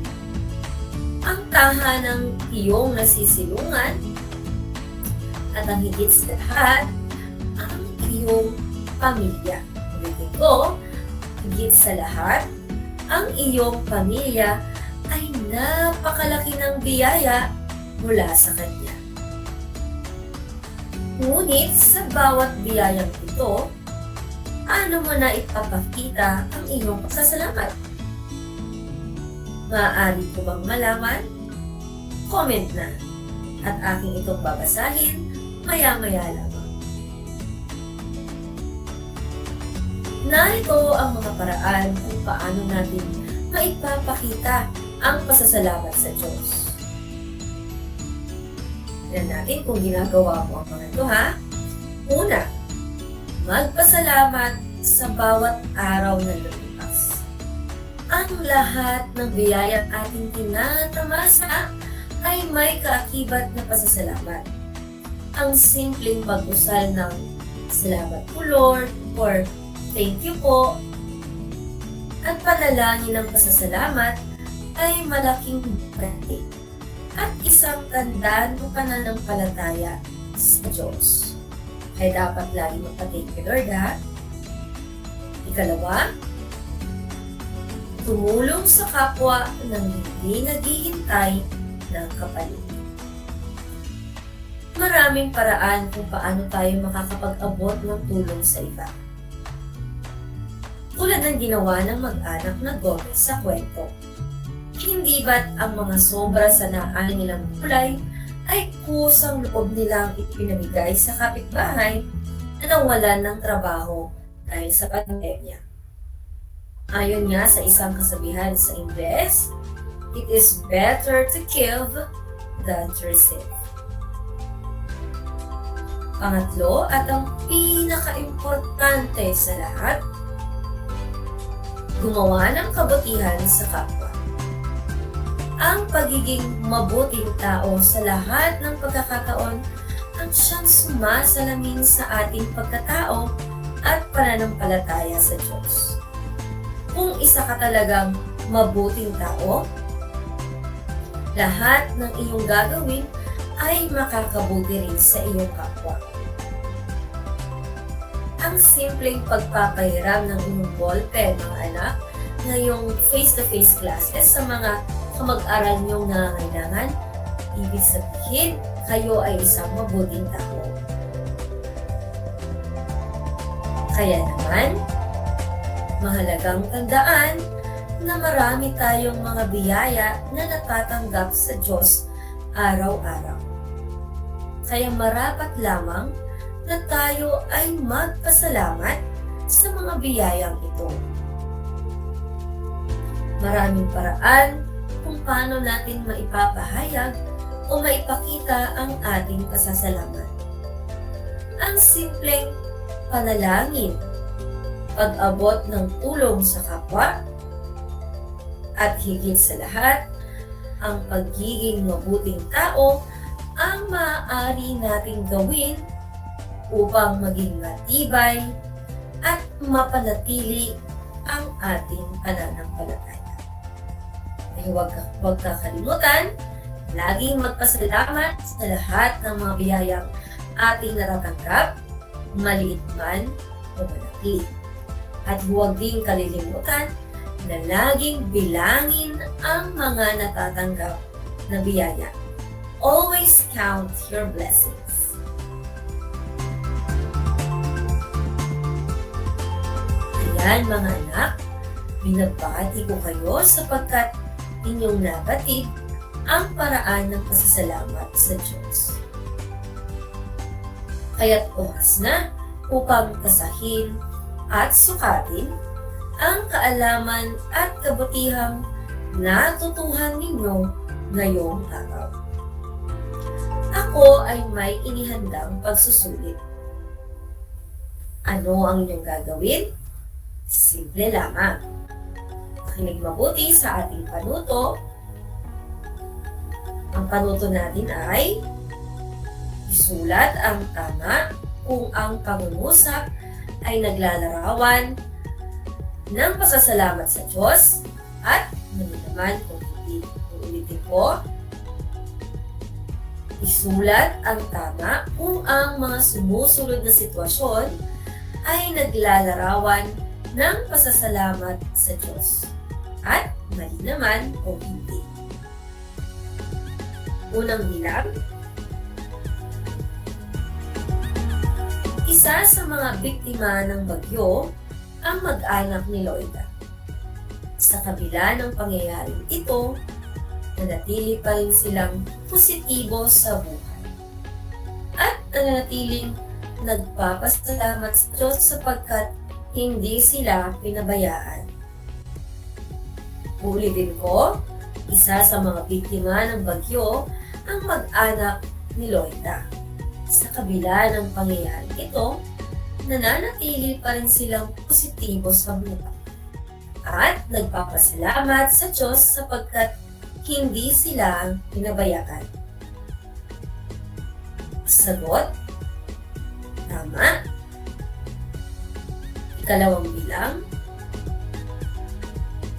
ang tahanang iyong nasisilungan, at ang higit sa lahat, ang iyong pamilya. Ulitin ko, higit sa lahat, ang iyong pamilya ay napakalaki ng biyaya mula sa Kanya. Ngunit sa bawat biyayang ito, ano mo na ipapakita ang iyong pasasalamat? Maaari ko bang malaman? Comment na at aking itong babasahin maya-maya lamang. Narito ang mga paraan kung paano natin maipapakita ang pasasalamat sa Diyos. Tignan natin kung ginagawa mo ang mga ito, ha? Una, magpasalamat sa bawat araw na lumipas. Ang lahat ng biyayang ating tinatamasa ay may kaakibat na pasasalamat. Ang simpleng pag-usal ng salamat po Lord or thank you po at panalangin ng pasasalamat ay malaking bagay at isang tanda ng pananampalataya sa Diyos. Kaya dapat lagi magpa-thank you Lord, ha? Ikalawa, tumulong sa kapwa nang hindi naghihintay ng kapalit. Maraming paraan kung paano tayo makakapag-abot ng tulong sa iba. Tulad ng ginawa ng mag-anak na Gomez sa kwento. Hindi ba't ang mga sobra sa naan nilang kulay ay kusang loob nilang ipinamigay sa kapitbahay na nawalan ng trabaho dahil sa pandemya. Ayon nga sa isang kasabihan sa Ingles, it is better to give than to receive. Pangatlo at ang pinaka-importante sa lahat, gumawa ng kabutihan sa kapwa. Ang pagiging mabuting tao sa lahat ng pagkakataon ang siyang sumasalamin sa ating pagkatao at pananampalataya sa Diyos. Kung isa ka talagang mabuting tao, lahat ng iyong gagawin ay makakabuti rin sa iyong kapwa. Ang simpleng pagpapahiram ng inyong ballpen, mga anak, ngayong face-to-face classes sa mga kamag-aral niyong nangangailangan, ibig sabihin, kayo ay isang mabuting tao. Kaya naman, mahalagang tandaan na marami tayong mga biyaya na natatanggap sa Diyos araw-araw. Kaya marapat lamang na tayo ay magpasalamat sa mga biyayang ito. Maraming paraan kung paano natin maipapahayag o maipakita ang ating pasasalamat. Ang simpleng panalangin, pag-abot ng tulong sa kapwa, at higit sa lahat, ang pagiging mabuting tao ang maaari nating gawin upang maging matibay at mapanatili ang ating pananampalataya. Ay huwag kakalimutan, laging magpasalamat sa lahat ng mga biyayang ating natatanggap, maliit man o malaki. At huwag din kalilimutan na laging bilangin ang mga natatanggap na biyaya. Always count your blessings. Ayan mga anak, binabati ko kayo sapagkat inyong nabatid ang paraan ng pasasalamat sa Diyos. Kaya't oras na upang tasahin at sukatin ang kaalaman at kabutihang natutuhan ninyo ngayong araw. Ako ay may inihandang pagsusulit. Ano ang inyong gagawin? Simple lamang. Makinig mabuti sa ating panuto. Ang panuto natin ay isulat ang tama kung ang pangungusap ay naglalarawan ng pasasalamat sa Diyos at mali naman kung hindi. Uulitin ko, isulat ang tama kung ang mga sumusunod na sitwasyon ay naglalarawan ng pasasalamat sa Diyos at mali naman kung hindi. Unang bilang, isa sa mga biktima ng bagyo ang mag-anak ni Loida. Sa kabila ng pangyayaring ito, nanatili pa rin silang positibo sa buhay. At nanatiling nagpapasalamat sa Diyos sapagkat hindi sila pinabayaan. Ulitin ko, isa sa mga biktima ng bagyo ang mag-anak ni Loida. Sa kabila ng pangyayaring ito, nananatili pa rin silang positibo sa buhay. At nagpapasalamat sa Diyos sapagkat hindi sila pinabayaan. Sagot? Tama. Ikalawang bilang.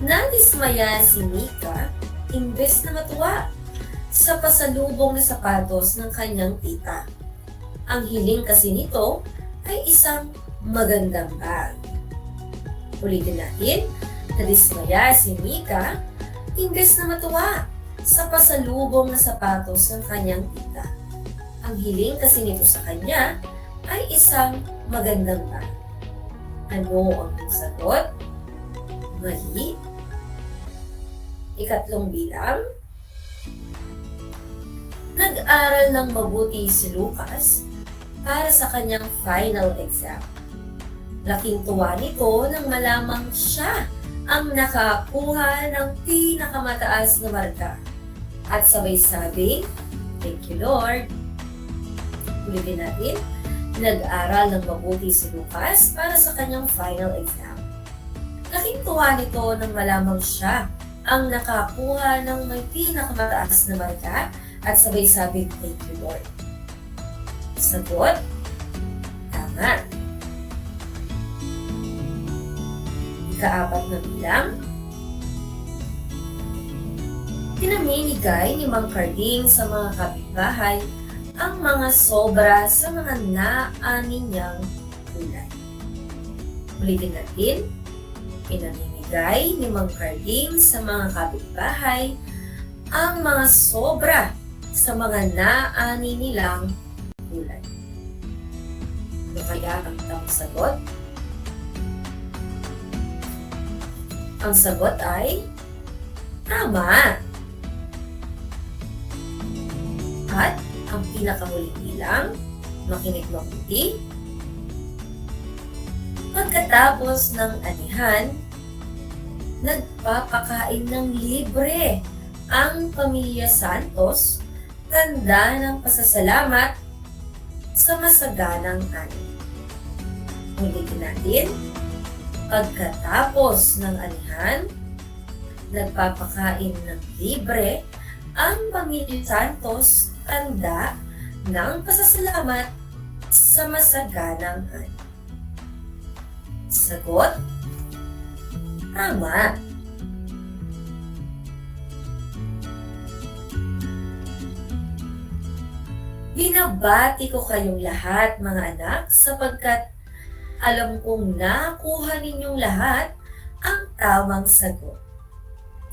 Nadismaya si Mika imbes na matuwa sa pasalubong na sapatos ng kanyang tita. Ang hiling kasi nito ay isang magandang bag. Ulitin natin, nadismaya si Mika imbes na matuwa sa pasalubong na sapatos ng kanyang tita. Ang hiling kasi nito sa kanya ay isang magandang bag. Ano ang sagot? Mali. Ikatlong bilang. Nag-aral ng mabuti si Lucas para sa kanyang final exam. Laking tuwa nito nang malamang siya ang nakakuha ng pinakamataas na marka. At sabay sabi, "Thank you, Lord." Ulitin natin, nag-aral ng mabuti si Lucas para sa kanyang final exam. Laking tuwa nito nang malamang siya ang nakakuha ng may pinakamataas na marka at sabay sabi, "Thank you, Lord." Sagot? Tama. Ikaapat na bilang. Pinamimigay ni Mang Carding sa mga kapitbahay ang mga sobra sa mga naani niyang gulay. Ulitin natin. Pinamimigay ni Mang Carding sa mga kapitbahay ang mga sobra sa mga naani nilang gulay. Ano kaya ang tamang sagot? Ang sagot ay tama. At ang pinakahuling bilang, makinig mabuti. Pagkatapos ng anihan, nagpapakain ng libre ang Pamilya Santos, tanda ng pasasalamat sa masaganang ani. Ulitin natin. Pagkatapos ng anihan, nagpapakain ng libre ang Pamilya Santos, tanda ng pasasalamat sa masaganang ani. Sagot? Tama. Binabati ko kayong lahat, mga anak, sapagkat alam kong nakuha ninyong lahat ang tamang sagot.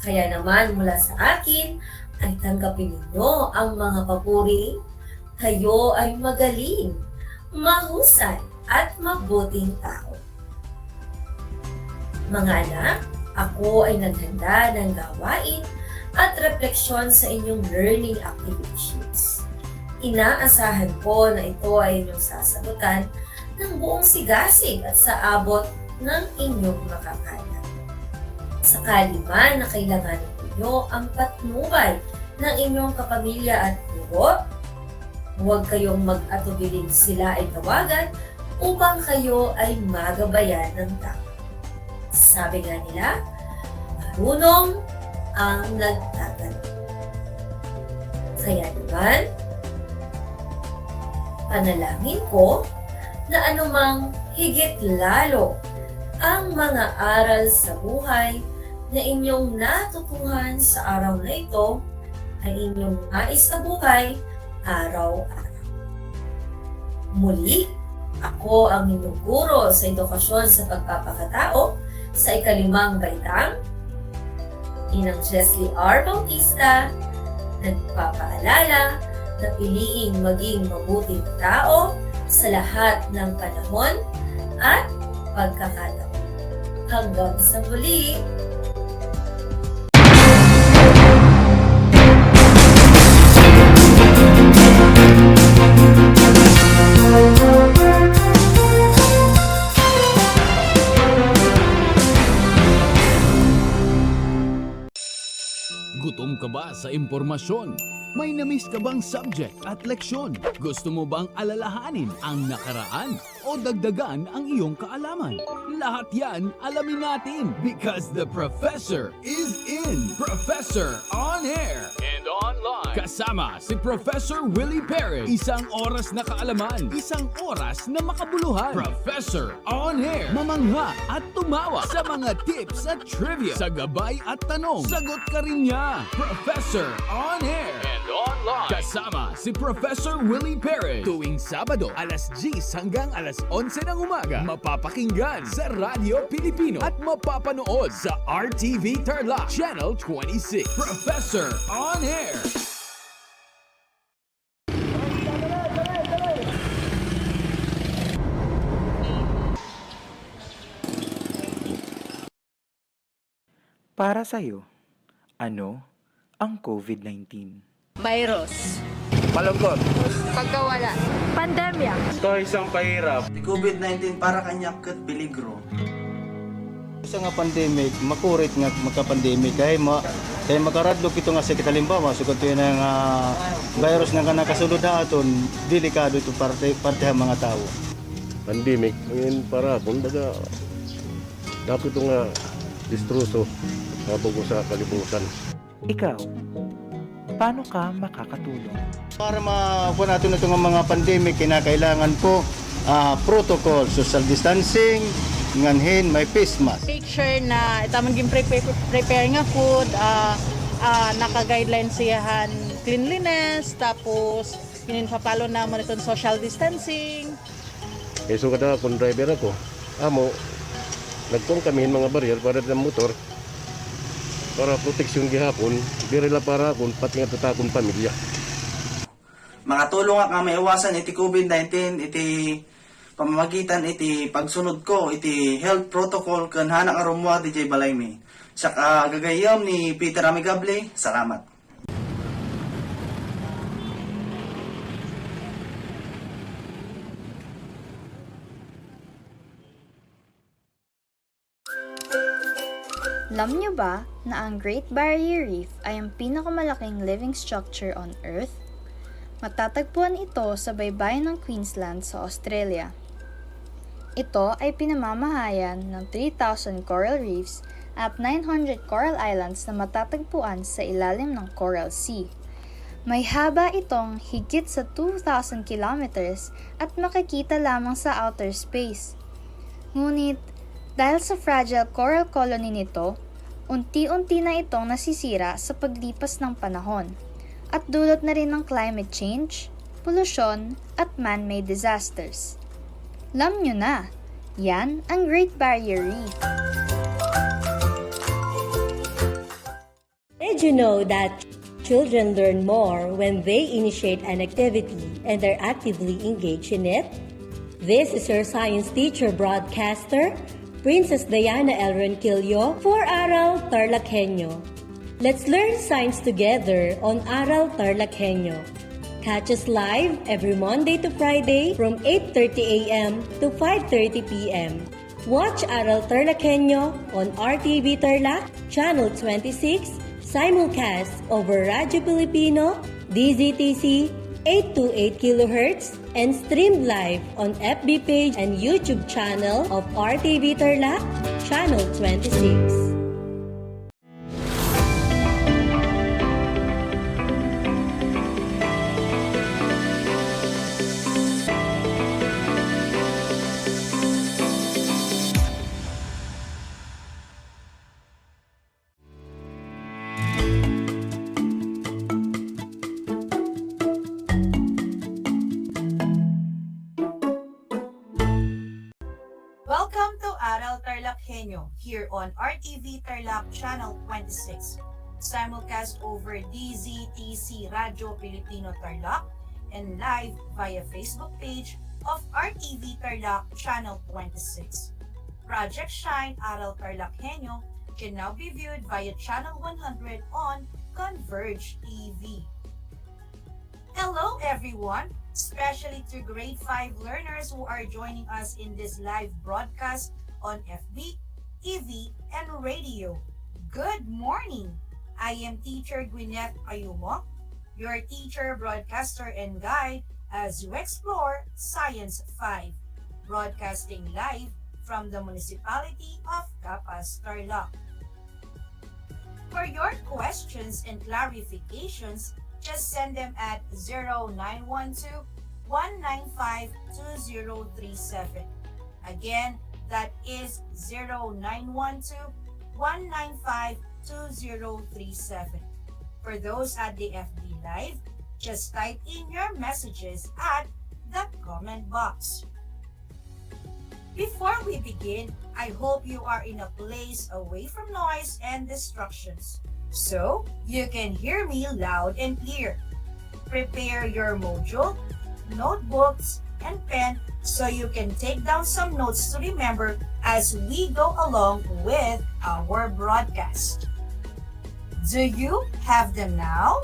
Kaya naman mula sa akin ay tanggapin ninyo ang mga papuri. Kayo ay magaling, mahusay at mabuting tao. Mga anak, ako ay naghanda ng gawain at refleksyon sa inyong learning activities. Inaasahan ko na ito ay inyong sasagutan ng buong sigasig at sa abot ng inyong makakaya. Sakali man na kailanganin ninyo ang patnubay ng inyong kapamilya at guro, huwag kayong mag-atubiling sila ay tawagan upang kayo ay magabayan ng tama. Sabi nga nila, marunong ang nagtatanong. Kaya naman, panalangin ko na anumang higit lalo ang mga aral sa buhay na inyong natutuhan sa araw na ito ay inyong maisabuhay araw-araw. Muli, ako ang inyong guro sa edukasyon sa pagpapakatao sa ikalimang baitang, Inang Jeslie R. Bautista, nagpapaalala na piliing maging mabuting tao sa lahat ng panahon at pagkakataon. Hanggang sa muli! Kulang ka ba sa impormasyon? May namiss ka bang subject at leksyon? Gusto mo bang alalahanin ang nakaraan o dagdagan ang iyong kaalaman? Lahat yan alamin natin because the professor is in. Professor on air and online. Kasama si Professor Willie Perez. Isang oras na kaalaman, isang oras na makabuluhan. Professor on air. Mamangha at tumawa sa mga tips at trivia. Sa gabay at tanong, sagot ka rin niya. Professor on air and online. Kasama si Professor Willie Perez. Tuwing Sabado, alas 10 hanggang alas 11 ng umaga. Mapapakinggan sa Radyo Pilipino at mapapanood sa RTV Tarlac Channel 26. Professor on air. Para sa'yo, ano ang COVID-19? Virus. Malungkot. Pagkawala. Pandemya. Ito isang pahirap. COVID-19 para kanyak kat peligro. Isa nga pandemic, makurit nga magka-pandemic kay makaradlok ito nga sakit halimbawa sugod ito yung virus nga nakasulod na aton, delikado ito parte ang mga tao. Pandemic, ngayon para kumbaga dapat ito nga distruso habang ko sa kalibutan. Ikaw, paano ka makakatulong? Para makuha natin ito nga mga pandemic, kinakailangan po protocol, social distancing, nganhin, may face mask. Make sure na itamang prepare nga food, naka-guidelines siyahan cleanliness, tapos pinipapalo na mo itong social distancing. Kaya so kada kung driver ako, amo, nagtong kami mga barrier para sa motor para proteksyon gihapon, birila para akong pati nga tatakong pamilya. Makatulong nga maiwasan iti COVID-19, iti pamamagitan iti pagsunod ko, iti health protocol kan hanak arumwa DJ Balaymi. Sa gagayam ni Peter Amigable, salamat. Alam niyo ba na ang Great Barrier Reef ay ang pinakamalaking living structure on Earth? Matatagpuan ito sa baybayin ng Queensland sa Australia. Ito ay pinamamahayan ng 3,000 coral reefs at 900 coral islands na matatagpuan sa ilalim ng Coral Sea. May haba itong higit sa 2,000 kilometers at makikita lamang sa outer space. Ngunit, dahil sa fragile coral colony nito, unti-unti na itong nasisira sa paglipas ng panahon at dulot na rin ng climate change, polusyon at man-made disasters. Alam nyo na, yan ang Great Barrier Reef. Did you know that children learn more when they initiate an activity and are actively engaged in it? This is your science teacher broadcaster, Princess Diana L. Ronquillo for Aral TarlakHenyo. Let's learn science together on Aral TarlakHenyo. Catch us live every Monday to Friday from 8:30 a.m. to 5:30 p.m. Watch Aral TarlakHenyo on RTV Tarlac, Channel 26, simulcast over Radyo Pilipino, DZTC 828 kHz, and streamed live on FB page and YouTube channel of RTV Tarlac, Channel 26. Welcome to Aral TarlakHenyo here on RTV Tarlac Channel 26, simulcast over DZTC Radyo Pilipino Tarlac and live via Facebook page of RTV Tarlac Channel 26. Project Shine Aral TarlakHenyo can now be viewed via Channel 100 on Converge TV. Hello everyone! Especially to grade 5 learners who are joining us in this live broadcast on FB, TV, and radio. Good morning! I am Teacher Gwyneth Ayumo, your teacher, broadcaster, and guide as you explore Science 5, broadcasting live from the municipality of Capas, Tarlac. For your questions and clarifications, just send them at 0912-195-2037. Again, that is 0912-195-2037. For those at the FB Live, just type in your messages at the comment box. Before we begin, I hope you are in a place away from noise and distractions, so you can hear me loud and clear. Prepare your module, notebooks, and pen so you can take down some notes to remember as we go along with our broadcast. Do you have them now?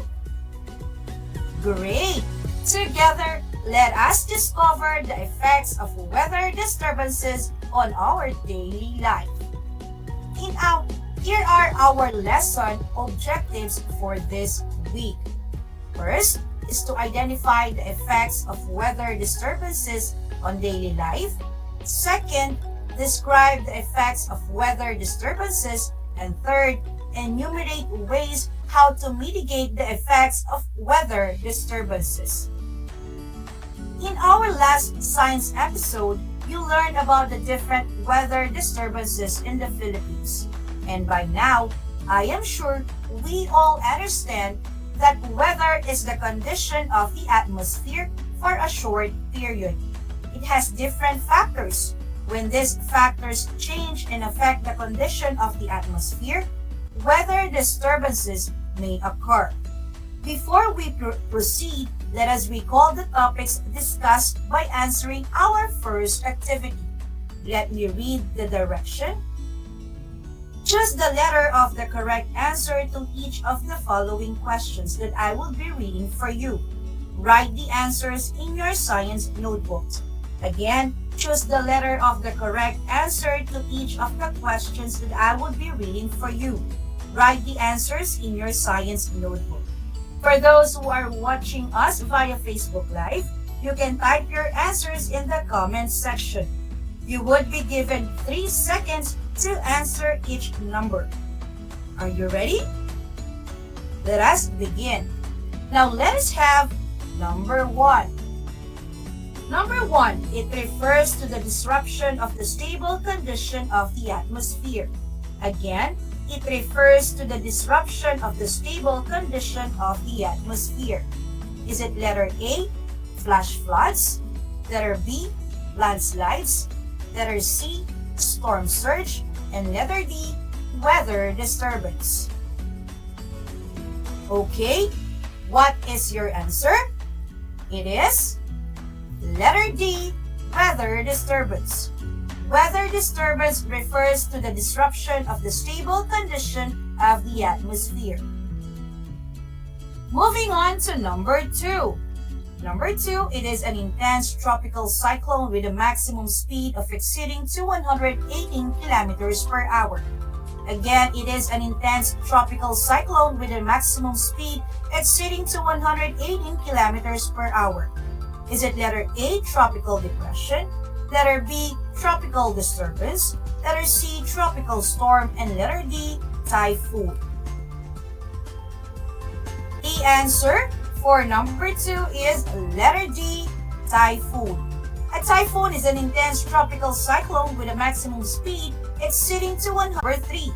Great! Together, let us discover the effects of weather disturbances on our daily life. Here are our lesson objectives for this week. First is to identify the effects of weather disturbances on daily life. Second, describe the effects of weather disturbances. And third, enumerate ways how to mitigate the effects of weather disturbances. In our last science episode, you learned about the different weather disturbances in the Philippines. And by now, I am sure we all understand that weather is the condition of the atmosphere for a short period. It has different factors. When these factors change and affect the condition of the atmosphere, weather disturbances may occur. Before we proceed, let us recall the topics discussed by answering our first activity. Let me read the direction. Choose the letter of the correct answer to each of the following questions that I will be reading for you. Write the answers in your science notebooks. Again, choose the letter of the correct answer to each of the questions that I will be reading for you. Write the answers in your science notebook. For those who are watching us via Facebook Live, you can type your answers in the comments section. You would be given 3 seconds to answer each number. Are you ready? Let us begin. Now let us have number 1. Number 1, it refers to the disruption of the stable condition of the atmosphere. Again, it refers to the disruption of the stable condition of the atmosphere. Is it letter A, flash floods, letter B, landslides, letter C, storm surge, and letter D, weather disturbance? Okay, what is your answer? It is letter D, weather disturbance. Weather disturbance refers to the disruption of the stable condition of the atmosphere. Moving on to number 2. Number 2, it is an intense tropical cyclone with a maximum speed of exceeding 218 kilometers per hour. Again, it is an intense tropical cyclone with a maximum speed exceeding 218 kilometers per hour. Is it letter A, tropical depression, letter B, tropical disturbance, letter C, tropical storm, and letter D, typhoon? The answer for number 2 is letter D, typhoon. A typhoon is an intense tropical cyclone with a maximum speed exceeding 203.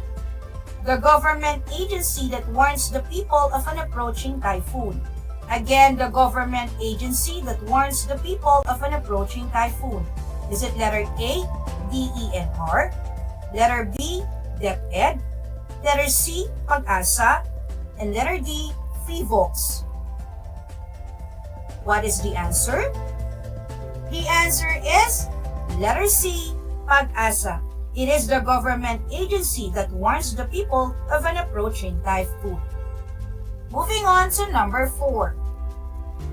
The government agency that warns the people of an approaching typhoon. Again, the government agency that warns the people of an approaching typhoon. Is it letter A, DENR, letter B, DEPED, letter C, Pag-asa, and letter D, FIVOLS? What is the answer? The answer is letter C, Pag-asa. It is the government agency that warns the people of an approaching typhoon. Moving on to number 4.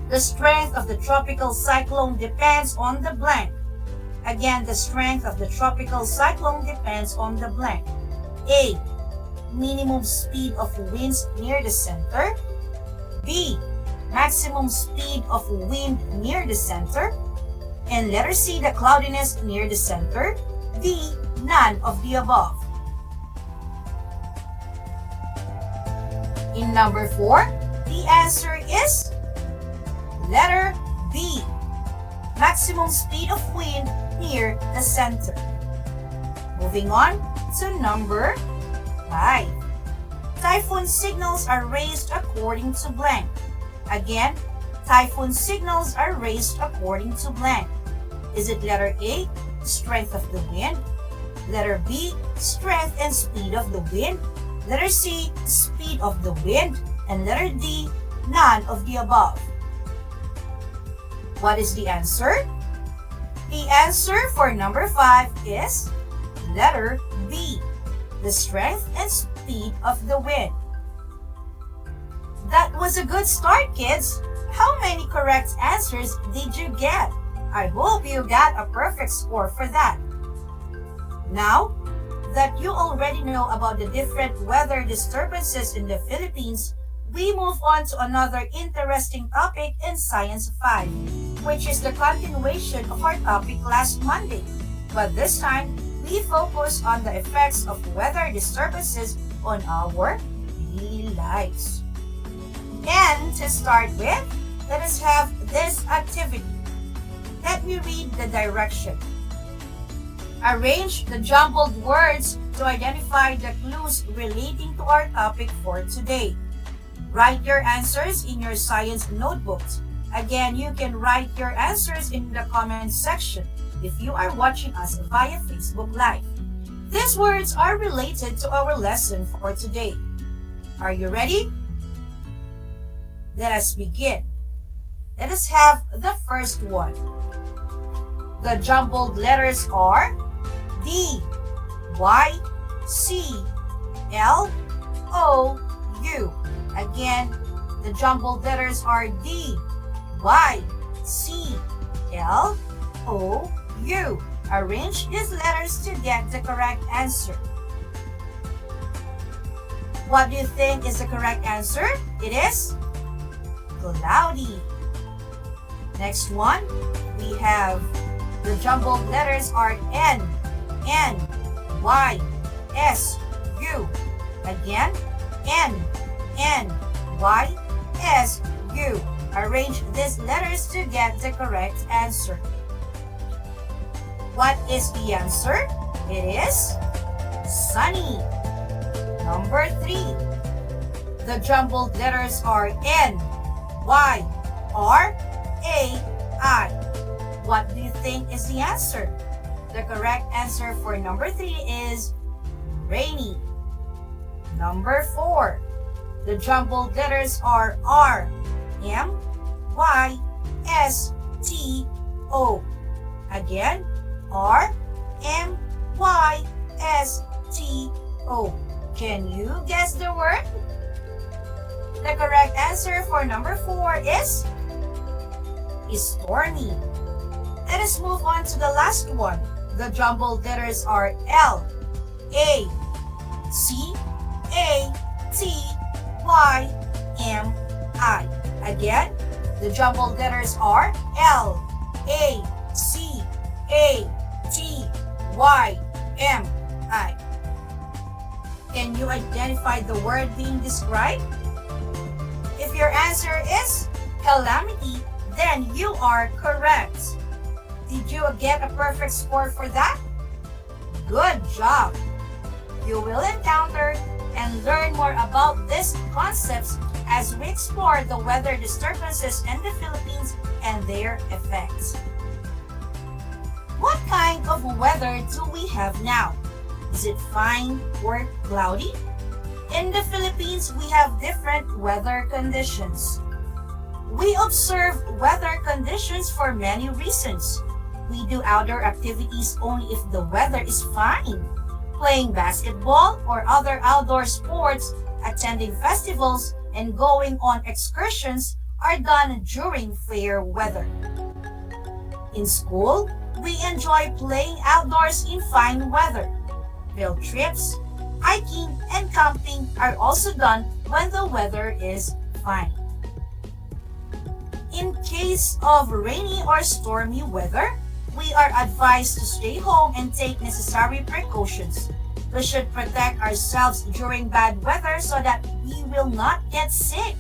The strength of the tropical cyclone depends on the blank. Again, the strength of the tropical cyclone depends on the blank. A, minimum speed of winds near the center. B, maximum speed of wind near the center. And letter C, the cloudiness near the center. D, none of the above. In number 4, the answer is letter B, maximum speed of wind near the center. Moving on to number 5. Typhoon signals are raised according to blank. Again, typhoon signals are raised according to blank. Is it letter A, strength of the wind? Letter B, strength and speed of the wind? Letter C, speed of the wind? And letter D, none of the above. What is the answer? The answer for number 5 is letter B, the strength and speed of the wind. That was a good start, kids. How many correct answers did you get? I hope you got a perfect score for that. Now that you already know about the different weather disturbances in the Philippines, we move on to another interesting topic in Science 5, which is the continuation of our topic last Monday. But this time, we focus on the effects of weather disturbances on our daily lives. And to start with, let us have this activity. Let me read the direction. Arrange the jumbled words to identify the clues relating to our topic for today. Write your answers in your science notebooks. Again, you can write your answers in the comment section if you are watching us via Facebook Live. These words are related to our lesson for today. Are you ready? Let us begin. Let us have the first one. The jumbled letters are D, Y, C, L, O, U. Again, the jumbled letters are D, Y, C, L, O, U. Arrange these letters to get the correct answer. What do you think is the correct answer? It is cloudy. Next one, we have the jumbled letters are N, Y, S, U. Again, N, Y, S, U. Arrange these letters to get the correct answer. What is the answer? It is sunny. Number 3. The jumbled letters are N, Y, R, A, I. What do you think is the answer? The correct answer for number 3 is rainy. Number 4. The jumbled letters are R, M, Y, S, T, O. Again, R, M, Y, S, T, O. Can you guess the word? The correct answer for number 4 is stormy. Let us move on to the last one. The jumbled letters are L, A, C, A, T, Y, M, I. Again, the jumbled letters are L, A, C, A, T, Y, M, I. Can you identify the word being described? If your answer is calamity, then you are correct. Did you get a perfect score for that? Good job! You will encounter and learn more about these concepts as we explore the weather disturbances in the Philippines and their effects. What kind of weather do we have now? Is it fine or cloudy? In the Philippines, we have different weather conditions. We observe weather conditions for many reasons. We do outdoor activities only if the weather is fine. Playing basketball or other outdoor sports, attending festivals, and going on excursions are done during fair weather. In school, we enjoy playing outdoors in fine weather. Field trips, hiking, and camping are also done when the weather is fine. In case of rainy or stormy weather, we are advised to stay home and take necessary precautions. We should protect ourselves during bad weather so that we will not get sick.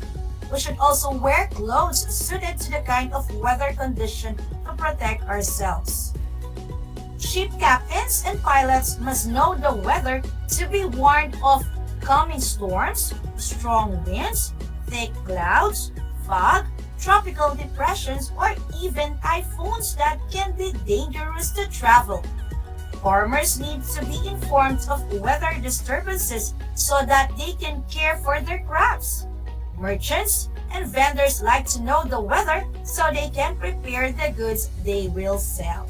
We should also wear clothes suited to the kind of weather condition to protect ourselves. Ship captains and pilots must know the weather to be warned of coming storms, strong winds, thick clouds, fog, tropical depressions, or even typhoons that can be dangerous to travel. Farmers need to be informed of weather disturbances so that they can care for their crops. Merchants and vendors like to know the weather so they can prepare the goods they will sell.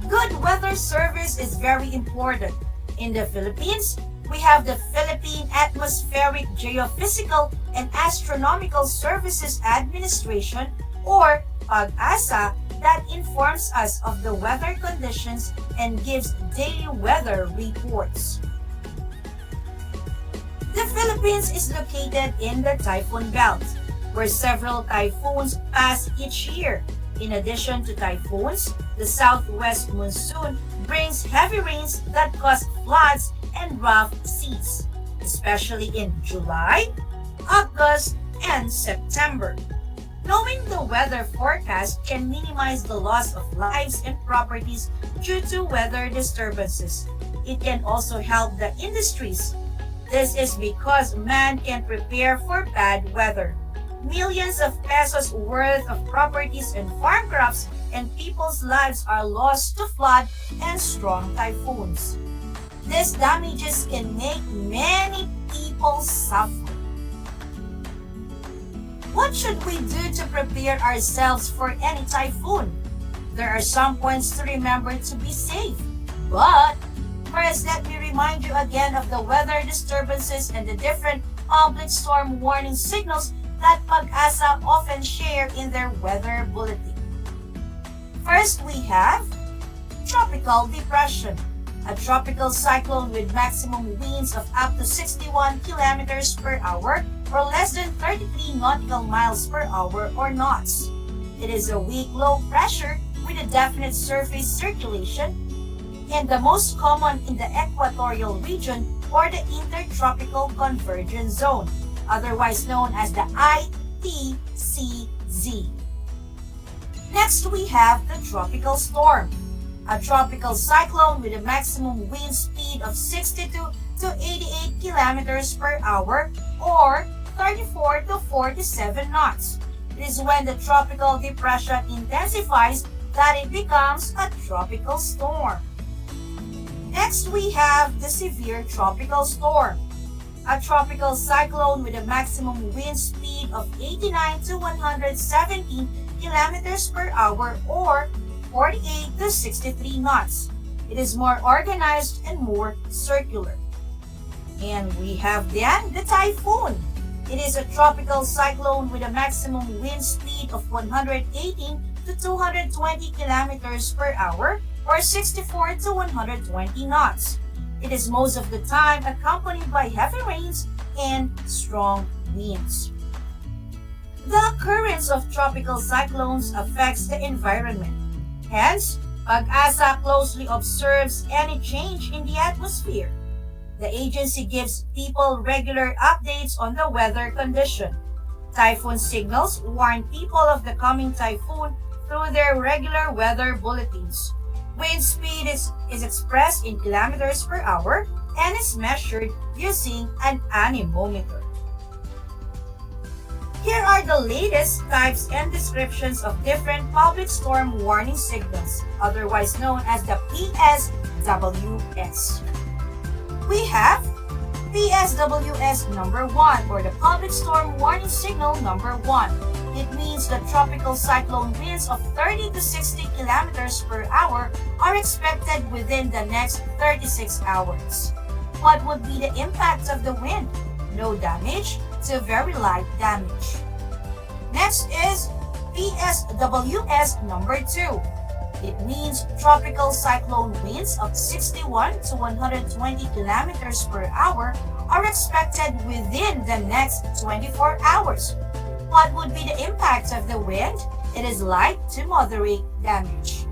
Good weather service is very important. In the Philippines, we have the Philippine Atmospheric, Geophysical, and Astronomical Services Administration, or PAG-ASA, that informs us of the weather conditions and gives daily weather reports. The Philippines is located in the typhoon belt, where several typhoons pass each year. In addition to typhoons, the southwest monsoon brings heavy rains that cause floods and rough seas, especially in July, August, and September. Knowing the weather forecast can minimize the loss of lives and properties due to weather disturbances. It can also help the industries. This is because man can prepare for bad weather. Millions of pesos worth of properties and farm crops and people's lives are lost to flood and strong typhoons. These damages can make many people suffer. What should we do to prepare ourselves for any typhoon? There are some points to remember to be safe. But first, let me remind you again of the weather disturbances and the different public storm warning signals that PAG-ASA often share in their weather bulletin. First, we have tropical depression, a tropical cyclone with maximum winds of up to 61 kilometers per hour or less than 33 nautical miles per hour or knots. It is a weak low pressure with a definite surface circulation and the most common in the equatorial region or the intertropical convergence zone, otherwise known as the ITCZ. Next, we have the tropical storm, a tropical cyclone with a maximum wind speed of 62 to 88 kilometers per hour or 34 to 47 knots. It is when the tropical depression intensifies that it becomes a tropical storm. Next, we have the severe tropical storm, a tropical cyclone with a maximum wind speed of 89 to 117 kilometers per hour or 48 to 63 knots. It is more organized and more circular. And we have then the typhoon. It is a tropical cyclone with a maximum wind speed of 118 to 220 kilometers per hour or 64 to 120 knots. It is most of the time accompanied by heavy rains and strong winds. The occurrence of tropical cyclones affects the environment. Hence, PAG-ASA closely observes any change in the atmosphere. The agency gives people regular updates on the weather condition. Typhoon signals warn people of the coming typhoon through their regular weather bulletins. Wind speed is expressed in kilometers per hour and is measured using an anemometer. Here are the latest types and descriptions of different public storm warning signals, otherwise known as the PSWS. We have PSWS number 1, or the Public Storm Warning Signal number 1. It means that tropical cyclone winds of 30 to 60 kilometers per hour are expected within the next 36 hours. What would be the impact of the wind? No damage to very light damage. Next is PSWS number 2. It means tropical cyclone winds of 61 to 120 kilometers per hour are expected within the next 24 hours. What would be the impact of the wind? It is light to moderate damage.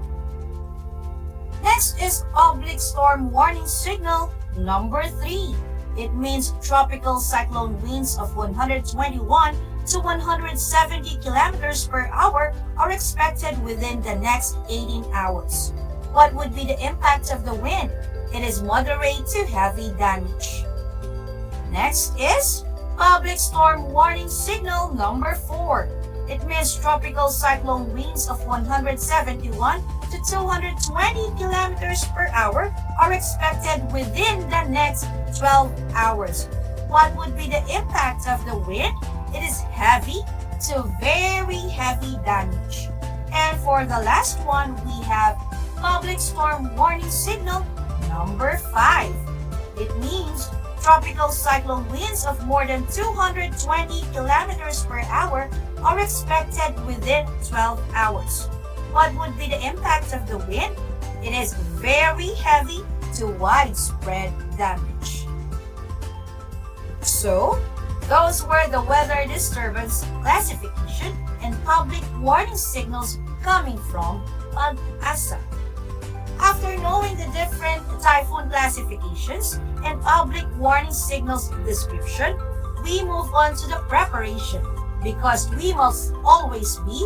Next is public storm warning signal number 3. It means tropical cyclone winds of 121 to 170 kilometers per hour are expected within the next 18 hours. What would be the impact of the wind? It is moderate to heavy damage. Next is public storm warning signal number 4. It means tropical cyclone winds of 171 to 220 kilometers per hour are expected within the next 12 hours. What would be the impact of the wind? It is heavy to very heavy damage. And for the last one, we have public storm warning signal number 5. It means tropical cyclone winds of more than 220 kilometers per hour are expected within 12 hours. What would be the impact of the wind? It is very heavy to widespread damage. So, those were the weather disturbance classification and public warning signals coming from PAG-ASA. After knowing the different typhoon classifications and public warning signals description, we move on to the preparation because we must always be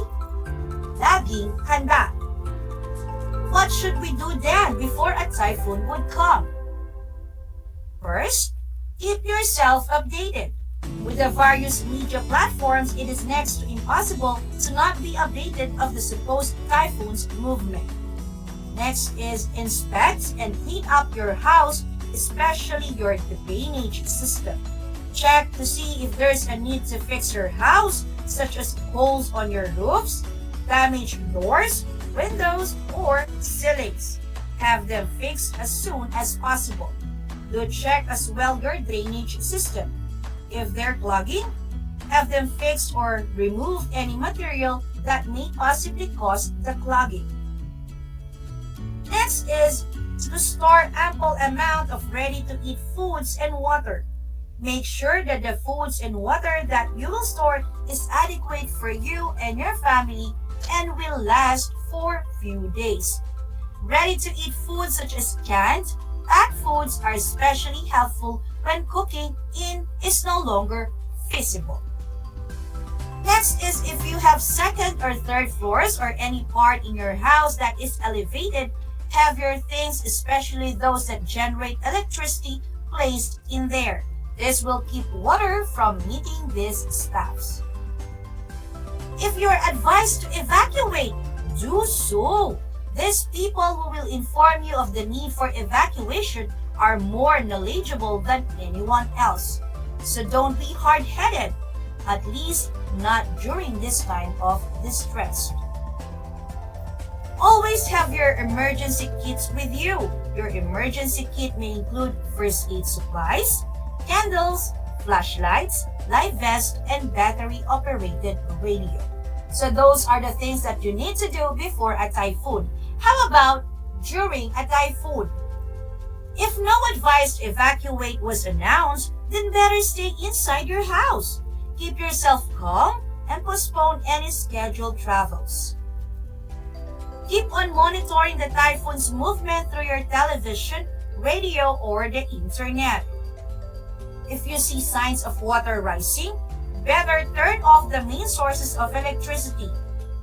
laging handa. What should we do then before a typhoon would come? First, keep yourself updated. With the various media platforms, it is next to impossible to not be updated of the supposed typhoon's movement. Next is inspect and clean up your house, especially your drainage system. Check to see if there's a need to fix your house, such as holes on your roofs, damaged doors, windows, or ceilings. Have them fixed as soon as possible. Do check as well your drainage system. If they're clogging, have them fixed or remove any material that may possibly cause the clogging. Next is to store ample amount of ready-to-eat foods and water. Make sure that the foods and water that you will store is adequate for you and your family and will last for few days. Ready-to-eat foods such as canned, packed foods are especially helpful when cooking in is no longer feasible. Next is if you have second or third floors or any part in your house that is elevated, have your things, especially those that generate electricity, placed in there. This will keep water from meeting these stuffs. If you are advised to evacuate, do so. These people who will inform you of the need for evacuation are more knowledgeable than anyone else. So don't be hard-headed, at least not during this kind of distress. Always have your emergency kits with you. Your emergency kit may include first aid supplies, candles, flashlights, life vest, and battery-operated radio. So those are the things that you need to do before a typhoon. How about during a typhoon? If no advice to evacuate was announced, then better stay inside your house. Keep yourself calm and postpone any scheduled travels. Keep on monitoring the typhoon's movement through your television, radio, or the internet. If you see signs of water rising, better turn off the main sources of electricity.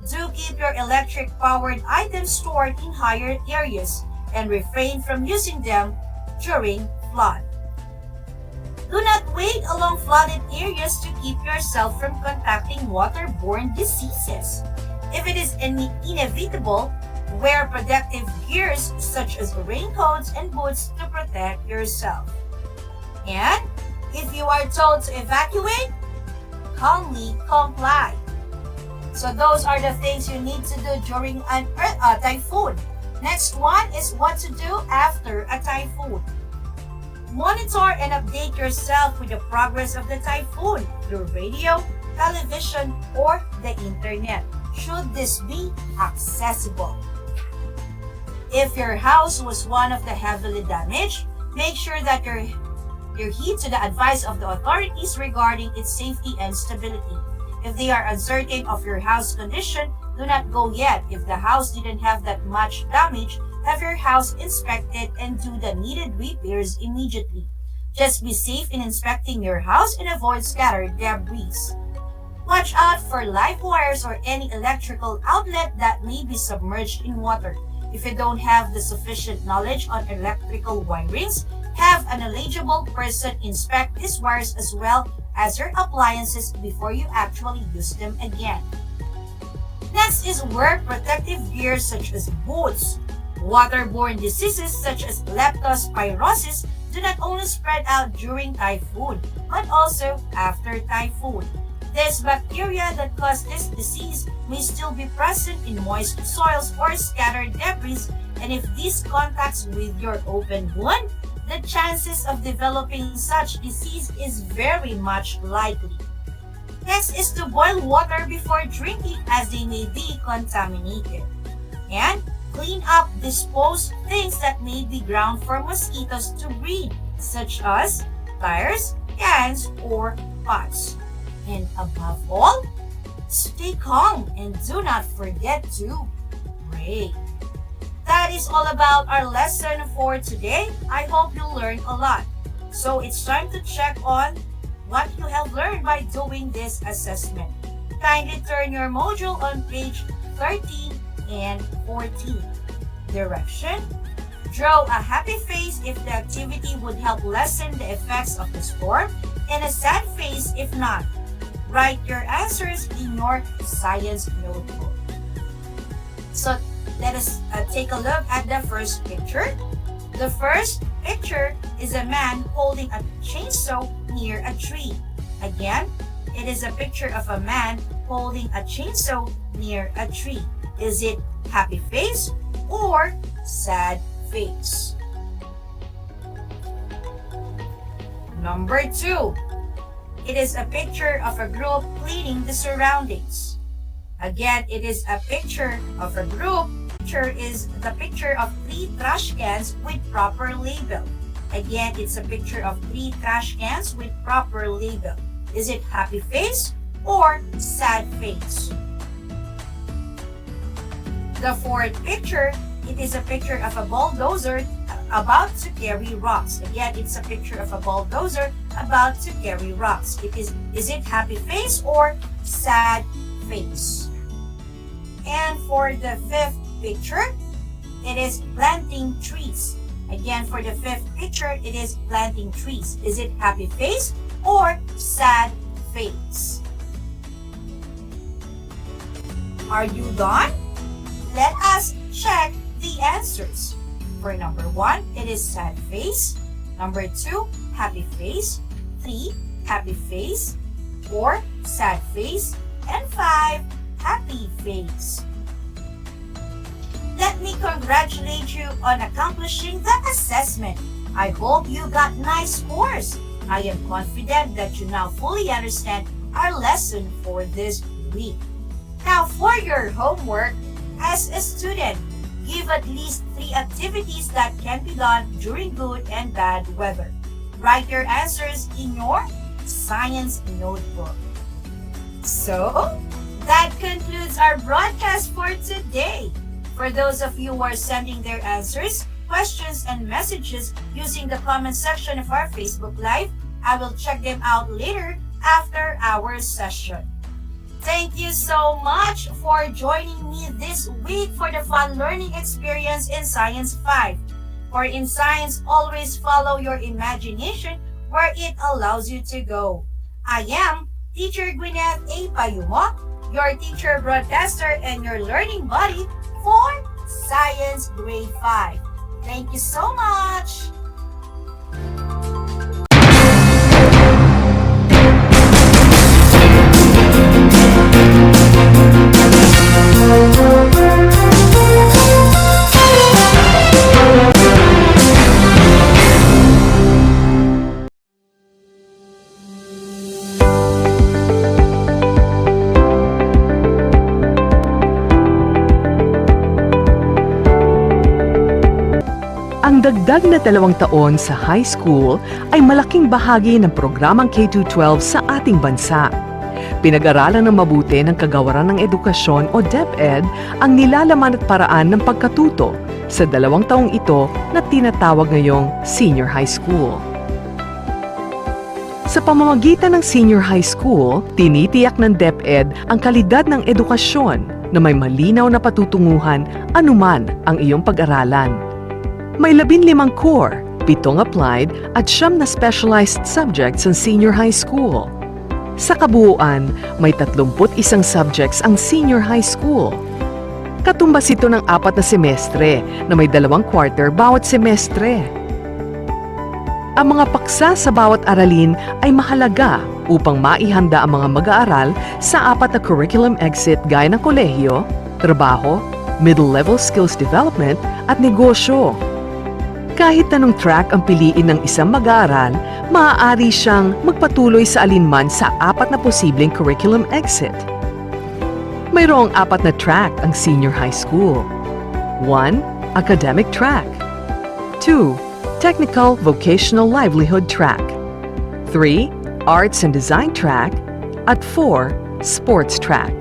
Do keep your electric-powered items stored in higher areas and refrain from using them during flood. Do not wait along flooded areas to keep yourself from contracting waterborne diseases. If it is inevitable, wear protective gears such as raincoats and boots to protect yourself. And if you are told to evacuate, calmly comply. So those are the things you need to do during a typhoon. Next one is what to do after a typhoon. Monitor and update yourself with the progress of the typhoon through radio, television, or the internet, should this be accessible. If your house was one of the heavily damaged, make sure that your heed to the advice of the authorities regarding its safety and stability. If they are uncertain of your house condition, do not go yet. If the house didn't have that much damage, have your house inspected and do the needed repairs immediately. Just be safe in inspecting your house and avoid scattered debris. Watch out for live wires or any electrical outlet that may be submerged in water. If you don't have the sufficient knowledge on electrical wirings, have an eligible person inspect these wires as well as your appliances before you actually use them again. Next is wear protective gear such as boots. Waterborne diseases such as leptospirosis do not only spread out during typhoon, but also after typhoon. These bacteria that cause this disease may still be present in moist soils or scattered debris, and if this contacts with your open wound, the chances of developing such disease is very much likely. Next is to boil water before drinking as they may be contaminated. And clean up disposed things that may be ground for mosquitoes to breed, such as tires, cans, or pots. And above all, stay calm and do not forget to pray. That is all about our lesson for today. I hope you learned a lot. So it's time to check on what you have learned by doing this assessment. Kindly turn your module on page 13 and 14. Direction: draw a happy face if the activity would help lessen the effects of the storm, and a sad face if not. Write your answers in your science notebook. So let us take a look at the first picture. The first picture is a man holding a chainsaw near a tree. Again, it is a picture of a man holding a chainsaw near a tree. Is it happy face or sad face? Number 2. It is a picture of a group cleaning the surroundings. Again, it is a picture of a group. Picture is the picture of 3 trash cans with proper label. Again, it's a picture of 3 trash cans with proper label. Is it happy face or sad face? The fourth picture, it is a picture of a bulldozer about to carry rocks. Again, it's a picture of a bulldozer about to carry rocks. Is it happy face or sad face? And for the fifth picture, it is planting trees. Again, for the fifth picture, it is planting trees. Is it happy face or sad face? Are you done? Let us check the answers. For number 1, it is sad face. Number 2, happy face. 3, happy face. 4, sad face. And 5, happy face. Let me congratulate you on accomplishing the assessment. I hope you got nice scores. I am confident that you now fully understand our lesson for this week. Now for your homework, as a student, give at least 3 activities that can be done during good and bad weather. Write your answers in your science notebook. So, that concludes our broadcast for today. For those of you who are sending their answers, questions, and messages using the comment section of our Facebook Live, I will check them out later after our session. Thank you so much for joining me this week for the fun learning experience in Science 5. For in science, always follow your imagination where it allows you to go. I am Teacher Gwyneth A. Payumo, your teacher broadcaster and your learning buddy for Science Grade 5. Thank you so much! dagdag na 2 taon sa high school ay malaking bahagi ng programang K-12 sa ating bansa. Pinag-aralan ng mabuti ng Kagawaran ng Edukasyon o DEPED ang nilalaman at paraan ng pagkatuto sa 2 taong ito na tinatawag ngayong senior high school. Sa pamamagitan ng senior high school, tinitiyak ng DEPED ang kalidad ng edukasyon na may malinaw na patutunguhan anuman ang iyong pag-aralan. May 15 core, 7 applied at 9 na specialized subjects ang senior high school. Sa kabuuan, may 31 subjects ang senior high school. Katumbas ito ng 4 na semestre na may 2 quarter bawat semestre. Ang mga paksa sa bawat aralin ay mahalaga upang maihanda ang mga mag-aaral sa 4 na curriculum exit gaya ng kolehiyo, trabaho, middle-level skills development at negosyo. Kahit anong track ang piliin ng isang mag-aaral, maaari siyang magpatuloy sa alinman sa 4 na posibleng curriculum exit. Mayroong 4 na track ang senior high school. 1. Academic track. 2. Technical Vocational Livelihood track. 3. Arts and Design track. At 4. Sports track.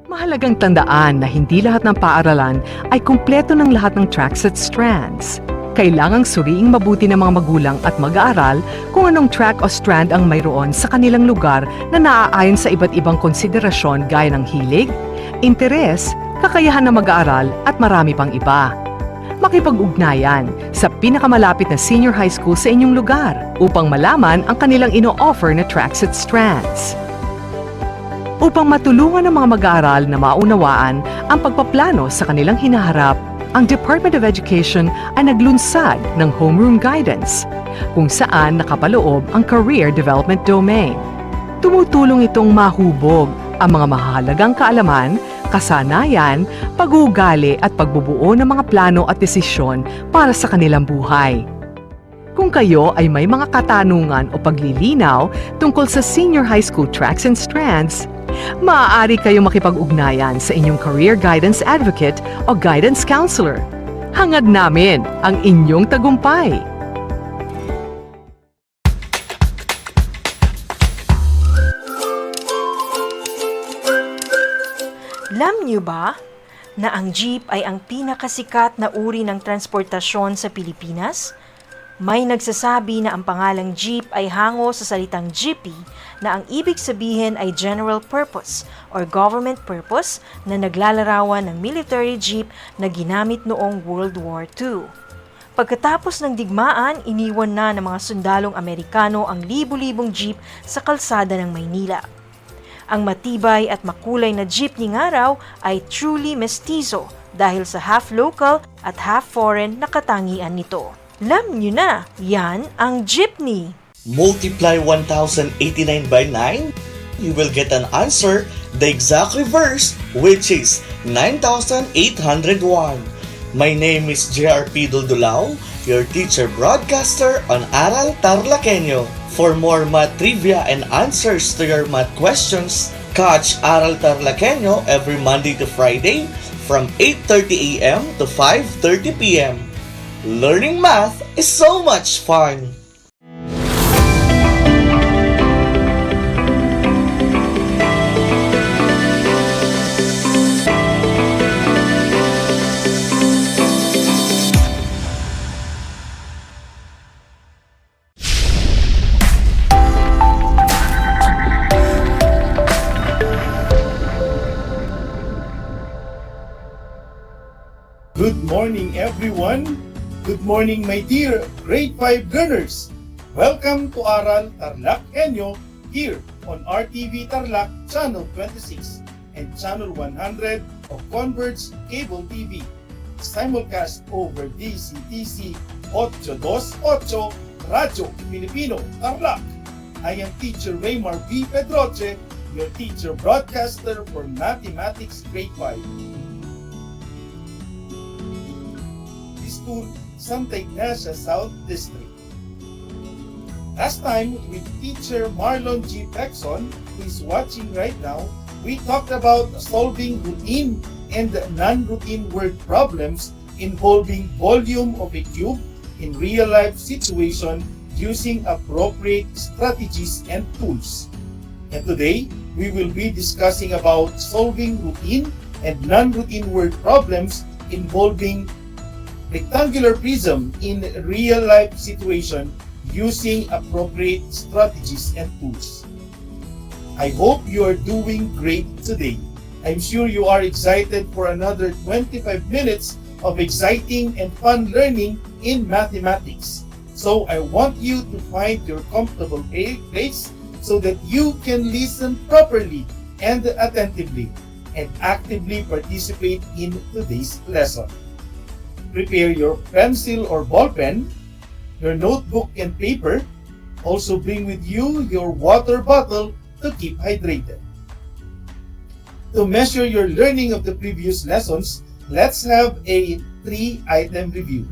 Mahalagang tandaan na hindi lahat ng paaralan ay kumpleto ng lahat ng tracks at strands. Kailangang suriing mabuti ng mga magulang at mag-aaral kung anong track o strand ang mayroon sa kanilang lugar na naaayon sa iba't ibang konsiderasyon gaya ng hilig, interes, kakayahan ng mag-aaral at marami pang iba. Makipag-ugnayan sa pinakamalapit na senior high school sa inyong lugar upang malaman ang kanilang ino-offer na tracks at strands. Upang matulungan ng mga mag-aaral na maunawaan ang pagpaplano sa kanilang hinaharap, ang Department of Education ay naglunsad ng Homeroom Guidance, kung saan nakapaloob ang Career Development Domain. Tumutulong itong mahubog ang mga mahalagang kaalaman, kasanayan, pag-uugali at pagbubuo ng mga plano at desisyon para sa kanilang buhay. Kung kayo ay may mga katanungan o paglilinaw tungkol sa senior high school tracks and strands, maaari kayong makipag-ugnayan sa inyong career guidance advocate o guidance counselor. Hangad namin ang inyong tagumpay! Alam niyo ba na ang jeep ay ang pinakasikat na uri ng transportasyon sa Pilipinas? May nagsasabi na ang pangalang jeep ay hango sa salitang jeepy na ang ibig sabihin ay general purpose or government purpose na naglalarawan ng military jeep na ginamit noong World War II. Pagkatapos ng digmaan, iniwan na ng mga sundalong Amerikano ang libu-libong jeep sa kalsada ng Maynila. Ang matibay at makulay na jeepney nga raw ay truly mestizo dahil sa half local at half foreign na katangian nito. Alam nyo na, yan ang jeepney. Multiply 1089 by 9, you will get an answer the exact reverse, which is 9,801. My name is JRP Duldulao, your teacher broadcaster on Aral TarlakHenyo. For more math trivia and answers to your math questions, catch Aral TarlakHenyo every Monday to Friday from 8:30 a.m. to 5:30 p.m. Learning math is so much fun! Good morning, everyone! Good morning, my dear Grade 5 learners! Welcome to Aral TarlakHenyo here on RTV Tarlac Channel 26 and Channel 100 of Converge Cable TV. Simulcast over DCTC 828 Radyo Pilipino Tarlac. I am Teacher Raymar B. Pedroche, your teacher broadcaster for Mathematics Grade 5. This school, Santa Ignacia South District. Last time, with teacher Marlon G. Pexon, who is watching right now, we talked about solving routine and non-routine word problems involving volume of a cube in real-life situation using appropriate strategies and tools. And today, we will be discussing about solving routine and non-routine word problems involving rectangular prism in real-life situation using appropriate strategies and tools. I hope you are doing great today. I'm sure you are excited for another 25 minutes of exciting and fun learning in mathematics. So I want you to find your comfortable place so that you can listen properly and attentively and actively participate in today's lesson. Prepare your pencil or ball pen, your notebook and paper. Also bring with you your water bottle to keep hydrated. To measure your learning of the previous lessons, let's have a 3-item review.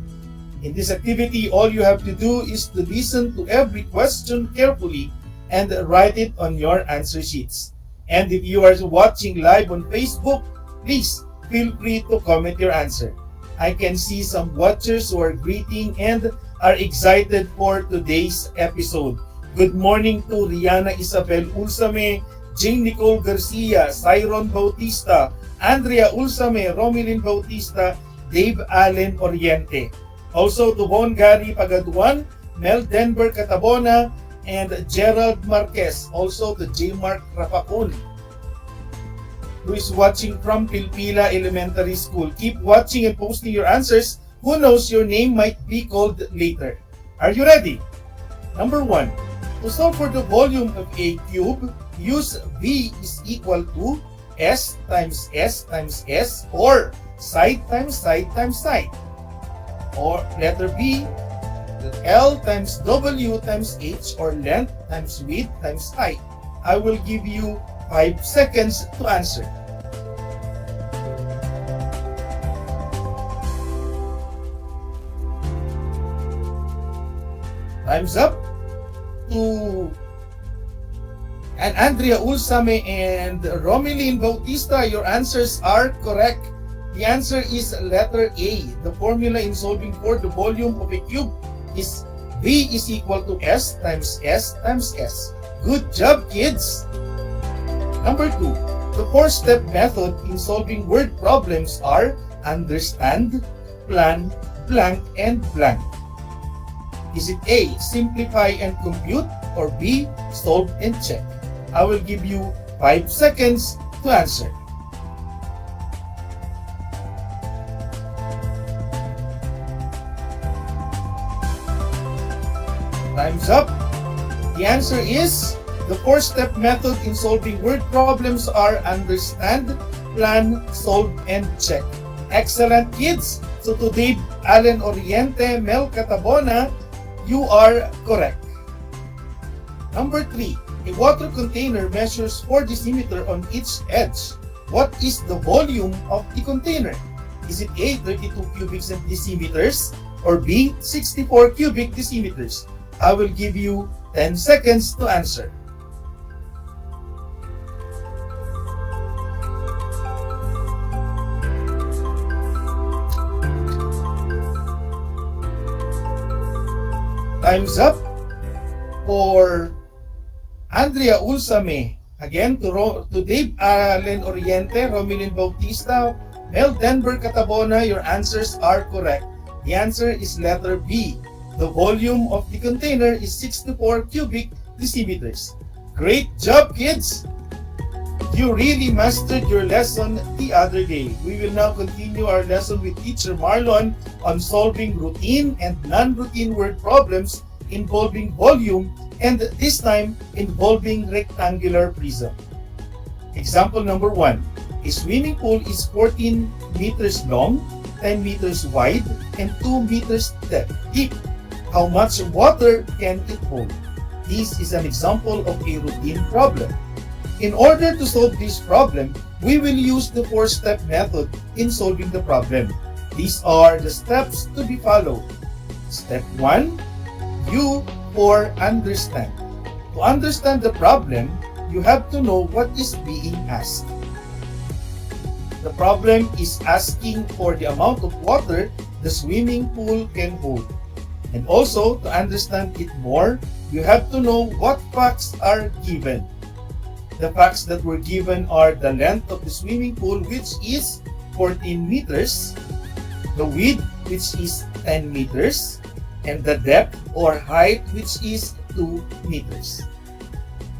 In this activity, all you have to do is to listen to every question carefully and write it on your answer sheets. And if you are watching live on Facebook, please feel free to comment your answer. I can see some watchers who are greeting and are excited for today's episode. Good morning to Rihanna Isabel Ulsame, Jane Nicole Garcia, Cyron Bautista, Andrea Ulsame, Romilin Bautista, Dave Allen Oriente. Also to Von Gary Pagaduan, Mel Denver Catabona, and Gerald Marquez. Also to J. Mark Rapacon, who is watching from Pilpila Elementary School. Keep watching and posting your answers. Who knows, your name might be called later. Are you ready? Number 1. To solve for the volume of a cube, use V is equal to S times S times S, or side times side times side. Or letter B, L times W times H, or length times width times height. I will give you 5 seconds to answer. Time's up. To and Andrea Ulsame and Romilin Bautista, your answers are correct. The answer is letter A. The formula in solving for the volume of a cube is V is equal to S times S times S. Good job, kids! Number 2. The 4-step method in solving word problems are understand, plan, blank, and blank. Is it A, simplify and compute, or B, solve and check? I will give you 5 seconds to answer. Time's up. The answer is the 4-step method in solving word problems are understand, plan, solve, and check. Excellent, kids! So to Dave Allen Oriente, Mel Catabona, you are correct. Number 3. A water container measures 4 decimeters on each edge. What is the volume of the container? Is it A, 32 cubic decimeters, or B, 64 cubic decimeters? I will give you 10 seconds to answer. Time's up. For Andrea Ulsame, again to Dave Allen Oriente, Romilin Bautista, Mel Denver Catabona, your answers are correct. The answer is letter B. The volume of the container is 64 cubic decimeters. Great job, kids! You really mastered your lesson the other day. We will now continue our lesson with Teacher Marlon on solving routine and non-routine word problems involving volume, and this time involving rectangular prism. Example number 1. A swimming pool is 14 meters long, 10 meters wide, and 2 meters deep. How much water can it hold? This is an example of a routine problem. In order to solve this problem, we will use the 4-step method in solving the problem. These are the steps to be followed. Step 1. U for understand. To understand the problem, you have to know what is being asked. the problem is asking for the amount of water the swimming pool can hold. And also, to understand it more, you have to know what facts are given. The facts that were given are the length of the swimming pool, which is 14 meters, the width, which is 10 meters, and the depth or height, which is 2 meters.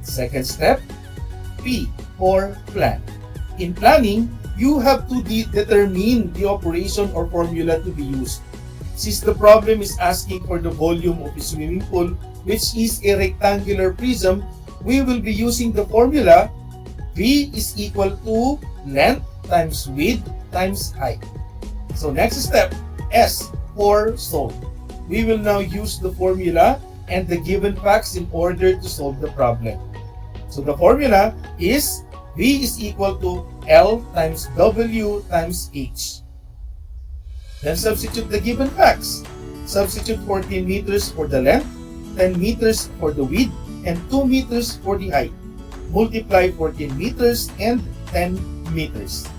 Second step, P or plan. In planning, you have to determine the operation or formula to be used. Since the problem is asking for the volume of the swimming pool, which is a rectangular prism, we will be using the formula V is equal to length times width times height. So next step, S for solve. We will now use the formula and the given facts in order to solve the problem. So the formula is V is equal to L times W times H. Then substitute the given facts. Substitute 14 meters for the length, 10 meters for the width, and 2 meters for the height. Multiply 14 meters and 10 meters.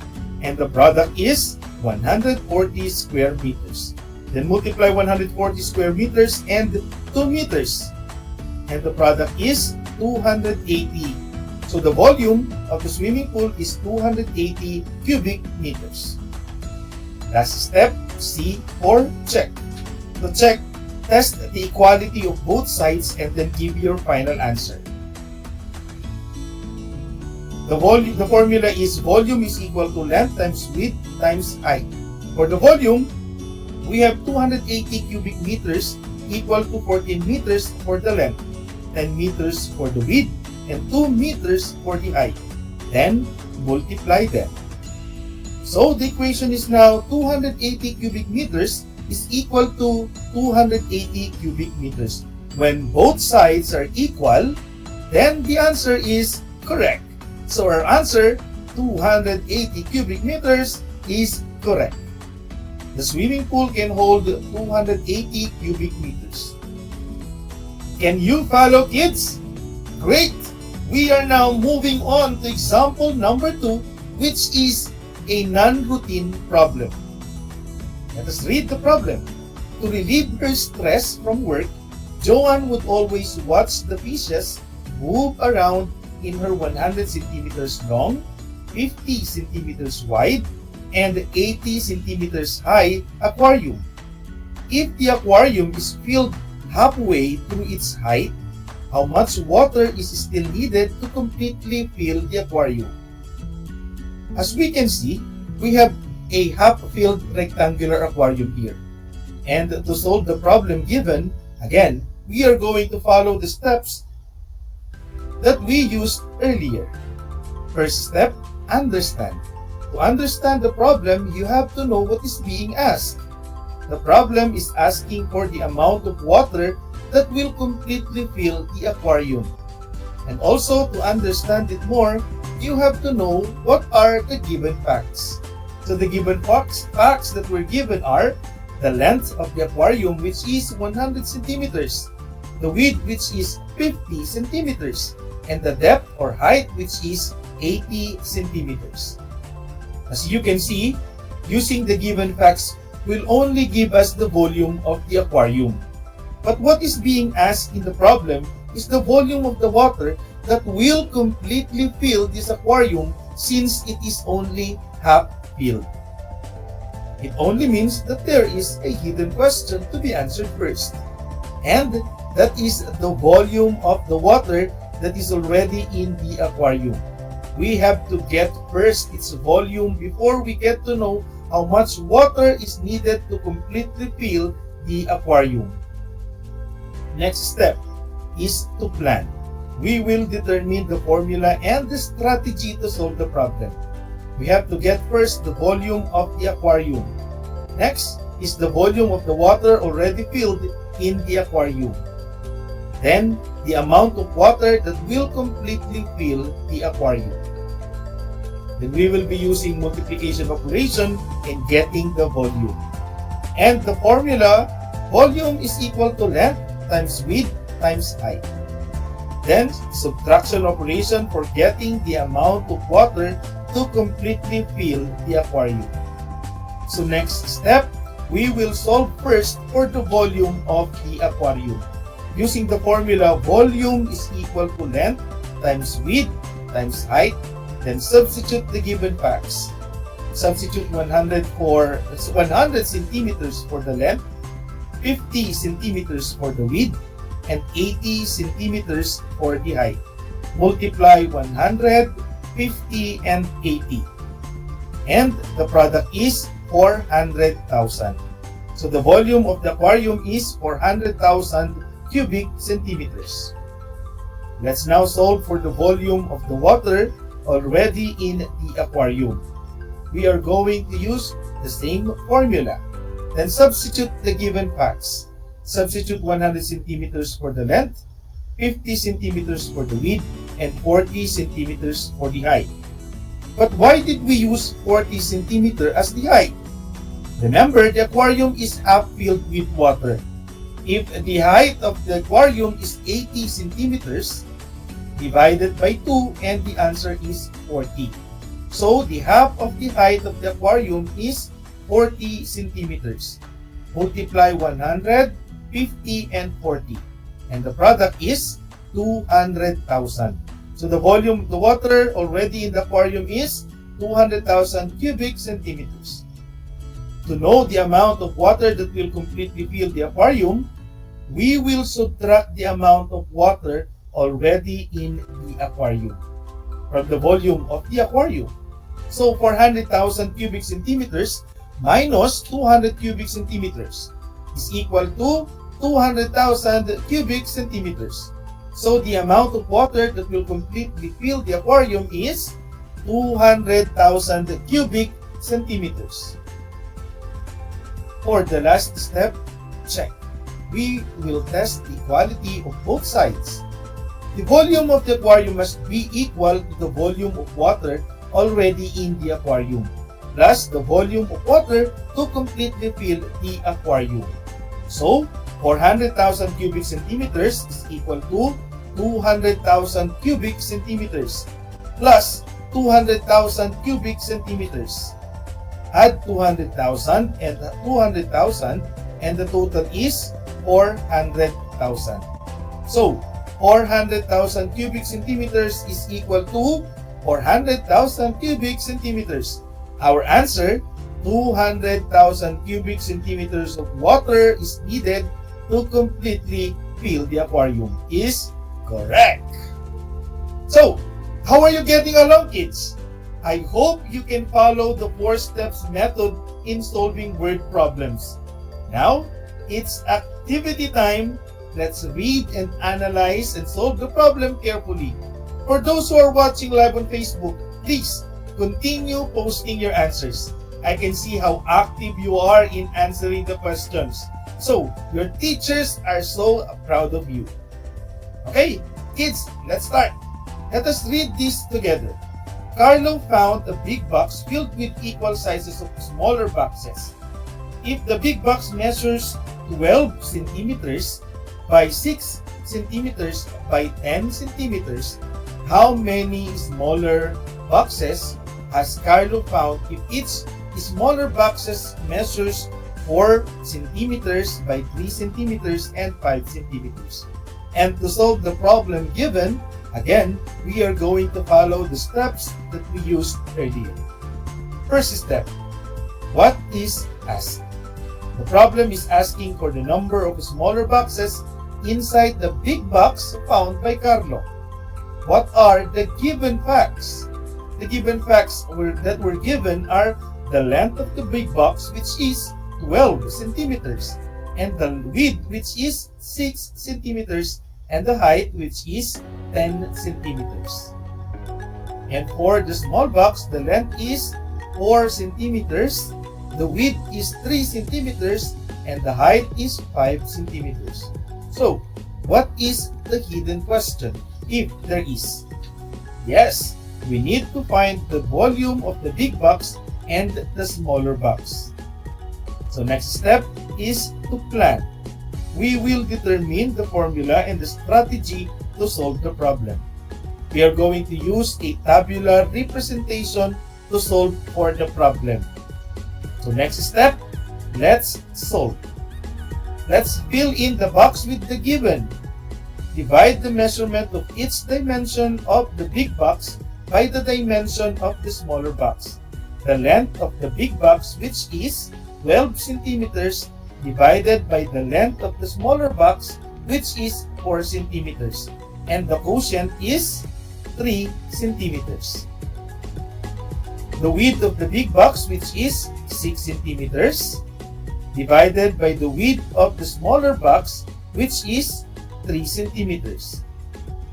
And the product is 140 square meters. Then multiply 140 square meters and 2 meters. And the product is 280. So the volume of the swimming pool is 280 cubic meters. Last step, C or check. To check, test the equality of both sides and then give your final answer. The formula is volume is equal to length times width times height. For the volume, we have 280 cubic meters equal to 14 meters for the length, 10 meters for the width, and 2 meters for the height. Then, multiply them. So, the equation is now 280 cubic meters is equal to 280 cubic meters. When both sides are equal, then the answer is correct. So, our answer, 280 cubic meters, is correct. The swimming pool can hold 280 cubic meters. Can you follow, kids? Great! We are now moving on to example number 2, which is a non-routine problem. Let us read the problem. To relieve her stress from work, Joanne would always watch the fishes move around in her 100 centimeters long, 50 centimeters wide, and 80 centimeters high aquarium. If the aquarium is filled halfway through its height, how much water is still needed to completely fill the aquarium? As we can see, we have a half-filled rectangular aquarium here. And to solve the problem given, again, we are going to follow the steps that we used earlier. First step, understand. To understand the problem, you have to know what is being asked. The problem is asking for the amount of water that will completely fill the aquarium. And also, to understand it more, you have to know what are the given facts. So the given facts that were given are the length of the aquarium, which is 100 centimeters, the width, which is 50 centimeters, and the depth or height, which is 80 centimeters. As you can see, using the given facts will only give us the volume of the aquarium. But what is being asked in the problem is the volume of the water that will completely fill this aquarium, since it is only half filled. It only means that there is a hidden question to be answered first. And that is the volume of the water that is already in the aquarium. We have to get first its volume before we get to know how much water is needed to completely fill the aquarium. Next step is to plan. We will determine the formula and the strategy to solve the problem. We have to get first the volume of the aquarium. Next is the volume of the water already filled in the aquarium. Then, the amount of water that will completely fill the aquarium. Then we will be using multiplication operation in getting the volume. And the formula, volume is equal to length times width times height. Then, subtraction operation for getting the amount of water to completely fill the aquarium. So next step, we will solve first for the volume of the aquarium. Using the formula, volume is equal to length times width times height, then substitute the given facts. Substitute 100 centimeters for the length, 50 centimeters for the width, and 80 centimeters for the height. Multiply 100, 50, and 80. And the product is 400,000. So the volume of the aquarium is 400,000 cubic centimeters. Let's now solve for the volume of the water already in the aquarium. We are going to use the same formula. Then substitute the given facts. Substitute 100 centimeters for the length, 50 centimeters for the width, and 40 centimeters for the height. But why did we use 40 centimeter as the height? Remember, the aquarium is half filled with water. If the height of the aquarium is 80 centimeters, divided by 2, and the answer is 40. So the half of the height of the aquarium is 40 centimeters. Multiply 100, 50, and 40. And the product is 200,000. So the volume of the water already in the aquarium is 200,000 cubic centimeters. To know the amount of water that will completely fill the aquarium, we will subtract the amount of water already in the aquarium from the volume of the aquarium. So 400,000 cubic centimeters minus 200 cubic centimeters is equal to 200,000 cubic centimeters. So the amount of water that will completely fill the aquarium is 200,000 cubic centimeters. For the last step, check. We will test the quality of both sides. The volume of the aquarium must be equal to the volume of water already in the aquarium, plus the volume of water to completely fill the aquarium. So, 400,000 cubic centimeters is equal to 200,000 cubic centimeters plus 200,000 cubic centimeters. Add 200,000 and 200,000 and the total is 400,000. So, 400,000 cubic centimeters is equal to 400,000 cubic centimeters. Our answer, 200,000 cubic centimeters of water is needed to completely fill the aquarium is correct. So, how are you getting along, kids? I hope you can follow the 4 steps method in solving word problems. Now, it's activity time. Let's read and analyze and solve the problem carefully. For those who are watching live on Facebook, please continue posting your answers. I can see how active you are in answering the questions. So, your teachers are so proud of you. Okay, kids, let's start. Let us read this together. Carlo found a big box filled with equal sizes of smaller boxes. If the big box measures 12 centimeters by 6 centimeters by 10 centimeters, how many smaller boxes has Carlo found if each smaller boxes measures 4 centimeters by 3 centimeters and 5 centimeters? And to solve the problem given, again, we are going to follow the steps that we used earlier. First step, what is asked? The problem is asking for the number of smaller boxes inside the big box found by Carlo. What are the given facts? The given facts that were given are the length of the big box, which is 12 centimeters, and the width, which is 6 centimeters, and the height, which is 10 centimeters. And for the small box, the length is 4 centimeters, the width is 3 centimeters, and the height is 5 centimeters. So, what is the hidden question, if there is? Yes, we need to find the volume of the big box and the smaller box. So next step is to plan. We will determine the formula and the strategy to solve the problem. We are going to use a tabular representation to solve for the problem. So next step, let's solve. Let's fill in the box with the given. Divide the measurement of each dimension of the big box by the dimension of the smaller box. The length of the big box, which is 12 centimeters, divided by the length of the smaller box, which is 4 centimeters. And the quotient is 3 centimeters. The width of the big box, which is 6 centimeters, divided by the width of the smaller box, which is 3 centimeters.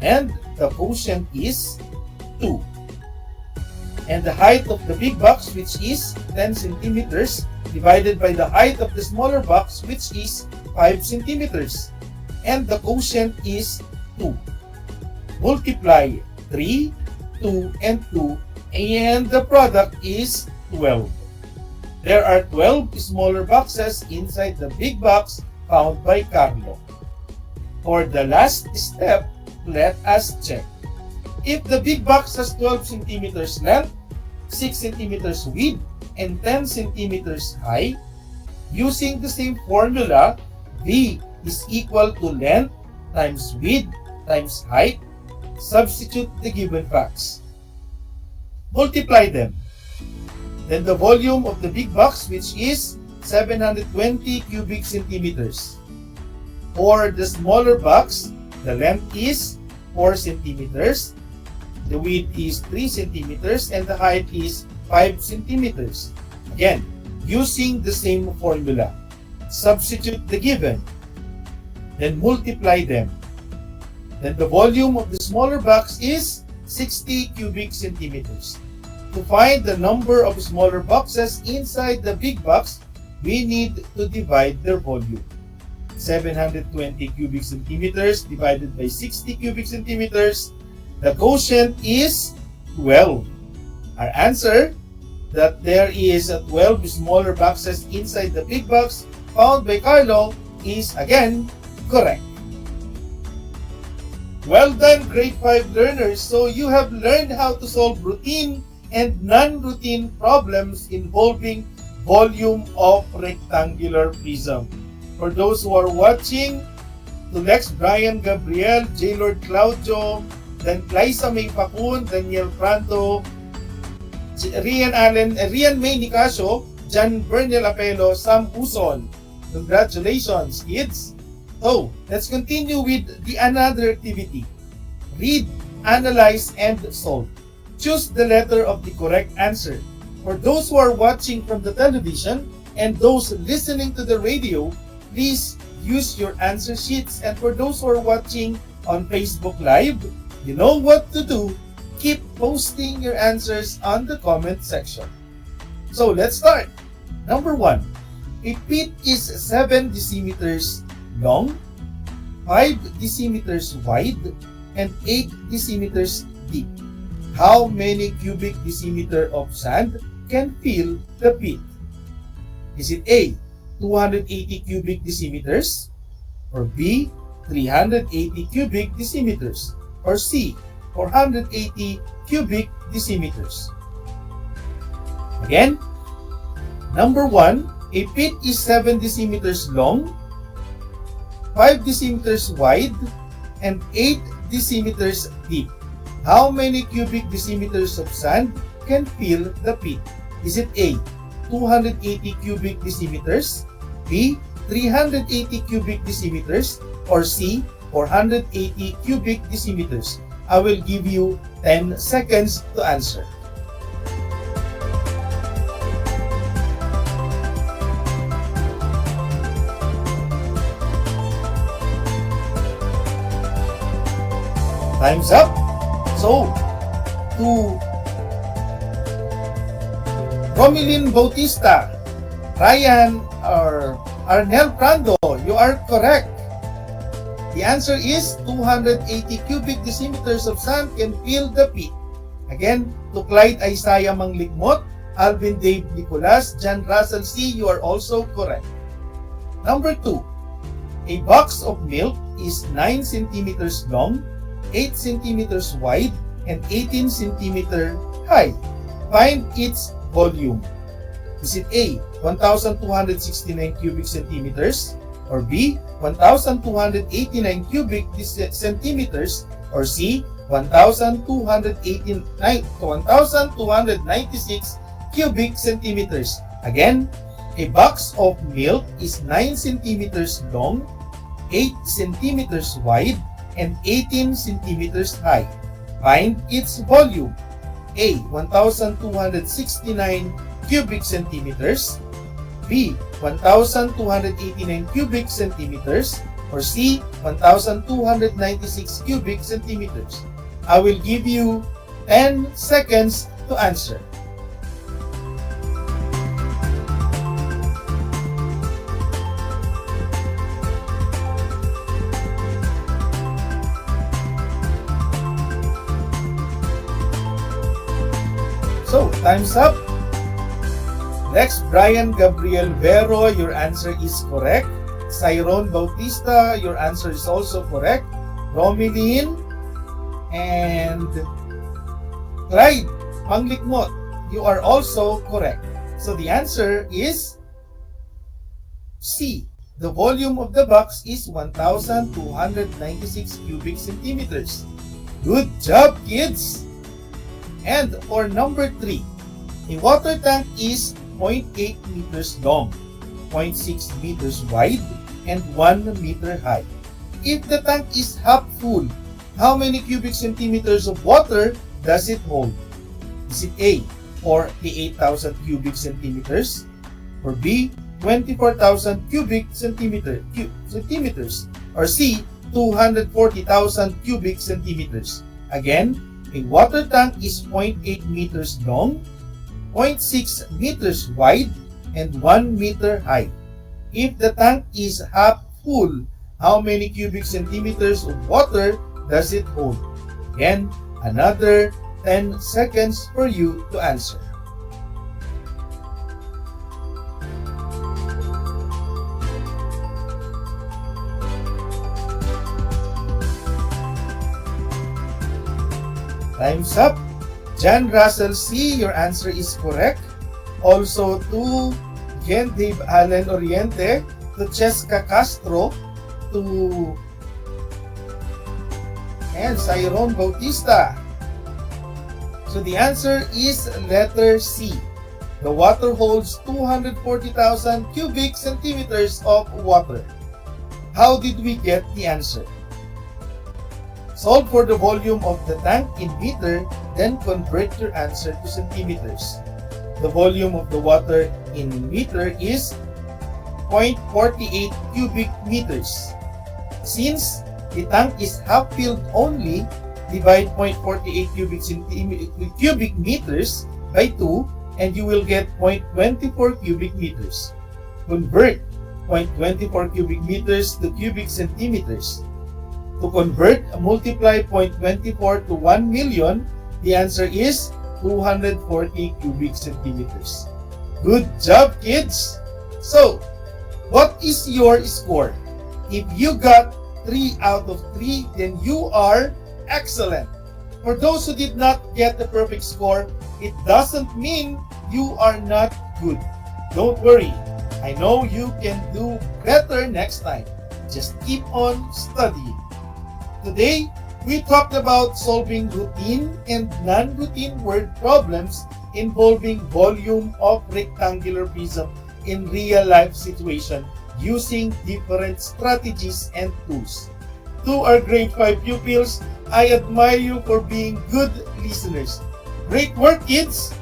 And the quotient is 2. And the height of the big box, which is 10 centimeters, divided by the height of the smaller box, which is 5 centimeters. And the quotient is 2. Multiply 3, 2, and 2, and the product is 12. There are 12 smaller boxes inside the big box found by Carlo. For the last step, let us check. If the big box has 12 centimeters length, 6 centimeters width, and 10 centimeters high, using the same formula, V is equal to length times width times height, substitute the given facts. Multiply them. Then the volume of the big box, which is 720 cubic centimeters. For the smaller box, the length is 4 centimeters, the width is 3 centimeters, and the height is 5 centimeters. Again, using the same formula. Substitute the given. Then multiply them. Then the volume of the smaller box is 60 cubic centimeters. To find the number of smaller boxes inside the big box, we need to divide their volume. 720 cubic centimeters divided by 60 cubic centimeters. The quotient is 12. Our answer, that there is 12 smaller boxes inside the big box found by Carlo, is again correct. Well done, grade 5 learners. So you have learned how to solve routine and non-routine problems involving volume of rectangular prism. For those who are watching, to Lex Brian Gabriel, J. Lord Claudio, then Liza May Pacun, Daniel Pranto, Rian May Nicasio, John Bernel Apelo, Sam Uson. Congratulations, kids! So, let's continue with the another activity. Read, analyze, and solve. Choose the letter of the correct answer. For those who are watching from the television and those listening to the radio, please use your answer sheets. And for those who are watching on Facebook Live, you know what to do. Keep posting your answers on the comment section. So let's start. Number 1. A pit is 7 decimeters long, 5 decimeters wide, and 8 decimeters deep. How many cubic decimeter of sand can fill the pit? Is it A, 280 cubic decimeters, or B, 380 cubic decimeters, or C, 480 cubic decimeters? Again, number 1, a pit is 7 decimeters long, 5 decimeters wide, and 8 decimeters deep. How many cubic decimeters of sand can fill the pit? Is it A, 280 cubic decimeters, B, 380 cubic decimeters, or C, 480 cubic decimeters? I will give you 10 seconds to answer. Time's up. So, to Romilin Bautista, Ryan or Arnel Prando, you are correct. The answer is 280 cubic decimeters of sand can fill the pit. Again, to Clyde Isaiah Manglikmot, Alvin Dave Nicolas, John Russell C., you are also correct. Number 2. A box of milk is 9 centimeters long, 8 centimeters wide, and 18 centimeter high. Find its volume. Is it A, 1,269 cubic centimeters? Or B, 1,289 cubic centimeters? Or C, 1,296 cubic centimeters? Again, a box of milk is 9 centimeters long, 8 centimeters wide, and 18 centimeters high. Find its volume. A, 1,269 cubic centimeters. B, 1,289 cubic centimeters. Or C, 1,296 cubic centimeters. I will give you 10 seconds to answer. So, time's up. Next, Brian Gabriel Vero, your answer is correct. Cyron Bautista, your answer is also correct. Romeline and Clyde Panglikmot, you are also correct. So the answer is C. The volume of the box is 1,296 cubic centimeters. Good job, kids! And for number 3, a water tank is 0.8 meters long, 0.6 meters wide, and 1 meter high. If the tank is half full, how many cubic centimeters of water does it hold? Is it A, 48,000 cubic centimeters? Or B, 24,000 cubic centimeters? Or C, 240,000 cubic centimeters? Again, a water tank is 0.8 meters long, 0.6 meters wide, and 1 meter high. If the tank is half full, how many cubic centimeters of water does it hold? Again, another 10 seconds for you to answer. Time's up. Jan Russell C., your answer is correct. Also to Jen Dave Allen Oriente, to Cheska Castro, to and Cyron Bautista. So the answer is letter C. The water holds 240,000 cubic centimeters of water. How did we get the answer? Solve for the volume of the tank in meter, then convert your answer to centimeters. The volume of the water in meter is 0.48 cubic meters. Since the tank is half filled only, divide 0.48 cubic meters by 2 and you will get 0.24 cubic meters. Convert 0.24 cubic meters to cubic centimeters. To convert, multiply 0.24 to 1 million, the answer is 240 cubic centimeters. Good job, kids! So, what is your score? If you got 3 out of 3, then you are excellent. For those who did not get the perfect score, it doesn't mean you are not good. Don't worry. I know you can do better next time. Just keep on studying. Today, we talked about solving routine and non-routine word problems involving volume of rectangular prism in real-life situation using different strategies and tools. To our grade 5 pupils, I admire you for being good listeners. Great work, kids!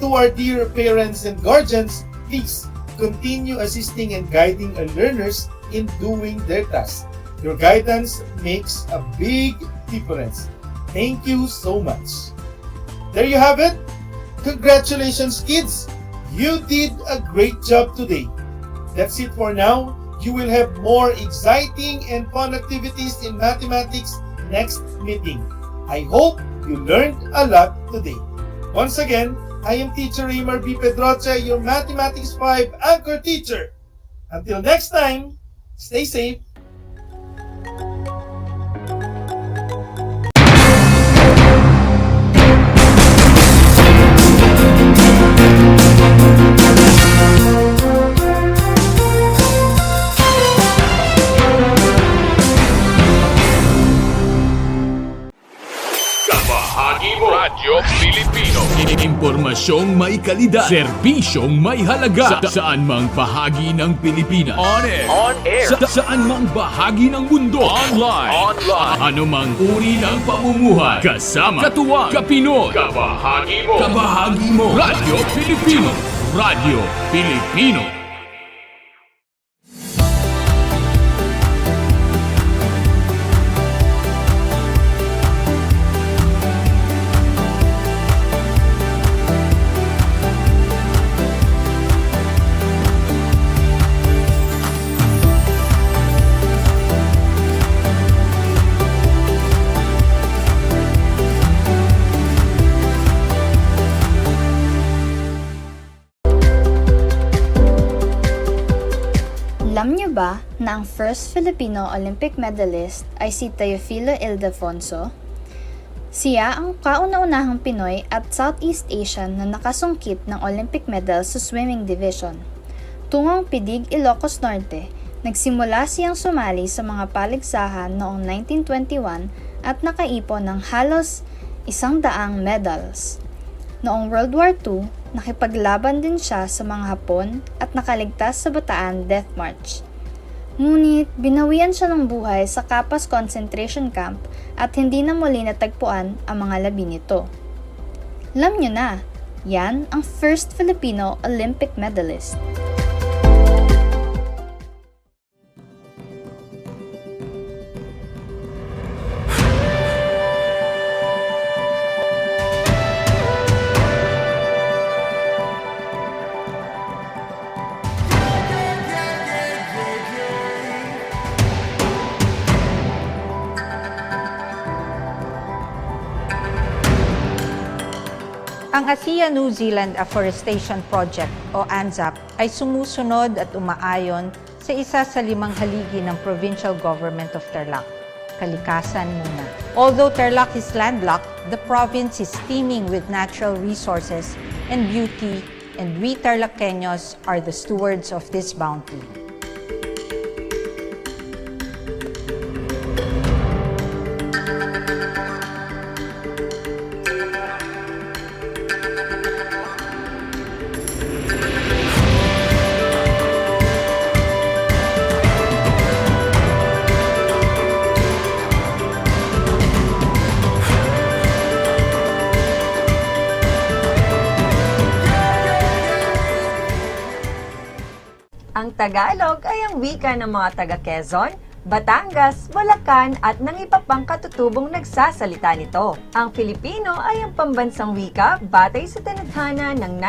To our dear parents and guardians, please continue assisting and guiding our learners in doing their tasks. Your guidance makes a big difference. Thank you so much. There you have it. Congratulations, kids. You did a great job today. That's it for now. You will have more exciting and fun activities in mathematics next meeting. I hope you learned a lot today. Once again, I am Teacher Raymar B. Pedroche, your Mathematics 5 anchor teacher. Until next time, stay safe. Bahagi mo. Radyo Pilipino. Impormasyong may kalidad. Serbisyong may halaga. Saan mang bahagi ng Pilipinas. On air. Saan mang bahagi ng mundo. Online. Ano mang uri ng pamumuhay. Kasama. Katuwang. Kapinoy. Kabahagi mo. Radyo Pilipino. Radyo Pilipino. Alam niyo ba na ang first Filipino Olympic medalist ay si Teofilo Ildefonso? Siya ang kauna-unahang Pinoy at Southeast Asian na nakasungkit ng Olympic medal sa swimming division. Tungong Pidig, Ilocos Norte, nagsimula siyang sumali sa mga paligsahan noong 1921 at nakaipon ng halos 100 medals. Noong World War II, nakipaglaban din siya sa mga Hapon at nakaligtas sa Bataan Death March. Ngunit binawian siya ng buhay sa Capas Concentration Camp at hindi na muli natagpuan ang mga labi nito. Alam niyo na, yan ang first Filipino Olympic medalist. Ang ASEAN New Zealand Afforestation Project o ANZAP ay sumusunod at umaayon sa isa sa 5 haligi ng Provincial Government of Tarlac, Kalikasan muna. Although Tarlac is landlocked, the province is teeming with natural resources and beauty, and we TarlakHenyos are the stewards of this bounty. Ang Tagalog ay ang wika ng mga taga-Quezon, Batangas, Bulacan at ng iba pang katutubong nagsasalita nito. Ang Filipino ay ang pambansang wika batay sa tinadhana ng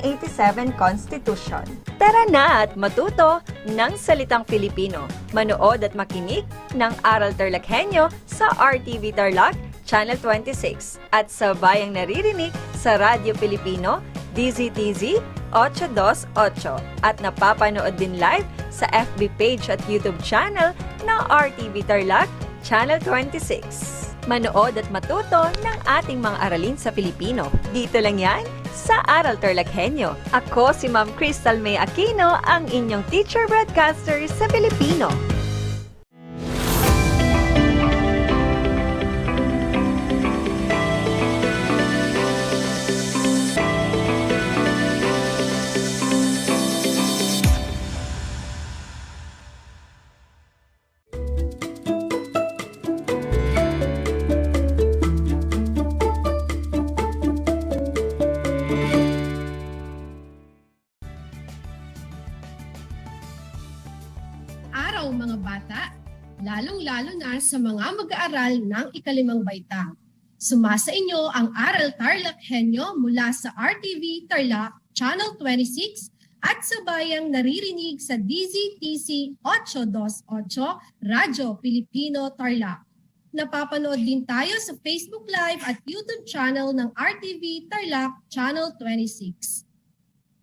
1987 Constitution. Tara na at matuto ng salitang Filipino. Manood at makinig ng Aral TarlakHenyo sa RTV Tarlac, Channel 26 at sa bayang naririnig sa Radyo Pilipino, DZTZ 828 at napapanood din live sa FB page at YouTube channel ng RTV Tarlac, Channel 26. Manood at matuto ng ating mga aralin sa Pilipino. Dito lang yan sa Aral TarlakHenyo. Ako si Ma'am Crystal May Aquino, ang inyong teacher broadcaster sa Pilipino. Araw mga bata, lalong-lalo na sa mga mag-aaral ng ikalimang baitang. Sumasa inyo ang Aral TarlakHenyo mula sa RTV Tarlac, Channel 26 at sa bayang naririnig sa DZTC 828 Radyo Pilipino Tarlac. Napapanood din tayo sa Facebook Live at YouTube channel ng RTV Tarlac, Channel 26.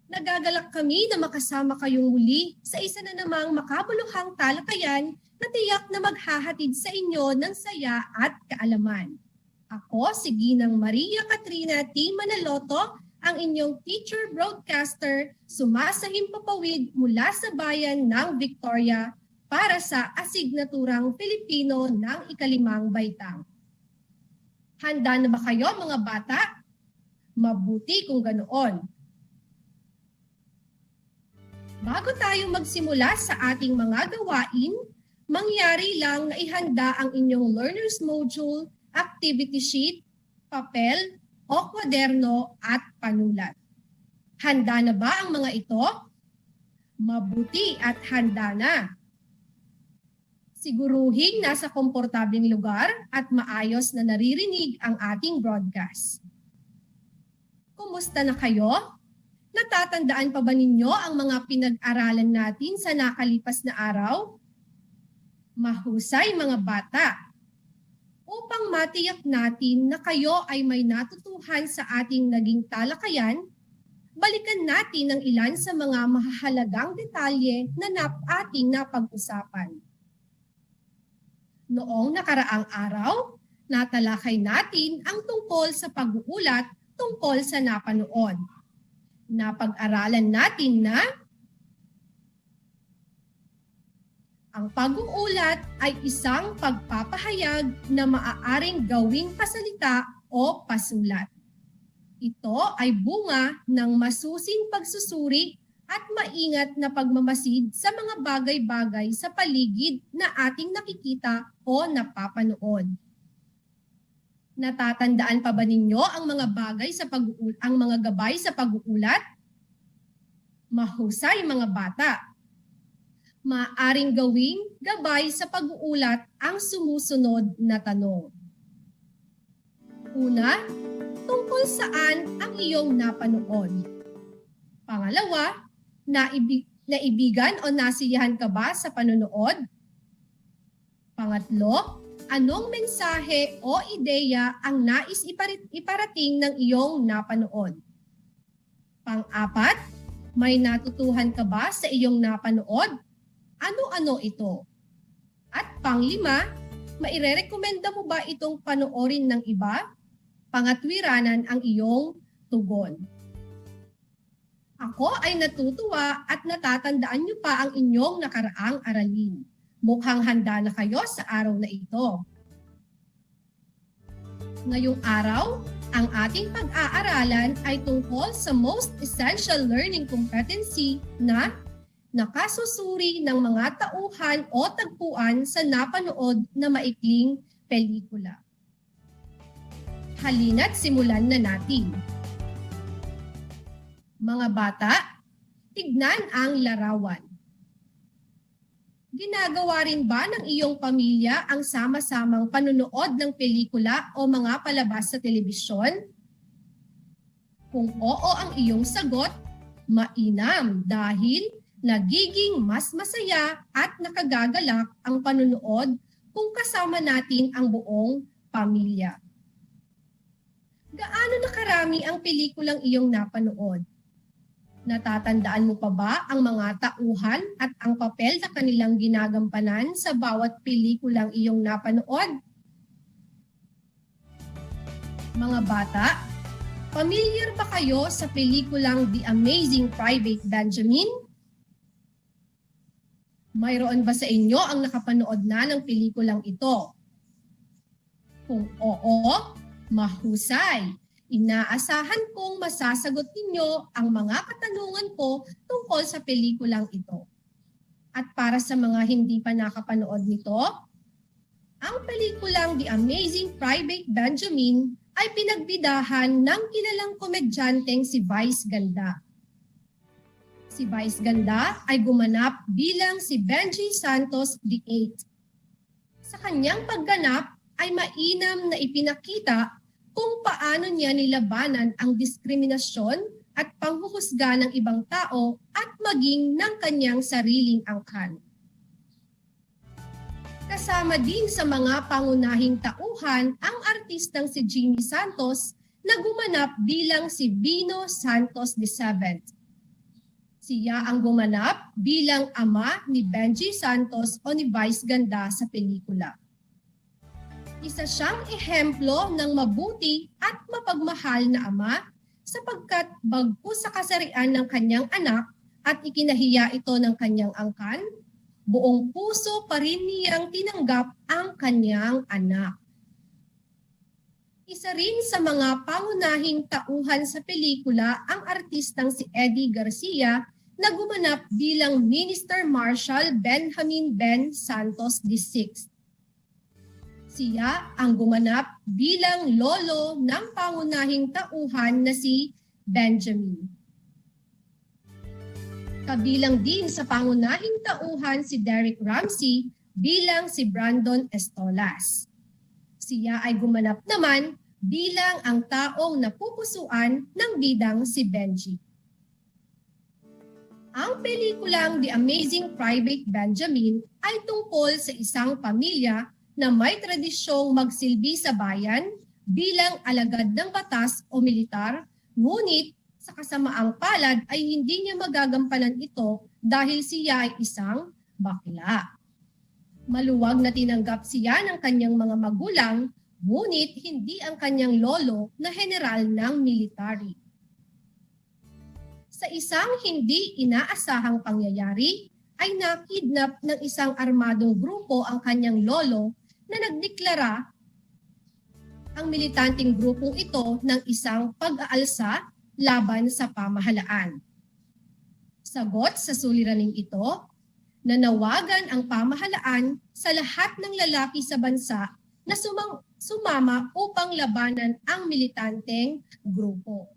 Nagagalak kami na makasama kayong muli sa isa na namang makabuluhang talakayan na tiyak na maghahatid sa inyo ng saya at kaalaman. Ako si Ginang Maria Katrina T. Manaloto, ang inyong teacher broadcaster, sumasahim papawid mula sa bayan ng Victoria para sa asignaturang Pilipino ng ikalimang baitang. Handa na ba kayo mga bata? Mabuti kung ganoon. Bago tayo magsimula sa ating mga gawain, mangyari lang na ihanda ang inyong learner's module, activity sheet, papel, o kwaderno at panulat. Handa na ba ang mga ito? Mabuti at handa na. Siguruhing nasa komportableng lugar at maayos na naririnig ang ating broadcast. Kumusta na kayo? Natatandaan pa ba ninyo ang mga pinag-aralan natin sa nakalipas na araw? Mahusay mga bata! Upang matiyak natin na kayo ay may natutuhan sa ating naging talakayan, balikan natin ang ilan sa mga mahahalagang detalye na ating napag-usapan. Noong nakaraang araw, natalakay natin ang tungkol sa pag-uulat tungkol sa napanood. Napag-aralan natin na ang pag-uulat ay isang pagpapahayag na maaaring gawing pasalita o pasulat. Ito ay bunga ng masusing pagsusuri at maingat na pagmamasid sa mga bagay-bagay sa paligid na ating nakikita o napapanood. Natatandaan pa ba ninyo ang mga gabay sa pag-uulat? Mahusay mga bata! Maaaring gawing gabay sa pag-uulat ang sumusunod na tanong. Una, tungkol saan ang iyong napanood? Pangalawa, naibigan o nasiyahan ka ba sa panonood? Pangatlo, anong mensahe o ideya ang nais iparating ng iyong napanood? Pang-apat, may natutuhan ka ba sa iyong napanood? Ano-ano ito? At pang-lima, mairerekomenda mo ba itong panoorin ng iba? Pangatwiranan ang iyong tugon. Ako ay natutuwa at natatandaan niyo pa ang inyong nakaraang aralin. Mukhang handa na kayo sa araw na ito. Ngayong araw, ang ating pag-aaralan ay tungkol sa Most Essential Learning Competency na nakasusuri ng mga tauhan o tagpuan sa napanood na maikling pelikula. Halina't simulan na natin. Mga bata, tignan ang larawan. Ginagawa rin ba ng iyong pamilya ang sama-samang panunood ng pelikula o mga palabas sa telebisyon? Kung oo ang iyong sagot, mainam dahil nagiging mas masaya at nakagagalak ang panunood kung kasama natin ang buong pamilya. Gaano na karami ang pelikulang iyong napanood? Natatandaan mo pa ba ang mga tauhan at ang papel na kanilang ginagampanan sa bawat pelikulang iyong napanood? Mga bata, familiar ba kayo sa pelikulang The Amazing Private Benjamin? Mayroon ba sa inyo ang nakapanood na ng pelikulang ito? Kung oo, mahusay. Inaasahan kong masasagot ninyo ang mga katanungan ko tungkol sa pelikulang ito. At para sa mga hindi pa nakapanood nito, ang pelikulang The Amazing Private Benjamin ay pinagbidahan ng kilalang komedyanteng si Vice Ganda. Si Vice Ganda ay gumanap bilang si Benji Santos VIII. Sa kanyang pagganap ay mainam na ipinakita kung paano niya nilabanan ang diskriminasyon at panghuhusga ng ibang tao at maging ng kanyang sariling angkan. Kasama din sa mga pangunahing tauhan ang artistang si Jimmy Santos na gumanap bilang si Bino Santos VII. Siya ang gumanap bilang ama ni Benji Santos o ni Vice Ganda sa pelikula. Isa siyang ehemplo ng mabuti at mapagmahal na ama sapagkat bagkus sa kasarian ng kanyang anak at ikinahiya ito ng kanyang angkan, buong puso pa rin niyang tinanggap ang kanyang anak. Isa rin sa mga pangunahing tauhan sa pelikula ang artistang si Eddie Garcia na gumanap bilang Minister Marshal Benjamin Ben Santos VI. Siya ang gumanap bilang lolo ng pangunahing tauhan na si Benjamin. Kabilang din sa pangunahing tauhan si Derek Ramsey bilang si Brandon Estolas. Siya ay gumanap naman bilang ang taong napupusuan ng bidang si Benji. Ang pelikulang The Amazing Private Benjamin ay tungkol sa isang pamilya na may tradisyong magsilbi sa bayan bilang alagad ng batas o militar, ngunit sa kasamaang palad ay hindi niya magagampanan ito dahil siya ay isang bakla. Maluwag na tinanggap siya ng kanyang mga magulang, ngunit hindi ang kanyang lolo na general ng military. Sa isang hindi inaasahang pangyayari, ay nakidnap ng isang armadong grupo ang kanyang lolo na nagdeklara ang militanteng grupong ito ng isang pag-aalsa laban sa pamahalaan. Sagot sa suliraning ito, nanawagan ang pamahalaan sa lahat ng lalaki sa bansa na sumama upang labanan ang militanteng grupo.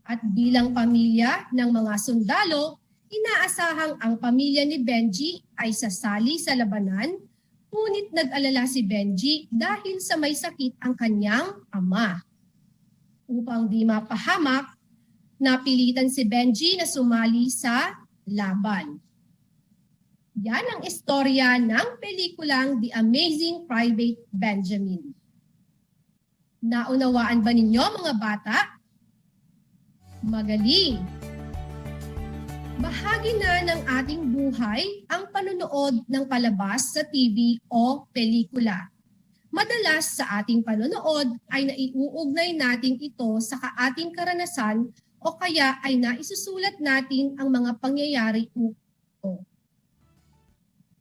At bilang pamilya ng mga sundalo, inaasahang ang pamilya ni Benji ay sasali sa labanan, ngunit nag-alala si Benji dahil sa may sakit ang kanyang ama. Upang di mapahamak, napilitan si Benji na sumali sa laban. Yan ang istorya ng pelikulang The Amazing Private Benjamin. Naunawaan ba ninyo mga bata? Magaling! Bahagi na ng ating buhay ang panunood ng palabas sa TV o pelikula. Madalas sa ating panonood ay naiuugnay natin ito sa ating karanasan o kaya ay naisusulat natin ang mga pangyayari ito.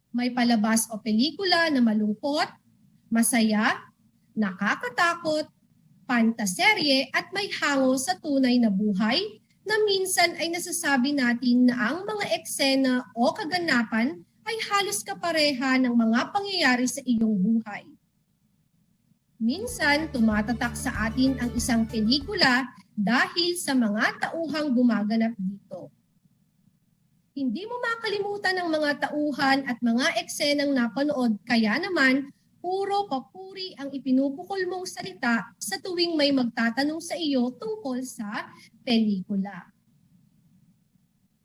May palabas o pelikula na malungkot, masaya, nakakatakot, pantaserye at may hango sa tunay na buhay na minsan ay nasasabi natin na ang mga eksena o kaganapan ay halos kapareha ng mga pangyayari sa iyong buhay. Minsan, tumatatak sa atin ang isang pelikula dahil sa mga tauhang gumaganap dito. Hindi mo makalimutan ang mga tauhan at mga eksenang napanood, kaya naman, puro papuri ang ipinupukol mong salita sa tuwing may magtatanong sa iyo tungkol sa pelikula.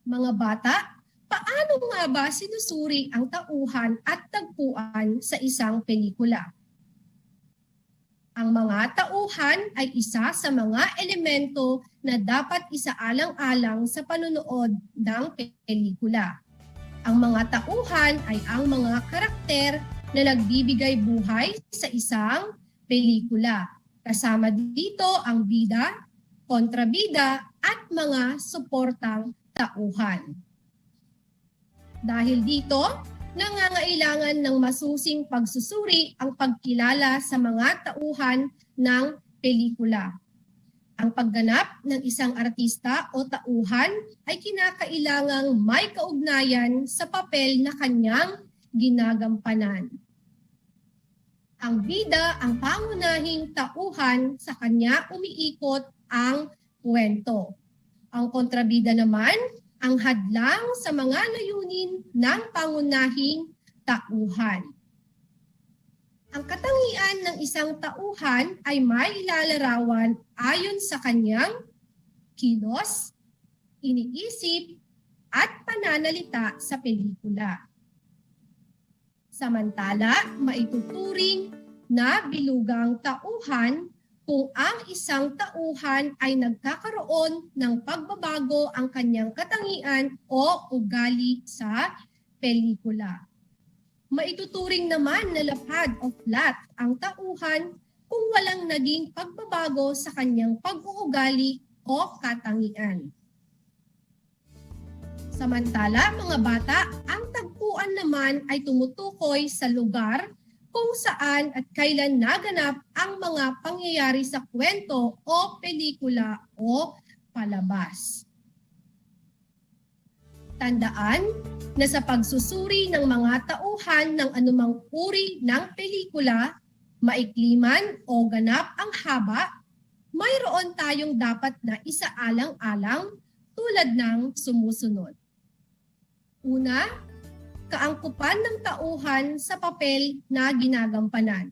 Mga bata, paano nga ba sinusuri ang tauhan at tagpuan sa isang pelikula? Ang mga tauhan ay isa sa mga elemento na dapat isaalang-alang sa panunood ng pelikula. Ang mga tauhan ay ang mga karakter na nagbibigay buhay sa isang pelikula. Kasama dito ang bida, kontrabida at mga suportang tauhan. Dahil dito, nangangailangan ng masusing pagsusuri ang pagkilala sa mga tauhan ng pelikula. Ang pagganap ng isang artista o tauhan ay kinakailangang may kaugnayan sa papel na kanyang ginagampanan. Ang bida ang pangunahing tauhan, sa kanya umiikot ang kwento. Ang kontrabida naman ang hadlang sa mga layunin ng pangunahing tauhan. Ang katangian ng isang tauhan ay may ilalarawan ayon sa kanyang kilos, iniisip, at pananalita sa pelikula. Samantala, maituturing na bilugang tauhan kung ang isang tauhan ay nagkakaroon ng pagbabago ang kanyang katangian o ugali sa pelikula. Maituturing naman na lapad o flat ang tauhan kung walang naging pagbabago sa kanyang pag-uugali o katangian. Samantala, mga bata, ang tagpuan naman ay tumutukoy sa lugar kung saan at kailan naganap ang mga pangyayari sa kwento o pelikula o palabas. Tandaan na sa pagsusuri ng mga tauhan ng anumang uri ng pelikula, maikli man o ganap ang haba, mayroon tayong dapat na isaalang-alang tulad ng sumusunod. Una, kaangkupan ng tauhan sa papel na ginagampanan.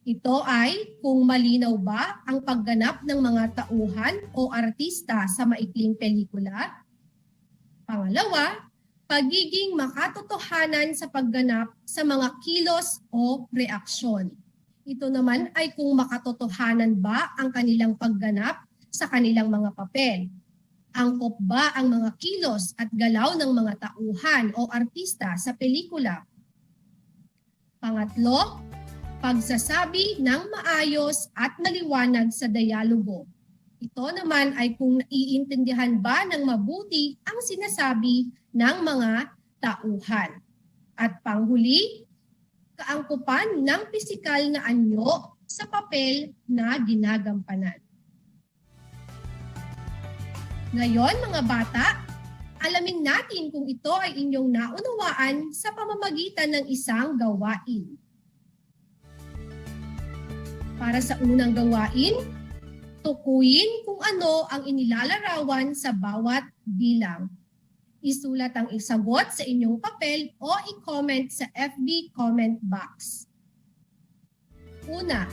Ito ay kung malinaw ba ang pagganap ng mga tauhan o artista sa maikling pelikula. Pangalawa, pagiging makatotohanan sa pagganap sa mga kilos o reaksyon. Ito naman ay kung makatotohanan ba ang kanilang pagganap sa kanilang mga papel. Angkop ba ang mga kilos at galaw ng mga tauhan o artista sa pelikula? Pangatlo, pagsasabi ng maayos at maliwanag sa dialogo. Ito naman ay kung naiintindihan ba ng mabuti ang sinasabi ng mga tauhan. At panghuli, kaangkupan ng pisikal na anyo sa papel na ginagampanan. Ngayon mga bata, alamin natin kung ito ay inyong naunawaan sa pamamagitan ng isang gawain. Para sa unang gawain, tukuyin kung ano ang inilalarawan sa bawat bilang. Isulat ang isagot sa inyong papel o i-comment sa FB comment box. Una,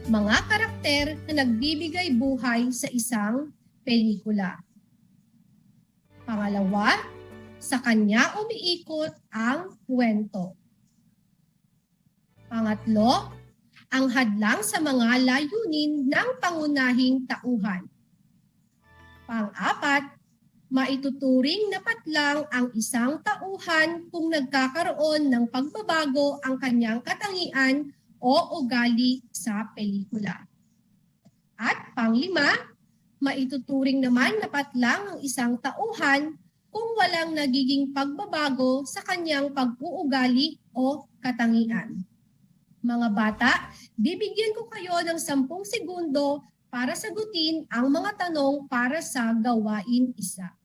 mga karakter na nagbibigay buhay sa isang pelikula. Pangalawa, sa kanya umiikot ang kwento. Pangatlo, ang hadlang sa mga layunin ng pangunahing tauhan. Pang-apat, maituturing na patlang ang isang tauhan kung nagkakaroon ng pagbabago ang kanyang katangian o ugali sa pelikula. At panglima, maituturing naman na patlang ang isang tauhan kung walang nagiging pagbabago sa kanyang pag-uugali o katangian. Mga bata, bibigyan ko kayo ng 10 segundo para sagutin ang mga tanong para sa gawain 1.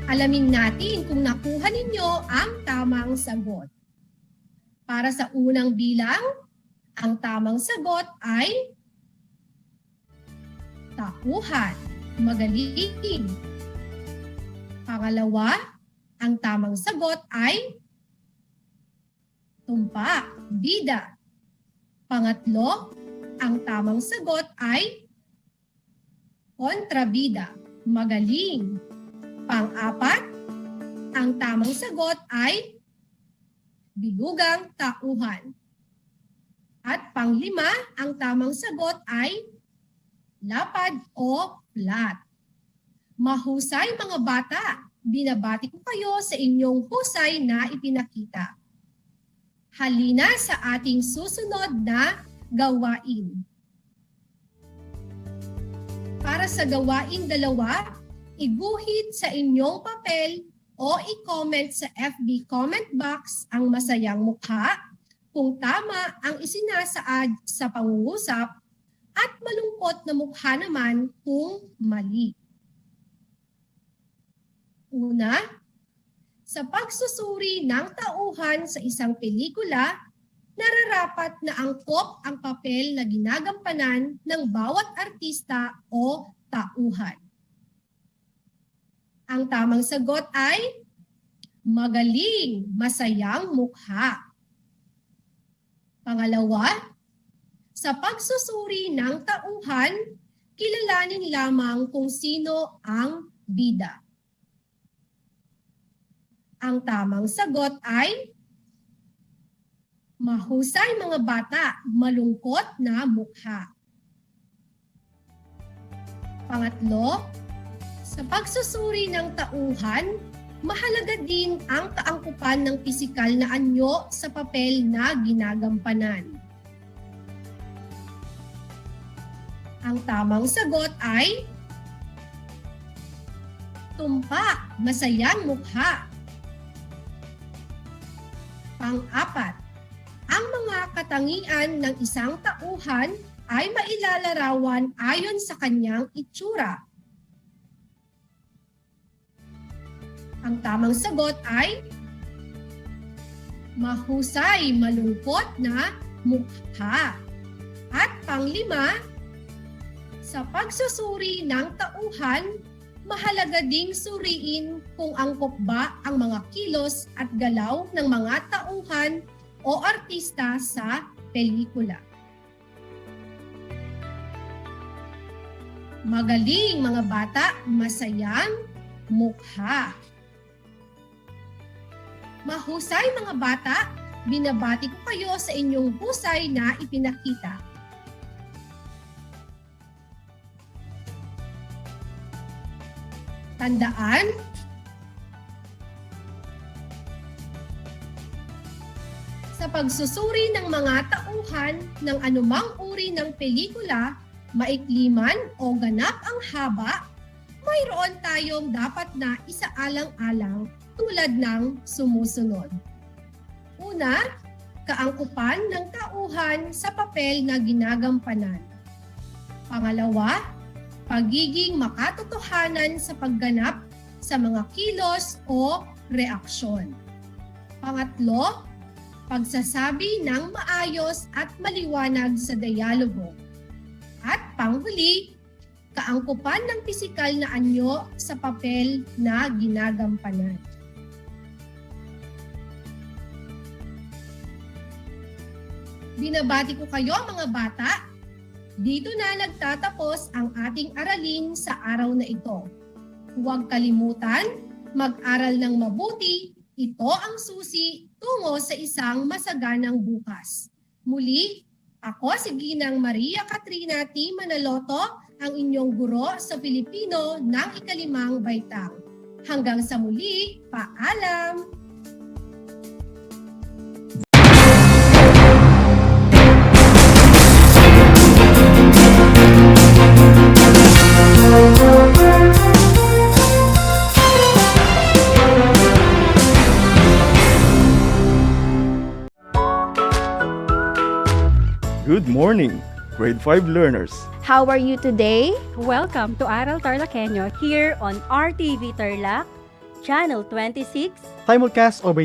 Alamin natin kung nakuha ninyo ang tamang sagot. Para sa unang bilang, ang tamang sagot ay tauhan, magaling. Pangalawa, ang tamang sagot ay tumpak, bida. Pangatlo, ang tamang sagot ay kontrabida, magaling. Pang-apat, ang tamang sagot ay bilugang tauhan. At panglima, ang tamang sagot ay lapad o flat. Mahusay mga bata, binabati ko kayo sa inyong husay na ipinakita. Halina sa ating susunod na gawain. Para sa gawain 2, iguhit sa inyong papel o i-comment sa FB comment box ang masayang mukha kung tama ang isinasaad sa pangungusap at malungkot na mukha naman kung mali. Una, sa pagsusuri ng tauhan sa isang pelikula, nararapat na angkop ang papel na ginagampanan ng bawat artista o tauhan. Ang tamang sagot ay magaling, masayang mukha. Pangalawa, sa pagsusuri ng tauhan, kilalanin lamang kung sino ang bida. Ang tamang sagot ay mahusay mga bata, malungkot na mukha. Pangatlo, sa pagsusuri ng tauhan, Mahalaga din ang kaangkupan ng pisikal na anyo sa papel na ginagampanan. Ang tamang sagot ay tumpak, masayang mukha. Pang-apat, ang mga katangian ng isang tauhan ay mailalarawan ayon sa kanyang itsura. Ang tamang sagot ay mahusay, malungkot na mukha. At panglima, sa pagsusuri ng tauhan, mahalaga ding suriin kung angkop ba ang mga kilos at galaw ng mga tauhan o artista sa pelikula. Magaling mga bata, masayang mukha. Mahusay mga bata, binabati ko kayo sa inyong husay na ipinakita. Tandaan, sa pagsusuri ng mga tauhan ng anumang uri ng pelikula, maikli man o ganap ang haba, mayroon tayong dapat na isaalang-alang tulad ng sumusunod. Una, kaangkupan ng tauhan sa papel na ginagampanan. Pangalawa, pagiging makatotohanan sa pagganap sa mga kilos o reaksyon. Pangatlo, pagsasabi ng maayos at maliwanag sa dialogo. At panghuli, kaangkupan ng pisikal na anyo sa papel na ginagampanan. Binabati ko kayo mga bata. Dito na nagtatapos ang ating aralin sa araw na ito. Huwag kalimutan, mag-aral ng mabuti. Ito ang susi tungo sa isang masaganang bukas. Muli, ako si Ginang Maria Katrina T. Manaloto, ang inyong guro sa Filipino ng ikalimang baitang. Hanggang sa muli, paalam! Good morning, grade 5 learners. How are you today? Welcome to Aral TarlakHenyo here on RTV Tarlac, Channel 26. Simulcast over